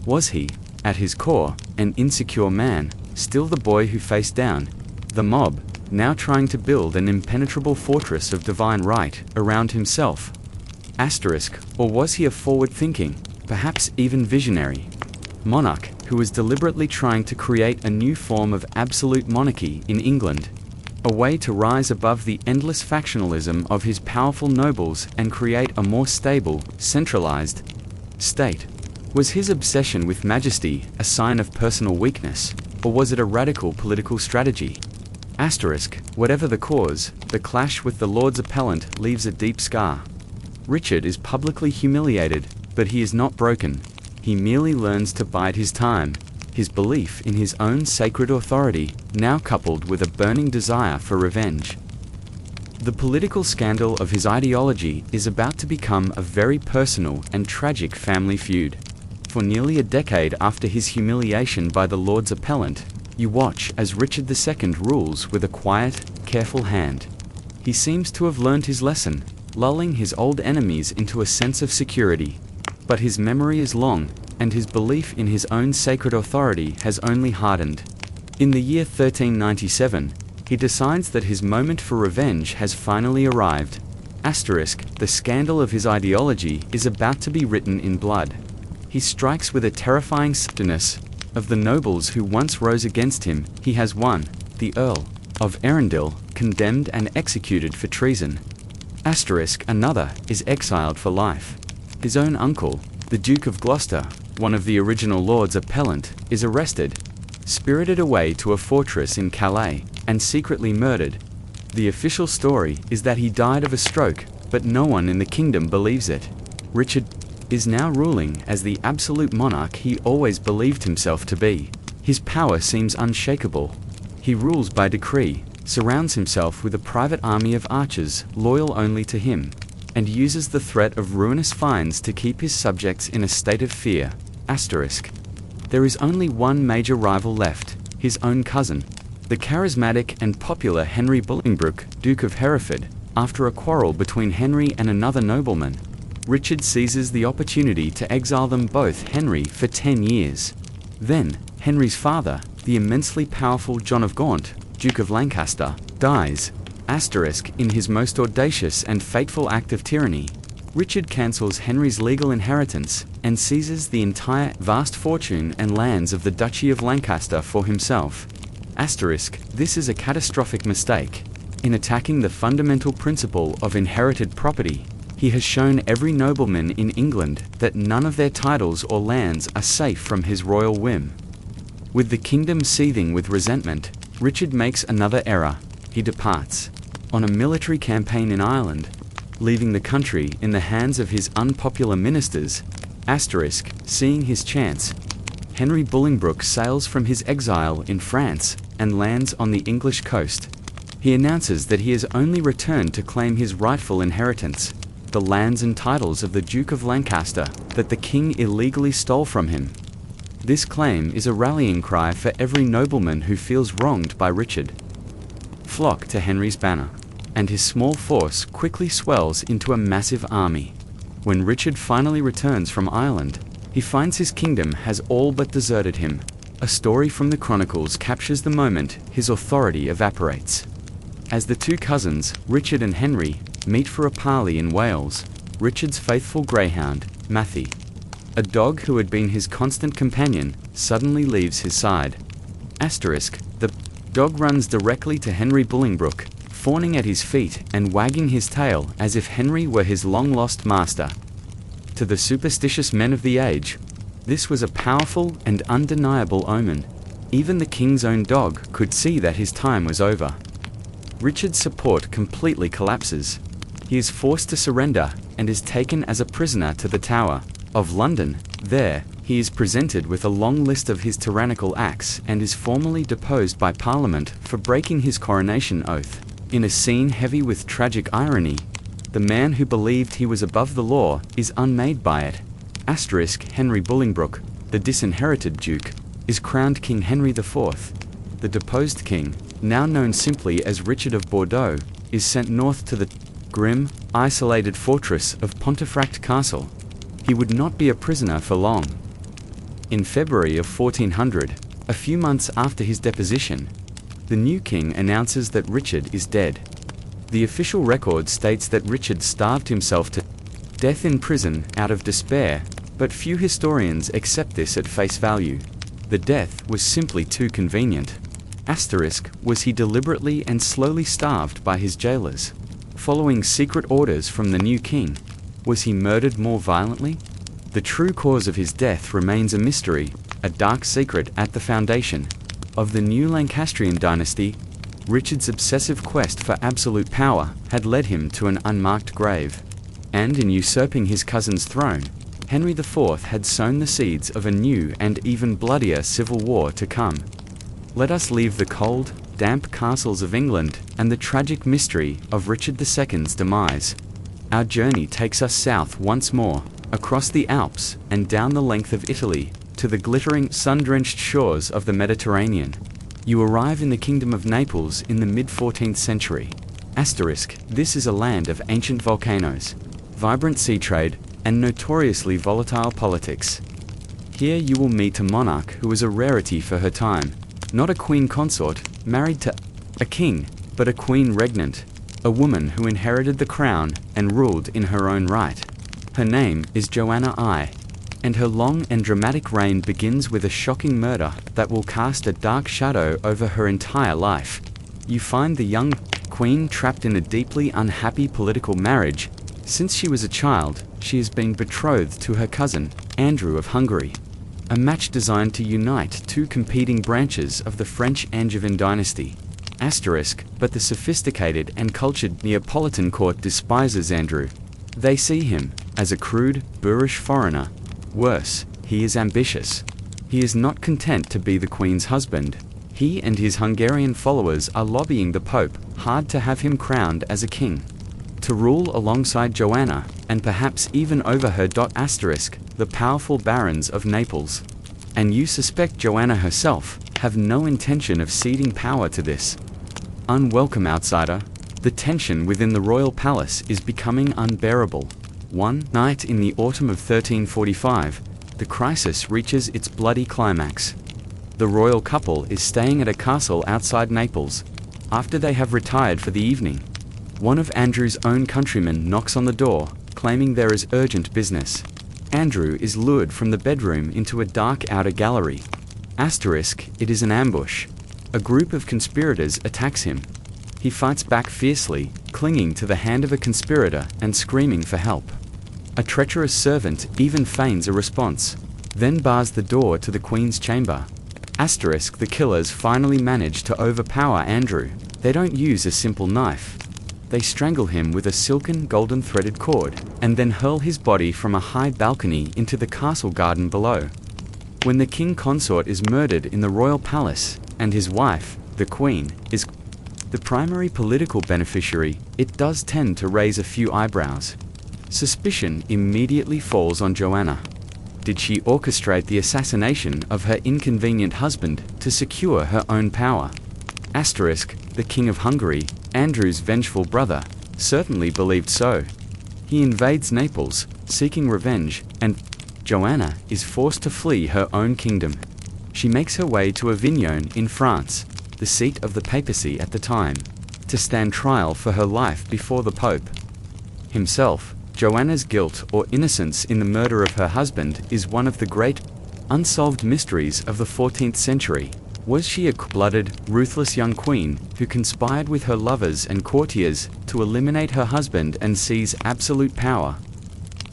Was he, at his core, an insecure man, still the boy who faced down the mob, now trying to build an impenetrable fortress of divine right around himself? Or was he a forward-thinking, perhaps even visionary monarch who was deliberately trying to create a new form of absolute monarchy in England? A way to rise above the endless factionalism of his powerful nobles and create a more stable, centralized state. Was his obsession with majesty a sign of personal weakness, or was it a radical political strategy? Whatever the cause, the clash with the Lord's appellant leaves a deep scar. Richard is publicly humiliated, but he is not broken. He merely learns to bide his time, his belief in his own sacred authority, now coupled with a burning desire for revenge. The political scandal of his ideology is about to become a very personal and tragic family feud. For nearly a decade after his humiliation by the Lord's appellant, you watch as Richard II rules with a quiet, careful hand. He seems to have learned his lesson, lulling his old enemies into a sense of security. But his memory is long, and his belief in his own sacred authority has only hardened. In the year 1397, he decides that his moment for revenge has finally arrived. The scandal of his ideology is about to be written in blood. He strikes with a terrifying tenderness. Of the nobles who once rose against him, he has one, the Earl of Arundel, condemned and executed for treason. Another is exiled for life. His own uncle, the Duke of Gloucester, one of the original Lord's appellant, is arrested, spirited away to a fortress in Calais, and secretly murdered. The official story is that he died of a stroke, but no one in the kingdom believes it. Richard is now ruling as the absolute monarch he always believed himself to be. His power seems unshakable. He rules by decree, surrounds himself with a private army of archers loyal only to him, and uses the threat of ruinous fines to keep his subjects in a state of fear. There is only one major rival left, his own cousin, the charismatic and popular Henry Bolingbroke, Duke of Hereford. After a quarrel between Henry and another nobleman, Richard seizes the opportunity to exile them both Henry for 10 years. Then, Henry's father, the immensely powerful John of Gaunt, Duke of Lancaster, dies. In his most audacious and fateful act of tyranny, Richard cancels Henry's legal inheritance and seizes the entire vast fortune and lands of the Duchy of Lancaster for himself. This is a catastrophic mistake. In attacking the fundamental principle of inherited property, he has shown every nobleman in England that none of their titles or lands are safe from his royal whim. With the kingdom seething with resentment, Richard makes another error. He departs on a military campaign in Ireland, leaving the country in the hands of his unpopular ministers. Seeing his chance, Henry Bolingbroke sails from his exile in France and lands on the English coast. He announces that he has only returned to claim his rightful inheritance, the lands and titles of the Duke of Lancaster that the king illegally stole from him. This claim is a rallying cry for every nobleman who feels wronged by Richard. Flock to Henry's banner, and his small force quickly swells into a massive army. When Richard finally returns from Ireland, he finds his kingdom has all but deserted him. A story from the Chronicles captures the moment his authority evaporates. As the two cousins, Richard and Henry, meet for a parley in Wales, Richard's faithful greyhound, Matthew, a dog who had been his constant companion, suddenly leaves his side. The dog runs directly to Henry Bolingbroke, fawning at his feet and wagging his tail as if Henry were his long-lost master. To the superstitious men of the age, this was a powerful and undeniable omen. Even the king's own dog could see that his time was over. Richard's support completely collapses. He is forced to surrender and is taken as a prisoner to the Tower of London. There, he is presented with a long list of his tyrannical acts and is formally deposed by Parliament for breaking his coronation oath. In a scene heavy with tragic irony, the man who believed he was above the law is unmade by it. Henry Bolingbroke, the disinherited duke, is crowned King Henry IV. The deposed king, now known simply as Richard of Bordeaux, is sent north to the grim, isolated fortress of Pontefract Castle. He would not be a prisoner for long. In February of 1400, a few months after his deposition, the new king announces that Richard is dead. The official record states that Richard starved himself to death in prison out of despair, but few historians accept this at face value. The death was simply too convenient. Asterisk, was he deliberately and slowly starved by his jailers, following secret orders from the new king? Was he murdered more violently? The true cause of his death remains a mystery, a dark secret at the foundation of the new Lancastrian dynasty. Richard's obsessive quest for absolute power had led him to an unmarked grave, and in usurping his cousin's throne, Henry IV had sown the seeds of a new and even bloodier civil war to come. Let us leave the cold, damp castles of England and the tragic mystery of Richard II's demise. Our journey takes us south once more, across the Alps and down the length of Italy, to the glittering, sun-drenched shores of the Mediterranean. You arrive in the Kingdom of Naples in the mid-14th century. Asterisk, this is a land of ancient volcanoes, vibrant sea trade, and notoriously volatile politics. Here you will meet a monarch who was a rarity for her time. Not a queen consort, married to a king, but a queen regnant, a woman who inherited the crown and ruled in her own right. Her name is Joanna I, and her long and dramatic reign begins with a shocking murder that will cast a dark shadow over her entire life. You find the young queen trapped in a deeply unhappy political marriage. Since she was a child, she has been betrothed to her cousin, Andrew of Hungary. A match designed to unite two competing branches of the French Angevin dynasty. Asterisk, but the sophisticated and cultured Neapolitan court despises Andrew. They see him as a crude, boorish foreigner. Worse, he is ambitious. He is not content to be the Queen's husband. He and his Hungarian followers are lobbying the Pope hard to have him crowned as a king, to rule alongside Joanna, and perhaps even over her. Asterisk, the powerful barons of Naples, and you suspect Joanna herself, have no intention of ceding power to this unwelcome outsider. The tension within the royal palace is becoming unbearable. One night in the autumn of 1345, the crisis reaches its bloody climax. The royal couple is staying at a castle outside Naples. After they have retired for the evening, one of Andrew's own countrymen knocks on the door, claiming there is urgent business. Andrew is lured from the bedroom into a dark outer gallery. Asterisk, it is an ambush. A group of conspirators attacks him. He fights back fiercely, clinging to the hand of a conspirator and screaming for help. A treacherous servant even feigns a response, then bars the door to the Queen's chamber. Asterisk, the killers finally manage to overpower Andrew. They don't use a simple knife. They strangle him with a silken golden threaded cord, and then hurl his body from a high balcony into the castle garden below. When the king consort is murdered in the royal palace, and his wife, the queen, is the primary political beneficiary, it does tend to raise a few eyebrows. Suspicion immediately falls on Joanna. Did she orchestrate the assassination of her inconvenient husband to secure her own power? Asterisk, the King of Hungary, Andrew's vengeful brother, certainly believed so. He invades Naples, seeking revenge, and Joanna is forced to flee her own kingdom. She makes her way to Avignon in France, the seat of the papacy at the time, to stand trial for her life before the Pope himself. Joanna's guilt or innocence in the murder of her husband is one of the great, unsolved mysteries of the 14th century. Was she a cold-blooded, ruthless young queen who conspired with her lovers and courtiers to eliminate her husband and seize absolute power?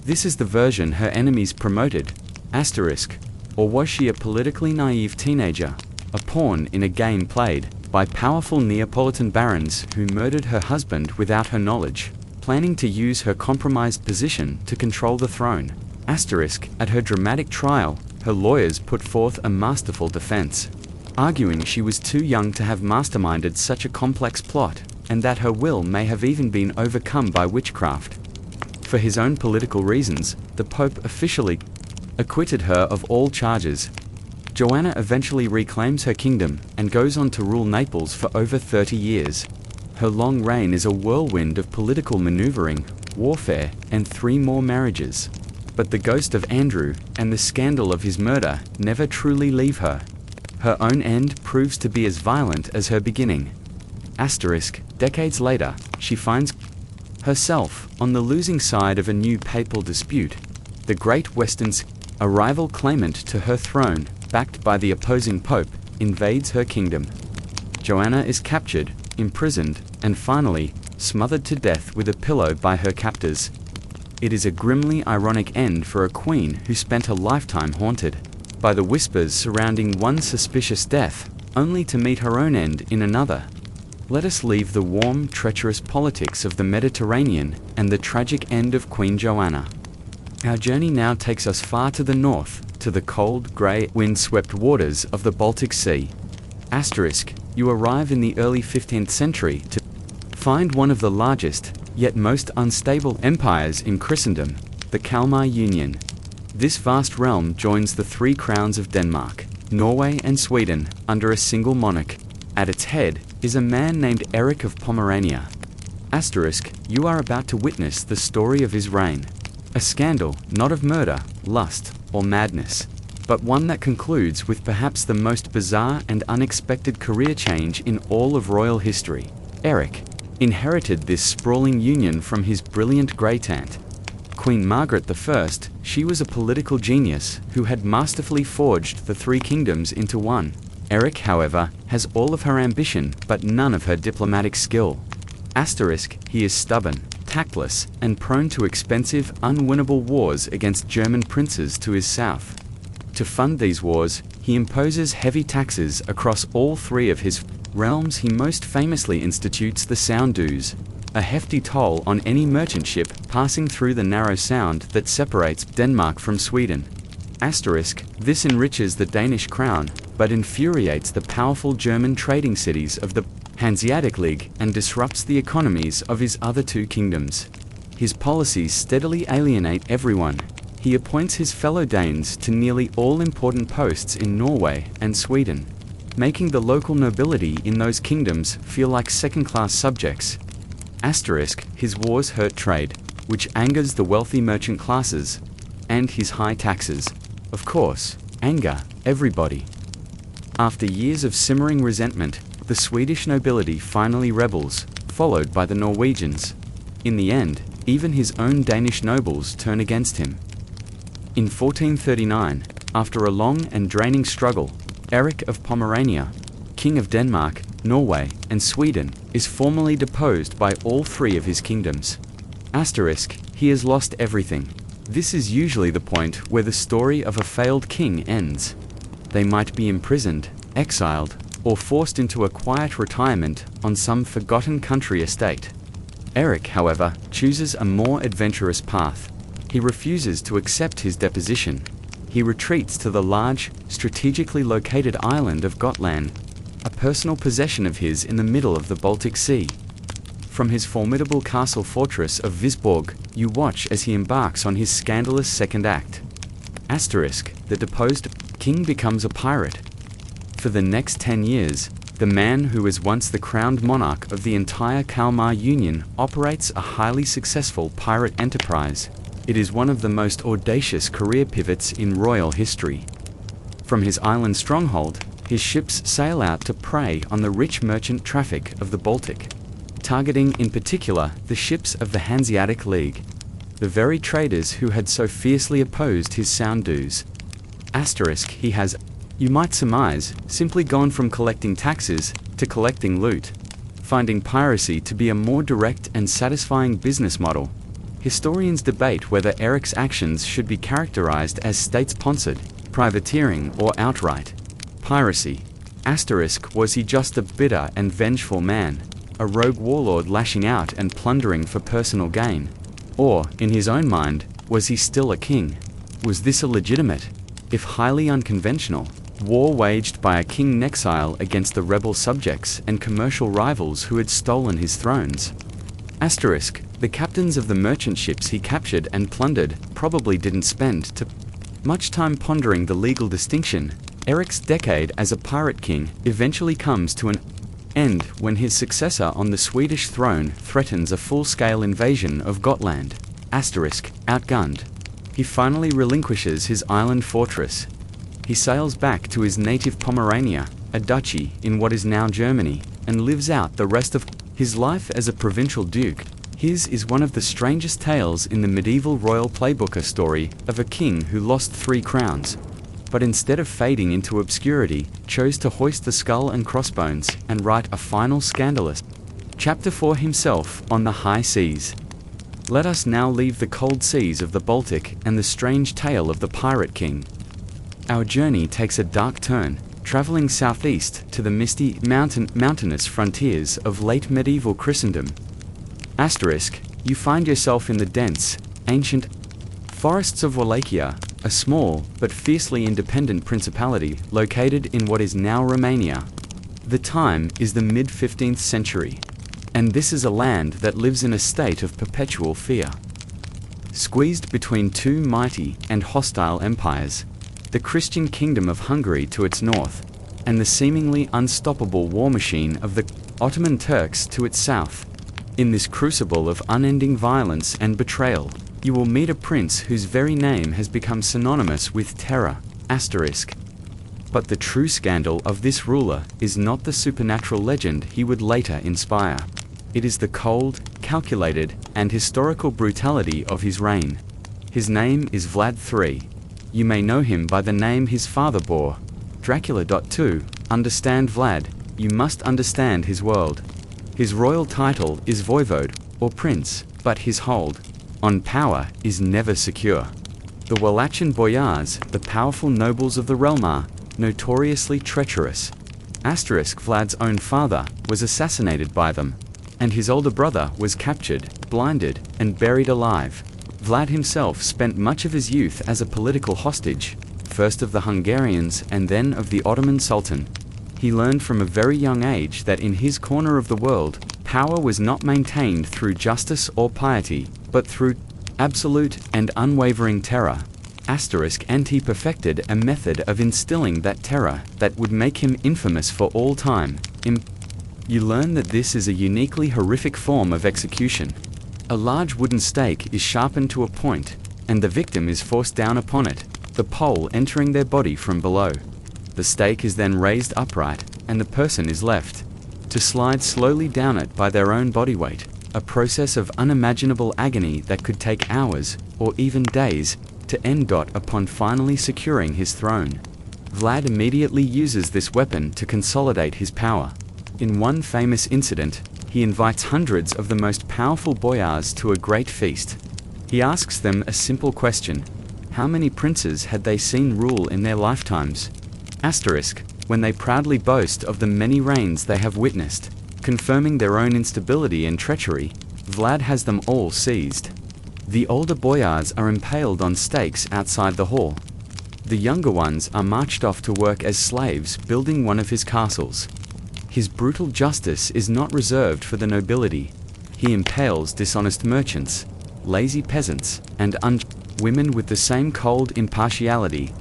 This is the version her enemies promoted. Asterisk, or was she a politically naive teenager, a pawn in a game played by powerful Neapolitan barons who murdered her husband without her knowledge, planning to use her compromised position to control the throne? Asterisk, at her dramatic trial, her lawyers put forth a masterful defense, arguing she was too young to have masterminded such a complex plot, and that her will may have even been overcome by witchcraft. For his own political reasons, the Pope officially acquitted her of all charges. Joanna eventually reclaims her kingdom and goes on to rule Naples for over 30 years. Her long reign is a whirlwind of political maneuvering, warfare, and 3 more marriages. But the ghost of Andrew and the scandal of his murder never truly leave her. Her own end proves to be as violent as her beginning. Decades later, she finds herself on the losing side of a new papal dispute. The Great Western, a rival claimant to her throne, backed by the opposing pope, invades her kingdom. Joanna is captured, imprisoned, and finally, smothered to death with a pillow by her captors. It is a grimly ironic end for a queen who spent a lifetime haunted by the whispers surrounding one suspicious death, only to meet her own end in another. Let us leave the warm, treacherous politics of the Mediterranean and the tragic end of Queen Joanna. Our journey now takes us far to the north, to the cold, grey, wind-swept waters of the Baltic Sea. You arrive in the early 15th century to find one of the largest, yet most unstable empires in Christendom, the Kalmar Union. This vast realm joins the 3 crowns of Denmark, Norway and Sweden under a single monarch. At its head is a man named Eric of Pomerania. You are about to witness the story of his reign. A scandal, not of murder, lust, or madness, but one that concludes with perhaps the most bizarre and unexpected career change in all of royal history. Eric inherited this sprawling union from his brilliant great-aunt, Queen Margaret I. She was a political genius who had masterfully forged the 3 kingdoms into one. Eric, however, has all of her ambition but none of her diplomatic skill. He is stubborn, tactless, and prone to expensive, unwinnable wars against German princes to his south. To fund these wars, he imposes heavy taxes across all 3 of his realms. He most famously institutes the Sound dues, a hefty toll on any merchant ship passing through the narrow sound that separates Denmark from Sweden. This enriches the Danish crown, but infuriates the powerful German trading cities of the Hanseatic League and disrupts the economies of his other 2 kingdoms. His policies steadily alienate everyone. He appoints his fellow Danes to nearly all important posts in Norway and Sweden, making the local nobility in those kingdoms feel like second-class subjects. His wars hurt trade, which angers the wealthy merchant classes, and his high taxes, of course, anger everybody. After years of simmering resentment, the Swedish nobility finally rebels, followed by the Norwegians. In the end, even his own Danish nobles turn against him. In 1439, after a long and draining struggle, Eric of Pomerania, King of Denmark, Norway, and Sweden, is formally deposed by all 3 of his kingdoms. He has lost everything. This is usually the point where the story of a failed king ends. They might be imprisoned, exiled, or forced into a quiet retirement on some forgotten country estate. Eric, however, chooses a more adventurous path. He refuses to accept his deposition. He retreats to the large, strategically located island of Gotland, a personal possession of his in the middle of the Baltic Sea. From his formidable castle fortress of Visborg, you watch as he embarks on his scandalous second act. The deposed king becomes a pirate. For the next 10 years, the man who was once the crowned monarch of the entire Kalmar Union operates a highly successful pirate enterprise. It is one of the most audacious career pivots in royal history. From his island stronghold, his ships sail out to prey on the rich merchant traffic of the Baltic, targeting in particular the ships of the Hanseatic League, the very traders who had so fiercely opposed his sound dues. He has, you might surmise, simply gone from collecting taxes to collecting loot, finding piracy to be a more direct and satisfying business model. Historians debate whether Eric's actions should be characterized as state-sponsored, privateering, or outright piracy. Was he just a bitter and vengeful man, a rogue warlord lashing out and plundering for personal gain? Or, in his own mind, was he still a king? Was this a legitimate, if highly unconventional, war waged by a king in exile against the rebel subjects and commercial rivals who had stolen his thrones? The captains of the merchant ships he captured and plundered probably didn't spend much time pondering the legal distinction Eric's decade as a pirate king eventually comes to an end when his successor on the Swedish throne threatens a full-scale invasion of Gotland. Outgunned. He finally relinquishes his island fortress. He sails back to his native Pomerania, a duchy in what is now Germany, and lives out the rest of his life as a provincial duke. His is one of the strangest tales in the medieval royal playbooker story of a king who lost 3 crowns, but instead of fading into obscurity, chose to hoist the skull and crossbones and write a final scandalous chapter for himself on the high seas. Let us now leave the cold seas of the Baltic and the strange tale of the Pirate King. Our journey takes a dark turn, traveling southeast to the misty, mountainous frontiers of late medieval Christendom. You find yourself in the dense, ancient forests of Wallachia, a small but fiercely independent principality located in what is now Romania. The time is the mid-15th century, and this is a land that lives in a state of perpetual fear. Squeezed between 2 mighty and hostile empires, the Christian kingdom of Hungary to its north, and the seemingly unstoppable war machine of the Ottoman Turks to its south. In this crucible of unending violence and betrayal, you will meet a prince whose very name has become synonymous with terror. But the true scandal of this ruler is not the supernatural legend he would later inspire. It is the cold, calculated, and historical brutality of his reign. His name is Vlad III. You may know him by the name his father bore, Dracula. To understand Vlad, you must understand his world. His royal title is voivode, or prince, but his hold on power is never secure. The Wallachian boyars, the powerful nobles of the realm, are notoriously treacherous. Vlad's own father was assassinated by them, and his older brother was captured, blinded, and buried alive. Vlad himself spent much of his youth as a political hostage, first of the Hungarians and then of the Ottoman Sultan. He learned from a very young age that in his corner of the world, power was not maintained through justice or piety, but through absolute and unwavering terror. He perfected a method of instilling that terror that would make him infamous for all time. You learn that this is a uniquely horrific form of execution. A large wooden stake is sharpened to a point, and the victim is forced down upon it, the pole entering their body from below. The stake is then raised upright, and the person is left to slide slowly down it by their own body weight, a process of unimaginable agony that could take hours, or even days, to end upon finally securing his throne. Vlad immediately uses this weapon to consolidate his power. In one famous incident, he invites hundreds of the most powerful boyars to a great feast. He asks them a simple question: how many princes had they seen rule in their lifetimes? When they proudly boast of the many reigns they have witnessed, confirming their own instability and treachery, Vlad has them all seized. The older boyars are impaled on stakes outside the hall. The younger ones are marched off to work as slaves building one of his castles. His brutal justice is not reserved for the nobility. He impales dishonest merchants, lazy peasants, and women with the same cold impartiality.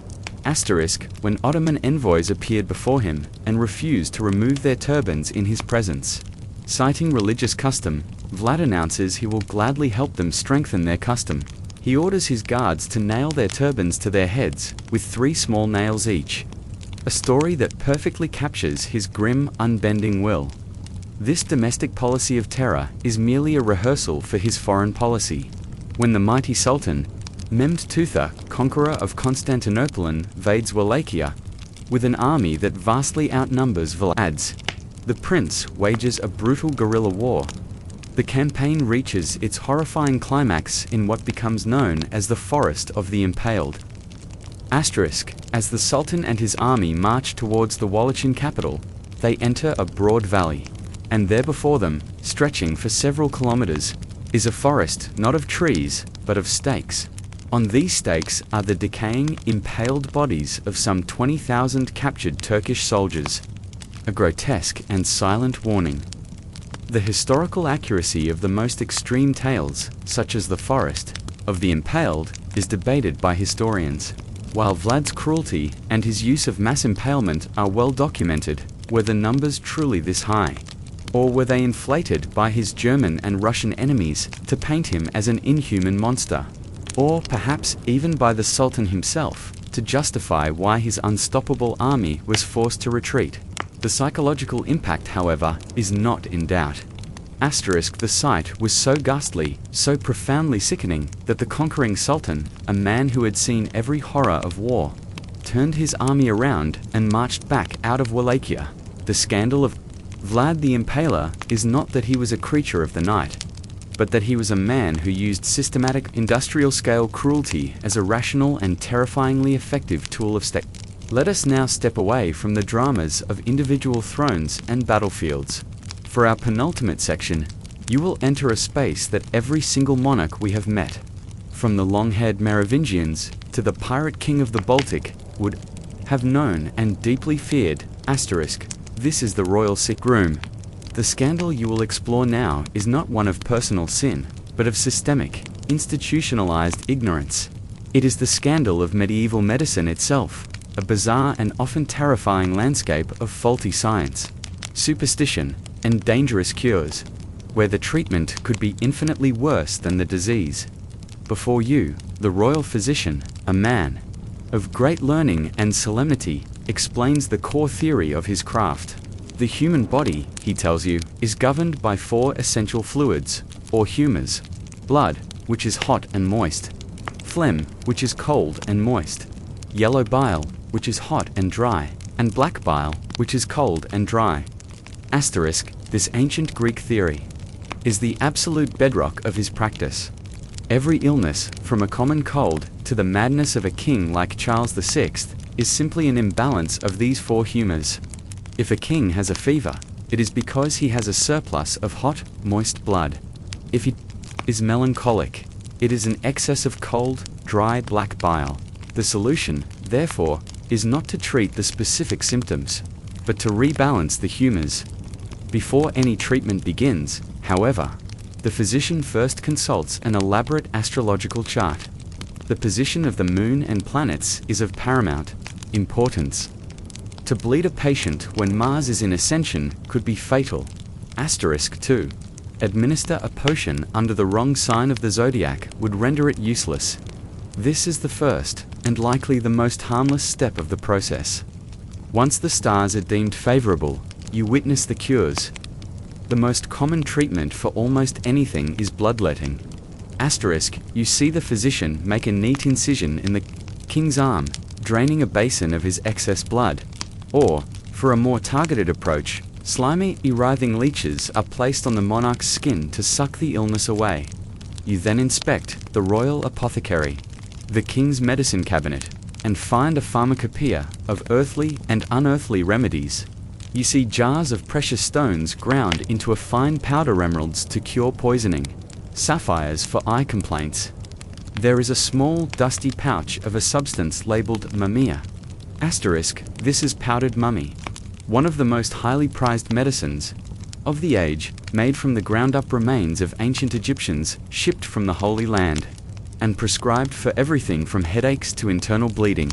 When Ottoman envoys appeared before him and refused to remove their turbans in his presence. Citing religious custom, Vlad announces he will gladly help them strengthen their custom. He orders his guards to nail their turbans to their heads, with 3 small nails each. A story that perfectly captures his grim, unbending will. This domestic policy of terror is merely a rehearsal for his foreign policy. When the mighty Sultan, Mehmed Tutha, conqueror of Constantinople, invades Wallachia, with an army that vastly outnumbers Vlad's, the prince wages a brutal guerrilla war. The campaign reaches its horrifying climax in what becomes known as the Forest of the Impaled. As the Sultan and his army march towards the Wallachian capital, they enter a broad valley, and there before them, stretching for several kilometers, is a forest not of trees, but of stakes. On these stakes are the decaying, impaled bodies of some 20,000 captured Turkish soldiers. A grotesque and silent warning. The historical accuracy of the most extreme tales, such as the Forest of the Impaled, is debated by historians. While Vlad's cruelty and his use of mass impalement are well documented, were the numbers truly this high? Or were they inflated by his German and Russian enemies to paint him as an inhuman monster? Or perhaps even by the Sultan himself, to justify why his unstoppable army was forced to retreat? The psychological impact, however, is not in doubt. The sight was so ghastly, so profoundly sickening, that the conquering Sultan, a man who had seen every horror of war, turned his army around and marched back out of Wallachia. The scandal of Vlad the Impaler is not that he was a creature of the night, but that he was a man who used systematic industrial-scale cruelty as a rational and terrifyingly effective tool of state. Let us now step away from the dramas of individual thrones and battlefields. For our penultimate section, you will enter a space that every single monarch we have met, from the long-haired Merovingians to the pirate king of the Baltic, would have known and deeply feared. This is the royal sick room. The scandal you will explore now is not one of personal sin, but of systemic, institutionalized ignorance. It is the scandal of medieval medicine itself, a bizarre and often terrifying landscape of faulty science, superstition, and dangerous cures, where the treatment could be infinitely worse than the disease. Before you, the royal physician, a man of great learning and solemnity, explains the core theory of his craft. The human body, he tells you, is governed by 4 essential fluids, or humors: blood, which is hot and moist; phlegm, which is cold and moist; yellow bile, which is hot and dry; and black bile, which is cold and dry. This ancient Greek theory is the absolute bedrock of his practice. Every illness, from a common cold to the madness of a king like Charles VI, is simply an imbalance of these 4 humors. If a king has a fever, it is because he has a surplus of hot, moist blood. If he is melancholic, it is an excess of cold, dry black bile. The solution, therefore, is not to treat the specific symptoms, but to rebalance the humors. Before any treatment begins, however, the physician first consults an elaborate astrological chart. The position of the moon and planets is of paramount importance. To bleed a patient when Mars is in ascension could be fatal. 2. Administer a potion under the wrong sign of the zodiac would render it useless. This is the first, and likely the most harmless step of the process. Once the stars are deemed favorable, you witness the cures. The most common treatment for almost anything is bloodletting. You see the physician make a neat incision in the king's arm, draining a basin of his excess blood. Or, for a more targeted approach, slimy, writhing leeches are placed on the monarch's skin to suck the illness away. You then inspect the royal apothecary, the king's medicine cabinet, and find a pharmacopoeia of earthly and unearthly remedies. You see jars of precious stones ground into a fine powder, emeralds to cure poisoning, sapphires for eye complaints. There is a small, dusty pouch of a substance labeled mumia. This is powdered mummy, one of the most highly prized medicines of the age, made from the ground-up remains of ancient Egyptians shipped from the Holy Land, and prescribed for everything from headaches to internal bleeding.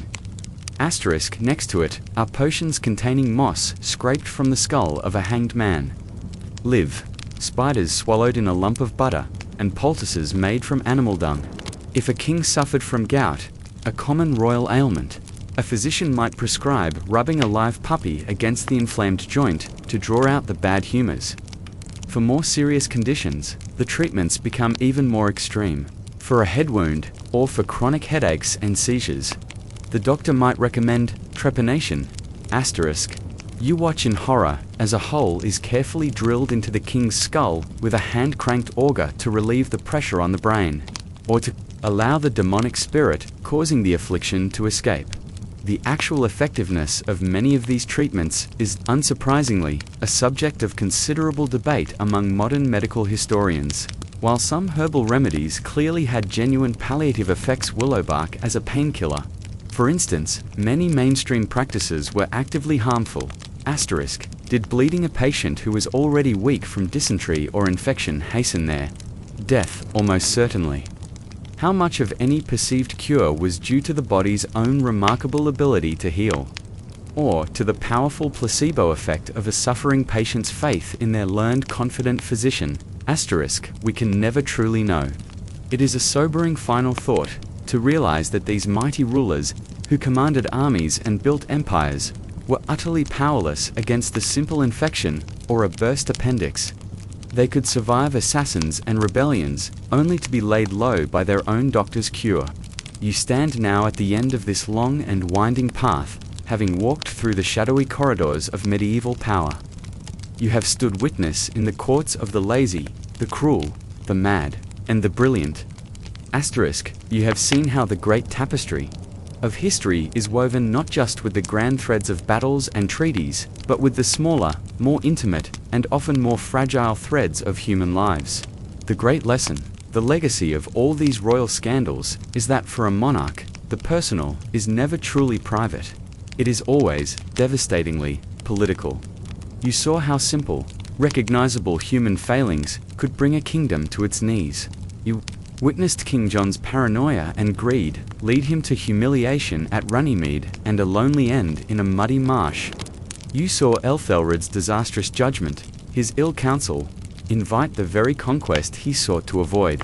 Next to it are potions containing moss scraped from the skull of a hanged man. Spiders swallowed in a lump of butter, and poultices made from animal dung. If a king suffered from gout, a common royal ailment, a physician might prescribe rubbing a live puppy against the inflamed joint to draw out the bad humors. For more serious conditions, the treatments become even more extreme. For a head wound, or for chronic headaches and seizures, the doctor might recommend trepanation. You watch in horror as a hole is carefully drilled into the king's skull with a hand-cranked auger to relieve the pressure on the brain, or to allow the demonic spirit causing the affliction to escape. The actual effectiveness of many of these treatments is, unsurprisingly, a subject of considerable debate among modern medical historians. While some herbal remedies clearly had genuine palliative effects, willow bark as a painkiller, for instance, many mainstream practices were actively harmful. Did bleeding a patient who was already weak from dysentery or infection hasten their death? Almost certainly. How much of any perceived cure was due to the body's own remarkable ability to heal, or to the powerful placebo effect of a suffering patient's faith in their learned confident physician? We can never truly know. It is a sobering final thought, to realize that these mighty rulers, who commanded armies and built empires, were utterly powerless against the simple infection or a burst appendix. They could survive assassins and rebellions, only to be laid low by their own doctor's cure. You stand now at the end of this long and winding path, having walked through the shadowy corridors of medieval power. You have stood witness in the courts of the lazy, the cruel, the mad, and the brilliant. You have seen how the great tapestry of history is woven not just with the grand threads of battles and treaties, but with the smaller, more intimate, and often more fragile threads of human lives. The great lesson, the legacy of all these royal scandals, is that for a monarch, the personal is never truly private. It is always, devastatingly, political. You saw how simple, recognizable human failings could bring a kingdom to its knees. You witnessed King John's paranoia and greed lead him to humiliation at Runnymede and a lonely end in a muddy marsh. You saw Ethelred's disastrous judgment, his ill counsel, invite the very conquest he sought to avoid.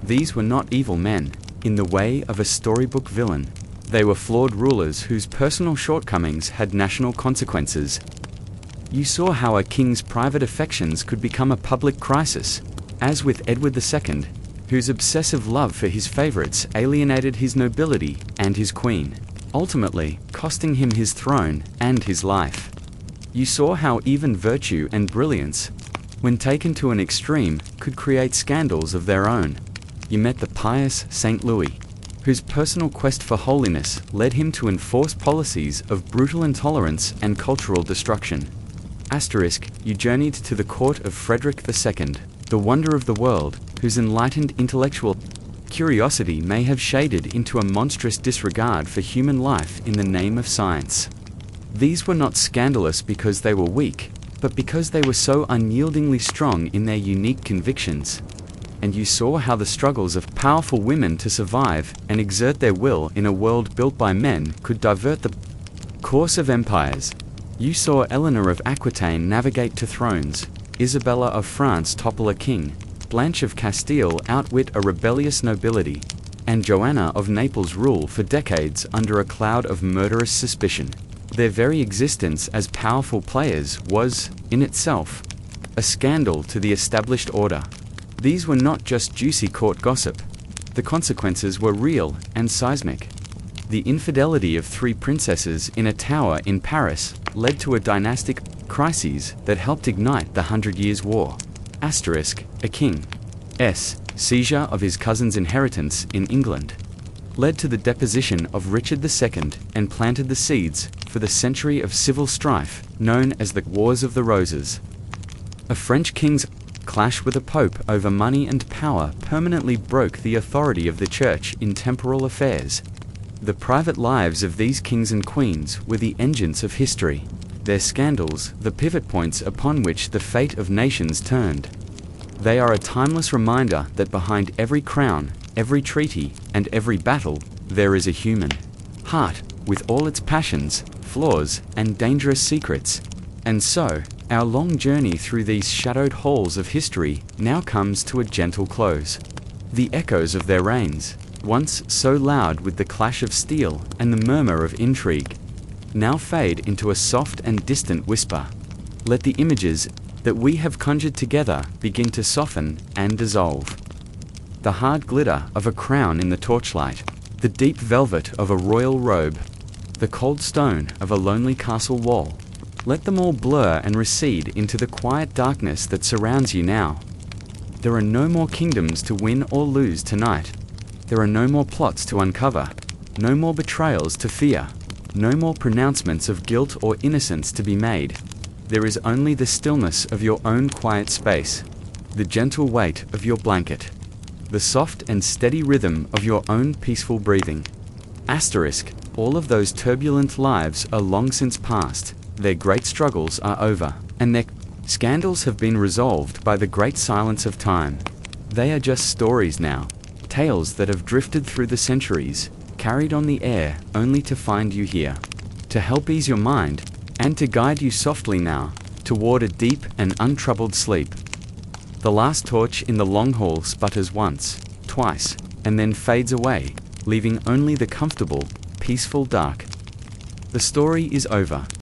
These were not evil men, in the way of a storybook villain. They were flawed rulers whose personal shortcomings had national consequences. You saw how a king's private affections could become a public crisis, as with Edward II, whose obsessive love for his favorites alienated his nobility and his queen, ultimately costing him his throne and his life. You saw how even virtue and brilliance, when taken to an extreme, could create scandals of their own. You met the pious St. Louis, whose personal quest for holiness led him to enforce policies of brutal intolerance and cultural destruction. You journeyed to the court of Frederick II, the wonder of the world, whose enlightened intellectual curiosity may have shaded into a monstrous disregard for human life in the name of science. These were not scandalous because they were weak, but because they were so unyieldingly strong in their unique convictions. And you saw how the struggles of powerful women to survive and exert their will in a world built by men could divert the course of empires. You saw Eleanor of Aquitaine navigate to thrones, Isabella of France topple a king, Blanche of Castile outwit a rebellious nobility, and Joanna of Naples rule for decades under a cloud of murderous suspicion. Their very existence as powerful players was, in itself, a scandal to the established order. These were not just juicy court gossip. The consequences were real and seismic. The infidelity of 3 princesses in a tower in Paris led to a dynastic crisis that helped ignite the 100 Years' War. A king's seizure of his cousin's inheritance in England led to the deposition of Richard II and planted the seeds for the century of civil strife known as the Wars of the Roses. A French king's clash with a pope over money and power permanently broke the authority of the church in temporal affairs. The private lives of these kings and queens were the engines of history, their scandals the pivot points upon which the fate of nations turned. They are a timeless reminder that behind every crown, every treaty, and every battle, there is a human heart, with all its passions, flaws, and dangerous secrets. And so, our long journey through these shadowed halls of history now comes to a gentle close. The echoes of their reigns, once so loud with the clash of steel and the murmur of intrigue, now fade into a soft and distant whisper. Let the images that we have conjured together begin to soften and dissolve. The hard glitter of a crown in the torchlight, the deep velvet of a royal robe, the cold stone of a lonely castle wall. Let them all blur and recede into the quiet darkness that surrounds you now. There are no more kingdoms to win or lose tonight. There are no more plots to uncover, no more betrayals to fear, no more pronouncements of guilt or innocence to be made. There is only the stillness of your own quiet space, the gentle weight of your blanket, the soft and steady rhythm of your own peaceful breathing. All of those turbulent lives are long since past, their great struggles are over, and their scandals have been resolved by the great silence of time. They are just stories now, Tales that have drifted through the centuries, carried on the air, only to find you here. To help ease your mind, and to guide you softly now, toward a deep and untroubled sleep. The last torch in the long hall sputters once, twice, and then fades away, leaving only the comfortable, peaceful dark. The story is over.